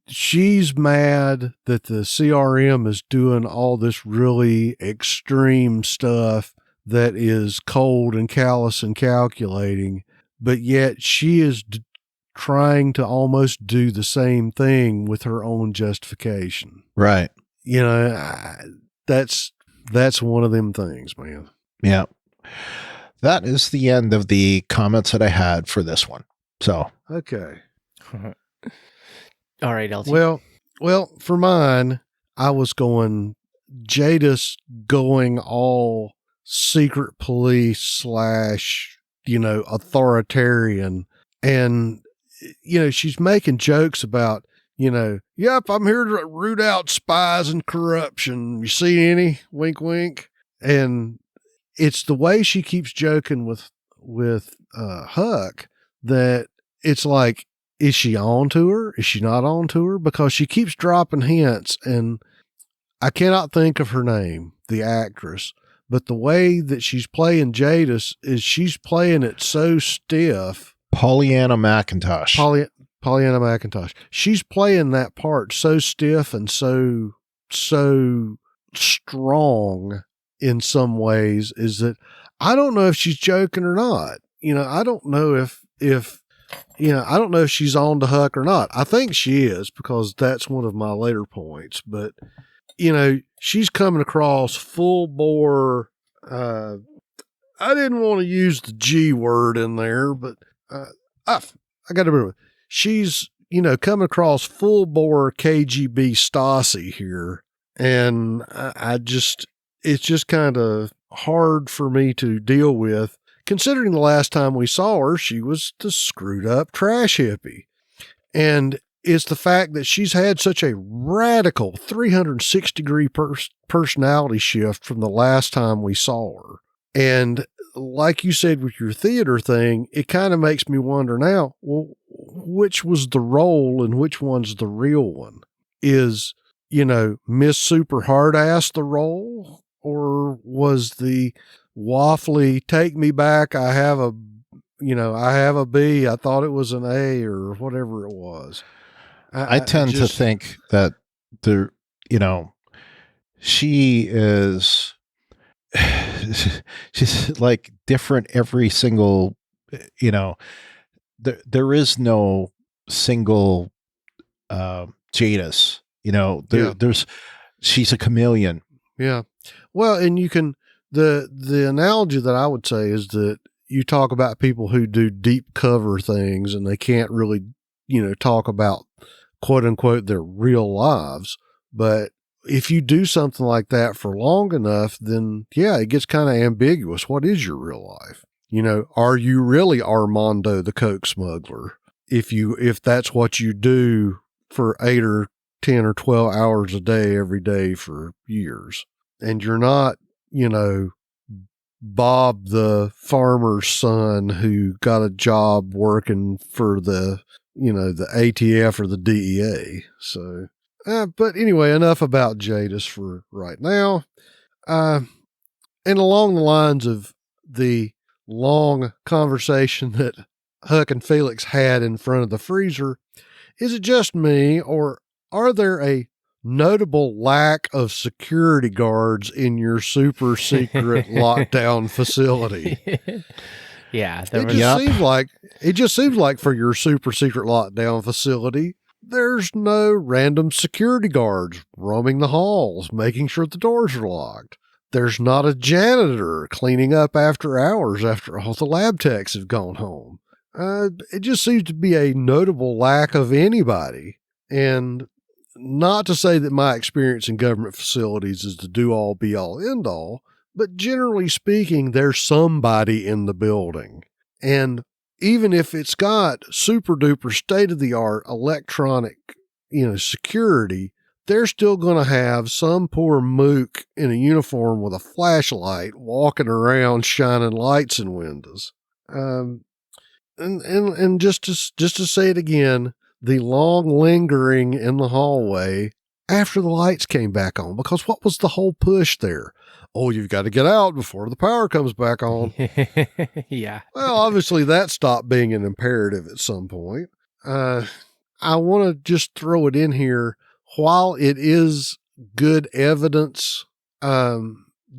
she's mad that the CRM is doing all this really extreme stuff that is cold and callous and calculating, but yet she is trying to almost do the same thing with her own justification. Right. That's one of them things, man. Yeah. That is the end of the comments that I had for this one. So. Okay. All right, LT. Well, for mine, I was going Jadis going all secret police / authoritarian. And, she's making jokes about, yep, I'm here to root out spies and corruption. You see any? Wink, wink. And it's the way she keeps joking with Huck that it's like, is she on to her? Is she not on to her? Because she keeps dropping hints, and I cannot think of her name, the actress, but the way that she's playing Jadis is she's playing it so stiff. Pollyanna McIntosh. Pollyanna McIntosh. She's playing that part so stiff and so strong in some ways, is that I don't know if she's joking or not. I don't know if I don't know if she's on to Huck or not. I think she is, because that's one of my later points. But, she's coming across full bore. I didn't want to use the G word in there, but I got to remember. She's, coming across full bore KGB Stasi here. And it's just kind of hard for me to deal with, considering the last time we saw her, she was the screwed up trash hippie. And it's the fact that she's had such a radical 360-degree personality shift from the last time we saw her. And like you said with your theater thing, it kind of makes me wonder now, well, which was the role and which one's the real one? Is, Miss Super Hard Ass the role? Or was the waffly, take me back, I have a B, I thought it was an A, or whatever it was? I tend to think that she is, she's like different every single, there is no single Jadis, she's a chameleon. Yeah. Well, and you can, the analogy that I would say is that you talk about people who do deep cover things and they can't really, talk about quote unquote their real lives. But if you do something like that for long enough, then yeah, it gets kind of ambiguous. What is your real life? Are you really Armando the Coke smuggler? If that's what you do for 8 or 10 or 12 hours a day, every day for years, and you're not, Bob the farmer's son who got a job working for the ATF or the DEA. So, but anyway, enough about Jadis for right now. And along the lines of the long conversation that Huck and Felix had in front of the freezer, is it just me, or are there a notable lack of security guards in your super secret lockdown facility? Yeah. It just seems like for your super secret lockdown facility, there's no random security guards roaming the halls, making sure the doors are locked. There's not a janitor cleaning up after hours after all the lab techs have gone home. It just seems to be a notable lack of anybody. And not to say that my experience in government facilities is the do-all, be-all, end-all, but generally speaking, there's somebody in the building. And even if it's got super-duper state-of-the-art electronic, security, they're still going to have some poor mook in a uniform with a flashlight walking around shining lights in windows. And just to say it again, the long lingering in the hallway after the lights came back on, because what was the whole push there? Oh, you've got to get out before the power comes back on. Yeah. Well, obviously that stopped being an imperative at some point. I want to just throw it in here. While it is good evidence,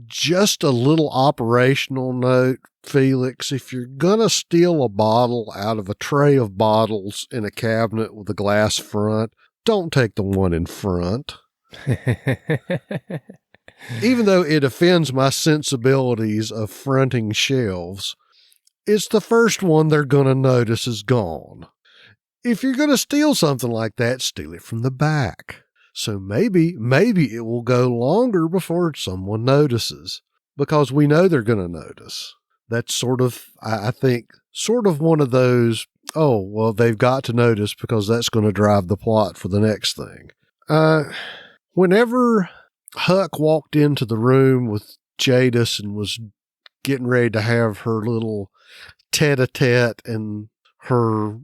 just a little operational note, Felix, if you're going to steal a bottle out of a tray of bottles in a cabinet with a glass front, don't take the one in front. Even though it offends my sensibilities of fronting shelves, it's the first one they're going to notice is gone. If you're going to steal something like that, steal it from the back. So maybe it will go longer before someone notices, because we know they're going to notice. That's sort of, I think, sort of one of those, oh, well, they've got to notice because that's going to drive the plot for the next thing. Whenever Huck walked into the room with Jadis and was getting ready to have her little tete-a-tete and her,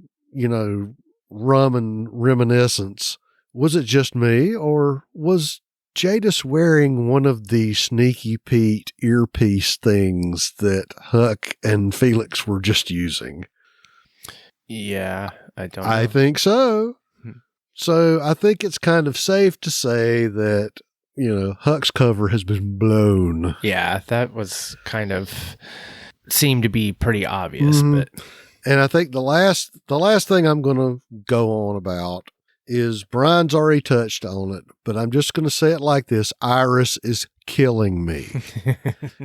rum and reminiscence, was it just me, or was Jadis wearing one of the Sneaky Pete earpiece things that Huck and Felix were just using? Yeah, I don't know. I think so. So I think it's kind of safe to say that, Huck's cover has been blown. Yeah, that was kind of seemed to be pretty obvious, but And I think the last thing I'm going to go on about is Brian's already touched on it, but I'm just going to say it like this. Iris is killing me.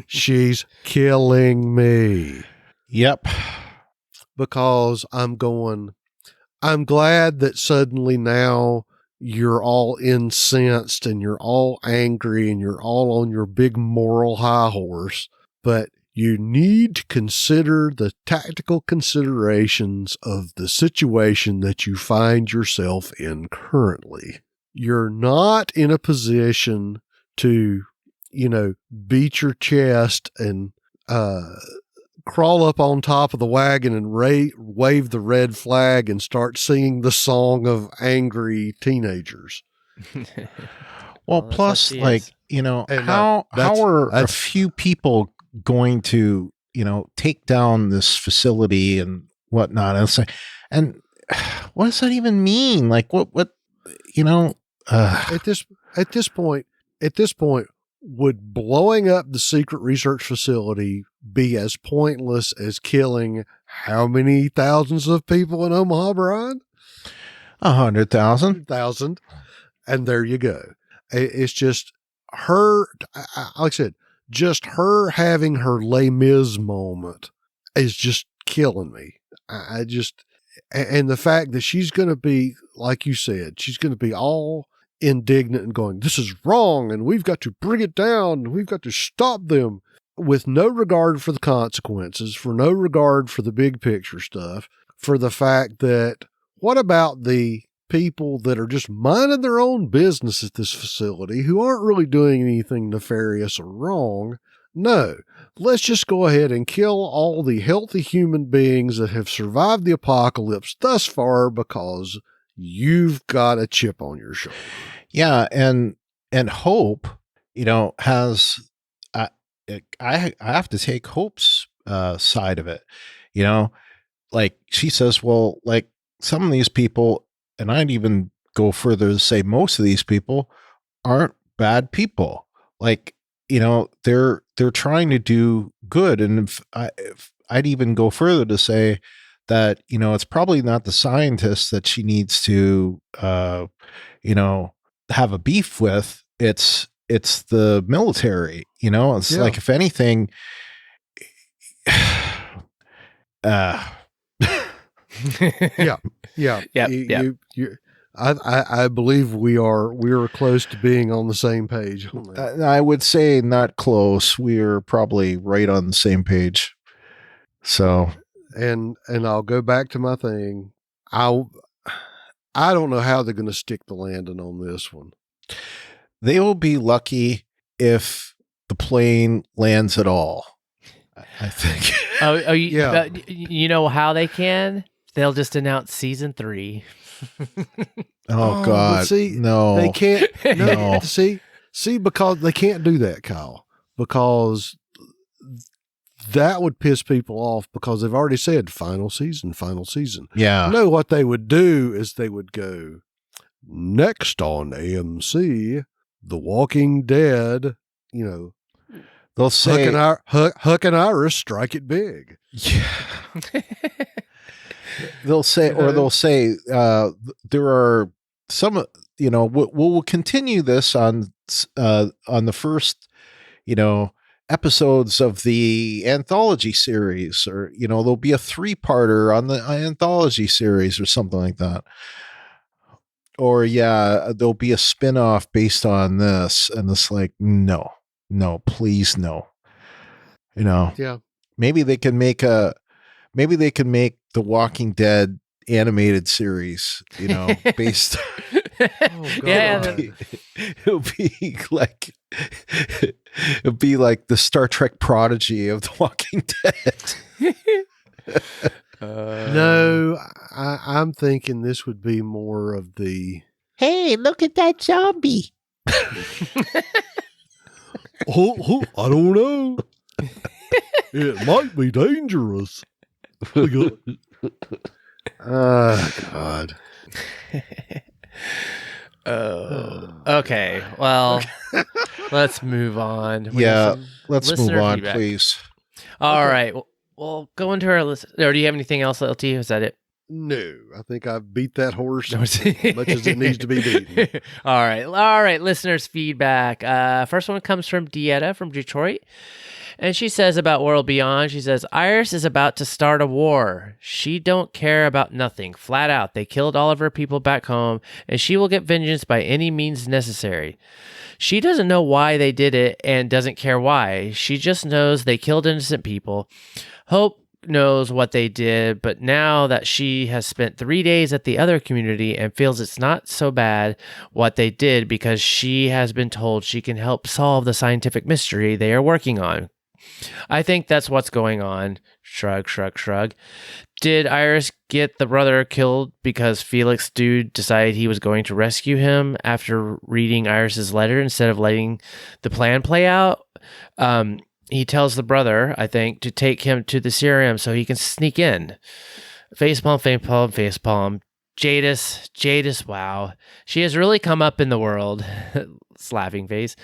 She's killing me. Yep. Because I'm glad that suddenly now you're all incensed and you're all angry and you're all on your big moral high horse, but you need to consider the tactical considerations of the situation that you find yourself in currently. You're not in a position to, beat your chest and crawl up on top of the wagon and wave the red flag and start singing the song of angry teenagers. Well, plus, how are a few people going to, take down this facility and whatnot? And it's like, and what does that even mean? Like, what, at this point, would blowing up the secret research facility be as pointless as killing how many thousands of people in Omaha, Brian? 100,000. And there you go. It's just her, like I said, just her having her Les Mis moment is just killing me. And the fact that she's going to be, like you said, she's going to be all indignant and going, this is wrong, and we've got to bring it down, and we've got to stop them, with no regard for the consequences, for no regard for the big picture stuff, for the fact that, what about the people that are just minding their own business at this facility who aren't really doing anything nefarious or wrong? No, let's just go ahead and kill all the healthy human beings that have survived the apocalypse thus far because you've got a chip on your shoulder. Yeah. And Hope, has, I have to take Hope's side of it, like she says, well, like some of these people, and I'd even go further to say most of these people aren't bad people. Like, they're trying to do good. And if I'd even go further to say that, it's probably not the scientists that she needs to, have a beef with. It's the military, it's like, if anything, I believe we are close to being on the same page on that. I would say not close. We're probably right on the same page. So, and I'll go back to my thing. I don't know how they're going to stick the landing on this one. They will be lucky if the plane lands at all, I think. You know how they can? They'll just announce season 3. Oh God! No, they can't. No, see, because they can't do that, Kyle, because that would piss people off because they've already said final season. Yeah. No, what they would do is they would go next on AMC, The Walking Dead. They'll say Huck and Iris strike it big. Yeah. They'll say there are some, we'll continue this on the first, episodes of the anthology series, or, there'll be a 3-parter on the anthology series or something like that. Or there'll be a spin-off based on this. And it's like, no, please. No, maybe they can make The Walking Dead animated series, based. It'll be like the Star Trek Prodigy of The Walking Dead. No, I'm thinking this would be more of the, hey, look at that zombie. I don't know. It might be dangerous. Oh, God. Okay. Well, let's move on. Let's move on, please. All right. Well, go into our list. Or do you have anything else, LT? Is that it? No, I think I've beat that horse as much as it needs to be beaten. All right. Listeners' feedback. First one comes from Dieta from Detroit. And she says about World Beyond, she says, Iris is about to start a war. She don't care about nothing. Flat out. They killed all of her people back home, and she will get vengeance by any means necessary. She doesn't know why they did it and doesn't care why. She just knows they killed innocent people. Hope knows what they did, but now that she has spent 3 days at the other community and feels it's not so bad what they did because she has been told she can help solve the scientific mystery they are working on. I think that's what's going on. Shrug, shrug, shrug. Did Iris get the brother killed because Felix dude decided he was going to rescue him after reading Iris's letter instead of letting the plan play out? He tells the brother, I think, to take him to the CRM so he can sneak in. Facepalm, facepalm, facepalm. Jadis, wow. She has really come up in the world. Laughing face.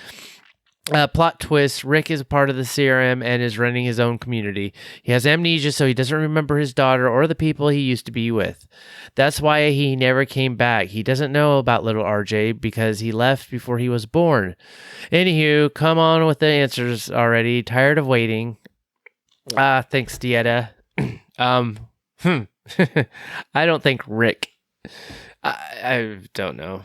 Plot twist, Rick is a part of the CRM and is running his own community. He has amnesia, so he doesn't remember his daughter or the people he used to be with. That's why he never came back. He doesn't know about little RJ because he left before he was born. Anywho, come on with the answers already. Tired of waiting. Thanks, Dieta. I don't think Rick. I don't know.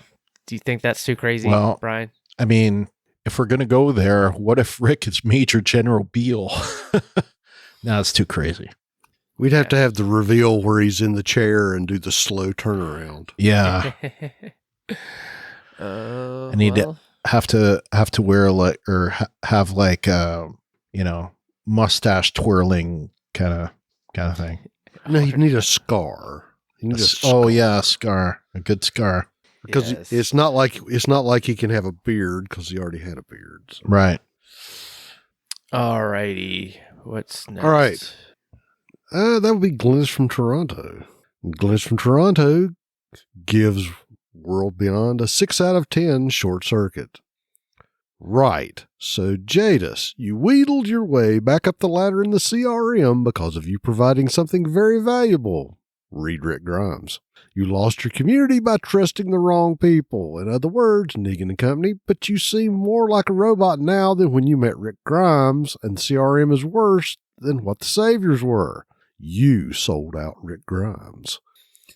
Do you think that's too crazy, Brian? I mean, if we're going to go there, what if Rick is Major General Beale? No, it's too crazy. We'd have to have the reveal where he's in the chair and do the slow turnaround. Yeah. And he'd have to wear like, or have like, mustache twirling kind of thing. No, you need a scar. You need a scar, a good scar. Because it's not like he can have a beard because he already had a beard. So. Right. Alrighty. What's next? All right. That would be Glennis from Toronto. Glennis from Toronto gives World Beyond a 6 out of 10 short circuit. Right. So, Jadis, you wheedled your way back up the ladder in the CRM because of you providing something very valuable. Read Rick Grimes. You lost your community by trusting the wrong people. In other words, Negan and company, but you seem more like a robot now than when you met Rick Grimes, and the CRM is worse than what the Saviors were. You sold out Rick Grimes.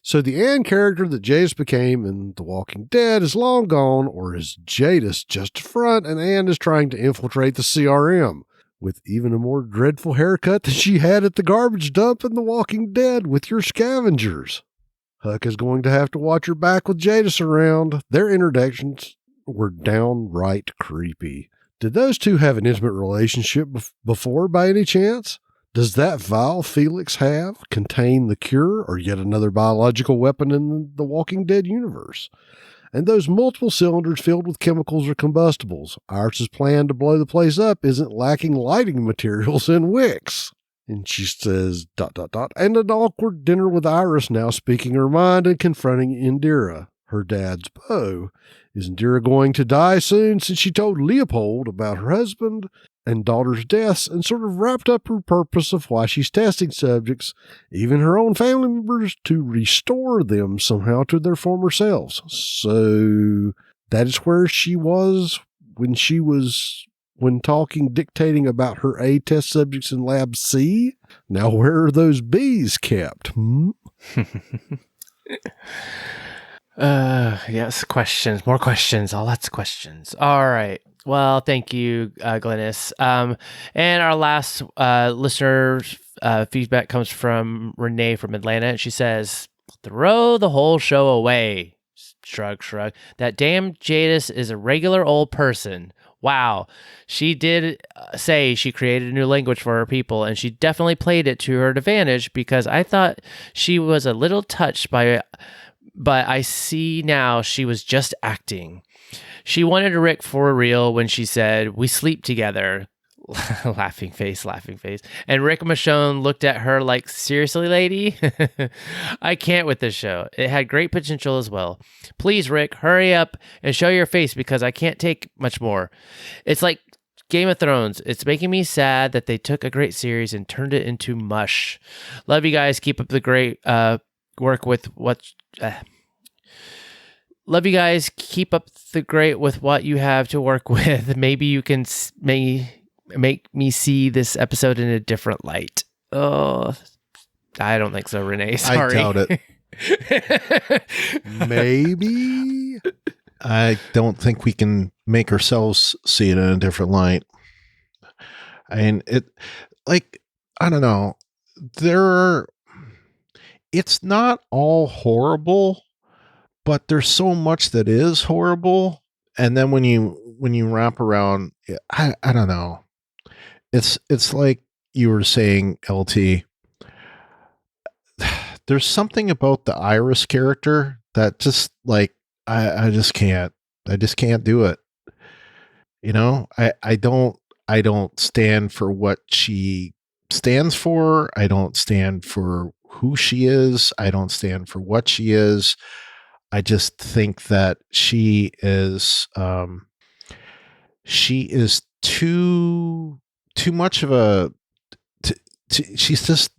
So the Ann character that Jadis became in The Walking Dead is long gone, or is Jadis just a front and Ann is trying to infiltrate the CRM? With even a more dreadful haircut than she had at the garbage dump in The Walking Dead with your scavengers. Huck is going to have to watch her back with Jadis around. Their introductions were downright creepy. Did those two have an intimate relationship before by any chance? Does that vial Felix have contain the cure or yet another biological weapon in the Walking Dead universe? And those multiple cylinders filled with chemicals or combustibles. Iris's plan to blow the place up isn't lacking lighting materials and wicks. And she says, ... and an awkward dinner with Iris now speaking her mind and confronting Indira, her dad's beau. Is Indira going to die soon since she told Leopold about her husband and daughter's deaths and sort of wrapped up her purpose of why she's testing subjects, even her own family members, to restore them somehow to their former selves? So that is where she was when dictating about her A test subjects in Lab C. Now, where are those B's kept? Yes, questions, more questions, lots of questions. All right. Well, thank you, Glennis. And our last listener feedback comes from Renee from Atlanta, and she says, throw the whole show away. Shrug, shrug. That damn Jadis is a regular old person. Wow. She did say she created a new language for her people, and she definitely played it to her advantage because I thought she was a little touched by it, but I see now she was just acting. She wanted Rick for real when she said, "We sleep together." Laughing face. And Rick Michonne looked at her like, seriously, lady? I can't with this show. It had great potential as well. Please, Rick, hurry up and show your face because I can't take much more. It's like Game of Thrones. It's making me sad that they took a great series and turned it into mush. Love you guys. Keep up the great work with what. Love you guys. Keep up the great with what you have to work with. Maybe you can make me see this episode in a different light. Oh, I don't think so, Renee. Sorry. I doubt it. Maybe. I don't think we can make ourselves see it in a different light. And I don't know. It's not all horrible, but there's so much that is horrible. And then when you wrap around, I don't know. It's like you were saying, LT. There's something about the Iris character that just like I just can't do it. You know, I don't stand for what she stands for. I don't stand for who she is. I don't stand for what she is. I just think that she is too much of a she's just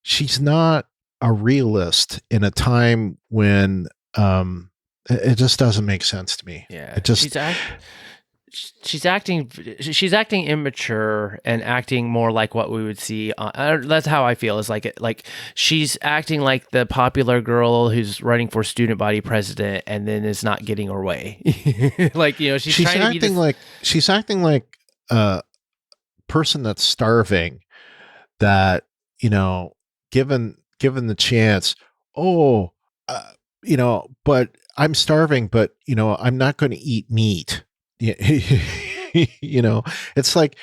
she's not a realist in a time when it just doesn't make sense to me. Yeah, it just she's acting immature and acting more like what we would see. That's how I feel. Is like she's acting like the popular girl who's running for student body president and then is not getting her way. Like, you know, she's acting like a person that's starving. That, you know, given the chance, you know, but I'm starving, but you know, I'm not going to eat meat. You know, it's like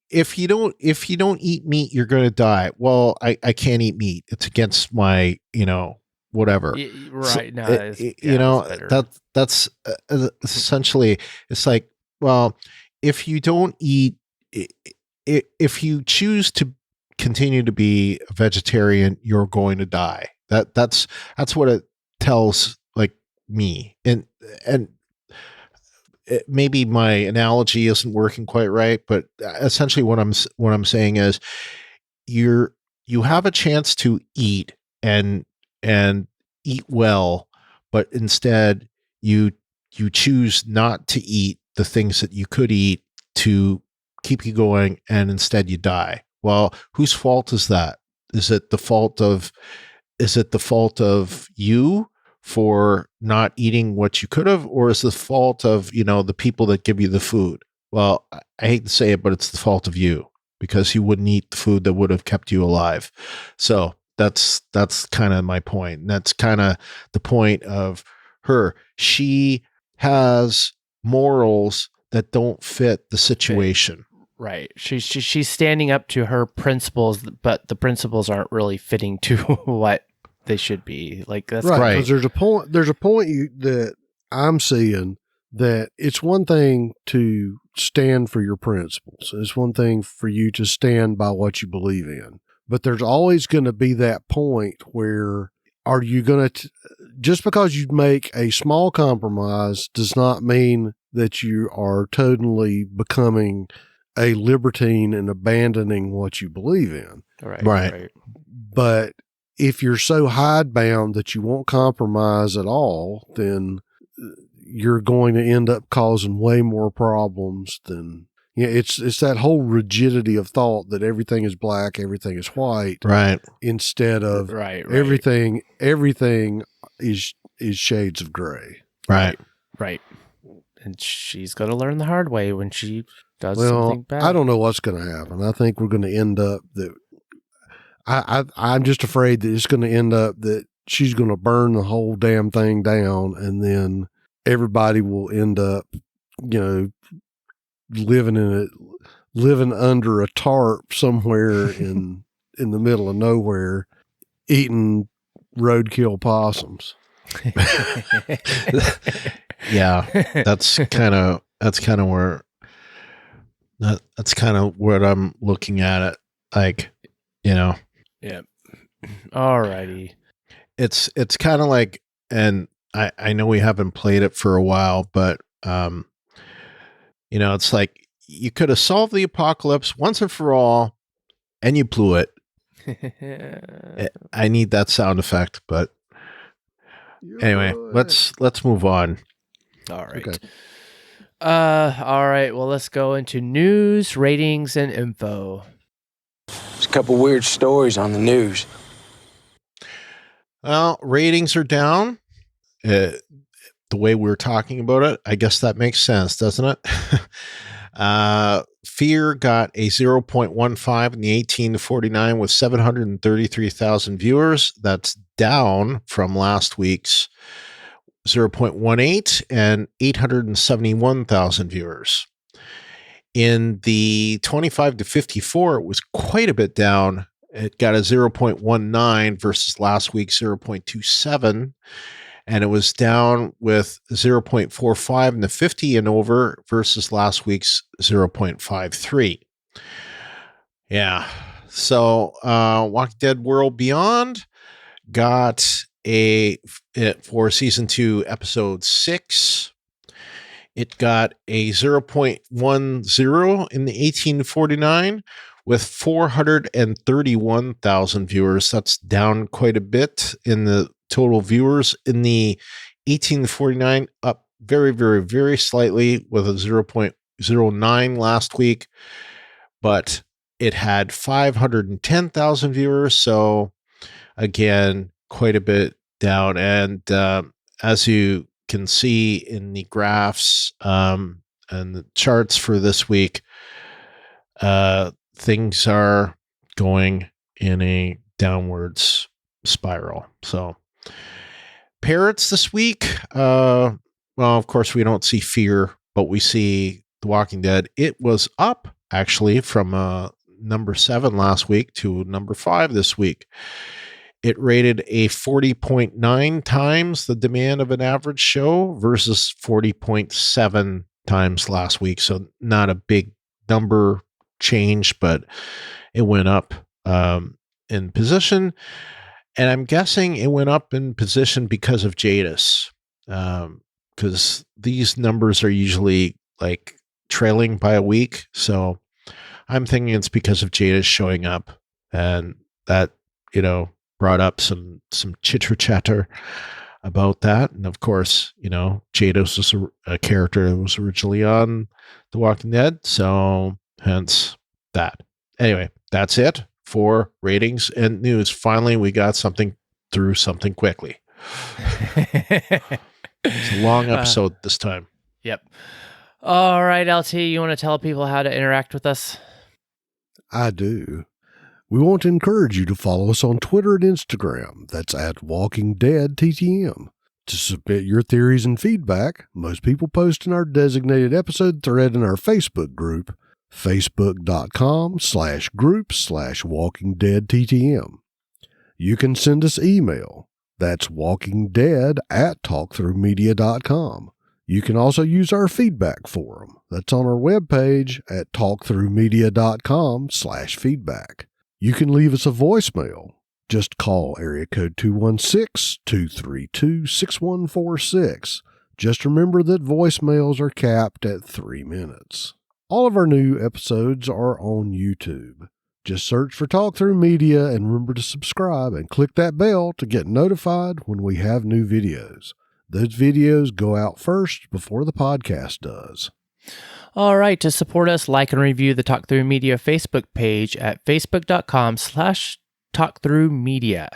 if you don't eat meat, you're going to die. Well, I can't eat meat. It's against my, you know, whatever. Right. So, that's essentially, it's like, well, if you don't eat, if you choose to continue to be a vegetarian, you're going to die. That's what it tells like me. And maybe my analogy isn't working quite right, but essentially what I'm saying is you have a chance to eat and eat well, but instead you choose not to eat the things that you could eat to keep you going, and instead you die. Well, whose fault is that? Is it the fault of you for not eating what you could have, or is the fault of, you know, the people that give you the food? Well, I hate to say it, but it's the fault of you, because you wouldn't eat the food that would have kept you alive. So that's kind of my point. And that's kind of the point of her. She has morals that don't fit the situation. Right. She's standing up to her principles, but the principles aren't really fitting to what they should be. Like, that's right. Because there's a point that I'm seeing that it's one thing to stand for your principles. It's one thing for you to stand by what you believe in. But there's always going to be that point where are you going to, just because you make a small compromise does not mean that you are totally becoming a libertine and abandoning what you believe in. Right. But if you're so hidebound that you won't compromise at all, then you're going to end up causing way more problems than, you know, it's that whole rigidity of thought that everything is black, everything is white. Right. Instead of everything is shades of gray. Right. And she's going to learn the hard way when she does something bad. I don't know what's going to happen. I think we're going to end up that I'm just afraid that it's going to end up that she's going to burn the whole damn thing down, and then everybody will end up, you know, living under a tarp somewhere in the middle of nowhere, eating roadkill possums. Yeah, that's kind of where that's kind of what I'm looking at it. Like, you know. Yeah. Alrighty. It's kind of like, and I know we haven't played it for a while, but you It's like you could have solved the apocalypse once and for all, and you blew it. I need that sound effect, but anyway, let's move on. All right. Okay. All right. Well, let's go into news, ratings, and info. There's a couple weird stories on the news. Well, ratings are down. The way we're talking about it, I guess that makes sense, doesn't it? Fear got a 0.15 in the 18 to 49 with 733,000 viewers. That's down from last week's 0.18 and 871,000 viewers. In the 25 to 54, it was quite a bit down. It got a 0.19 versus last week's 0.27. And it was down with 0.45 in the 50 and over versus last week's 0.53. Yeah. So Walking Dead World Beyond got for season 2, episode 6. It got a 0.10 in the 18 to 49 with 431,000 viewers. That's down quite a bit in the total viewers. In the 18 to 49, up very, very, very slightly with a 0.09 last week, but it had 510,000 viewers. So again, quite a bit down. And as you can see in the graphs and the charts for this week, things are going in a downwards spiral. So parrots this week, well, of course, we don't see Fear, but we see The Walking Dead. It was up, actually, from number 7 last week to number 5 this week. It rated a 40.9 times the demand of an average show versus 40.7 times last week. So not a big number change, but it went up in position. And I'm guessing it went up in position because of Jadis, because these numbers are usually like trailing by a week. So I'm thinking it's because of Jadis showing up, and that, brought up some chitter chatter about that. And of course, Jadis was a character that was originally on The Walking Dead. So hence that. Anyway, that's it for ratings and news. Finally, we got something quickly. It's a long episode this time. Yep. All right, LT, you want to tell people how to interact with us? I do. We want to encourage you to follow us on Twitter and Instagram. That's at Walking Dead TTM. To submit your theories and feedback, most people post in our designated episode thread in our Facebook group, facebook.com/group/WalkingDeadTTM. You can send us email. That's walkingdead@talkthroughmedia.com. You can also use our feedback forum. That's on our webpage at talkthroughmedia.com/feedback. You can leave us a voicemail. Just call area code 216-232-6146. Just remember that voicemails are capped at 3 minutes. All of our new episodes are on YouTube. Just search for Talk Through Media and remember to subscribe and click that bell to get notified when we have new videos. Those videos go out first before the podcast does. All right. To support us, like and review the Talk Through Media Facebook page at facebook.com/talkthroughmedia.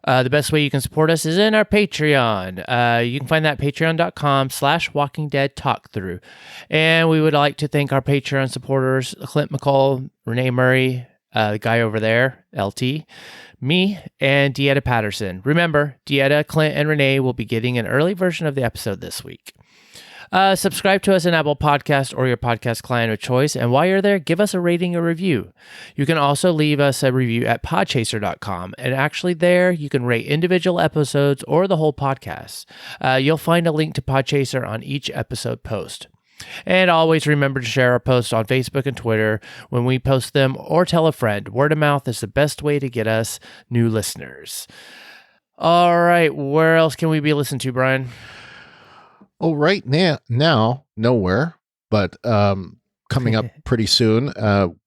The best way you can support us is in our Patreon. You can find that at patreon.com/walkingdeadtalkthrough. And we would like to thank our Patreon supporters, Clint McCall, Renee Murray, the guy over there, LT, me, and Dieta Patterson. Remember, Dieta, Clint, and Renee will be getting an early version of the episode this week. Subscribe to us in Apple Podcast or your podcast client of choice. And while you're there, give us a rating or review. You can also leave us a review at podchaser.com. And actually there, you can rate individual episodes or the whole podcast. You'll find a link to Podchaser on each episode post. And always remember to share our posts on Facebook and Twitter when we post them, or tell a friend. Word of mouth is the best way to get us new listeners. All right, where else can we be listened to, Brian? Oh, right now, nowhere. But coming up pretty soon,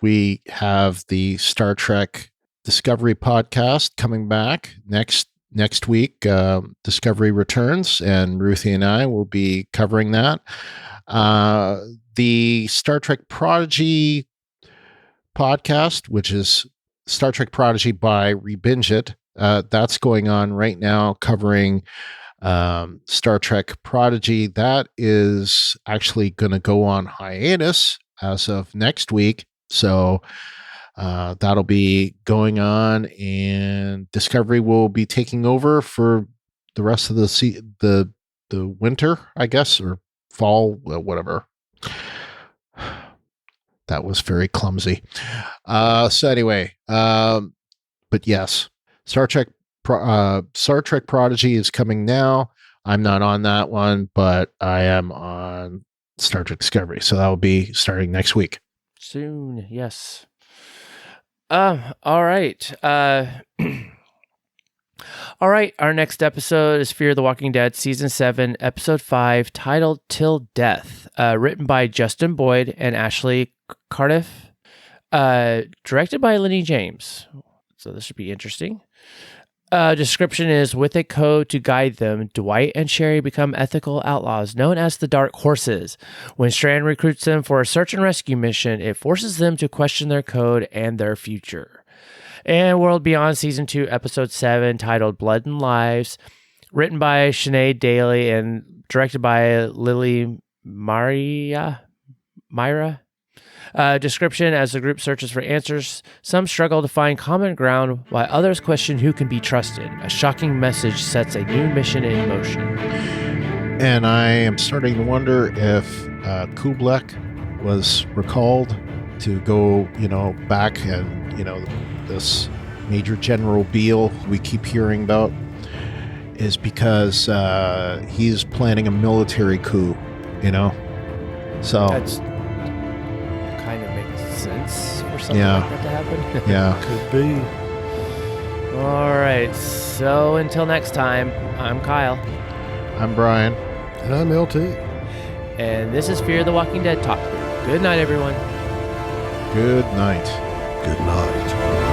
we have the Star Trek Discovery podcast coming back next week. Discovery returns, and Ruthie and I will be covering that. The Star Trek Prodigy podcast, which is Star Trek Prodigy by Rebinge It, that's going on right now, covering Star Trek Prodigy. That is actually going to go on hiatus as of next week. So that'll be going on, and Discovery will be taking over for the rest of the winter, I guess, or fall, whatever. That was very clumsy. So anyway, but yes, Star Trek Prodigy is coming now. I'm not on that one, but I am on Star Trek Discovery. So that will be starting next week. Soon, yes. All right. All right. Our next episode is Fear the Walking Dead, Season 7, Episode 5, titled Till Death, written by Justin Boyd and Ashley Cardiff, directed by Lenny James. So this should be interesting. Description is, with a code to guide them, Dwight and Sherry become ethical outlaws known as the Dark Horses. When Strand recruits them for a search and rescue mission, it forces them to question their code and their future. And World Beyond Season 2, Episode 7, titled Blood and Lives, written by Sinead Daly and directed by Lily Myra. Description, as the group searches for answers, some struggle to find common ground, while others question who can be trusted. A shocking message sets a new mission in motion. And I am starting to wonder if Kublek was recalled to go, back and, this Major General Beale we keep hearing about is because he's planning a military coup, So that's kind of makes sense for something like that to happen. Yeah. Could be. All right. So until next time, I'm Kyle. I'm Brian. And I'm LT. And this is Fear the Walking Dead Talk. Good night, everyone. Good night. Good night.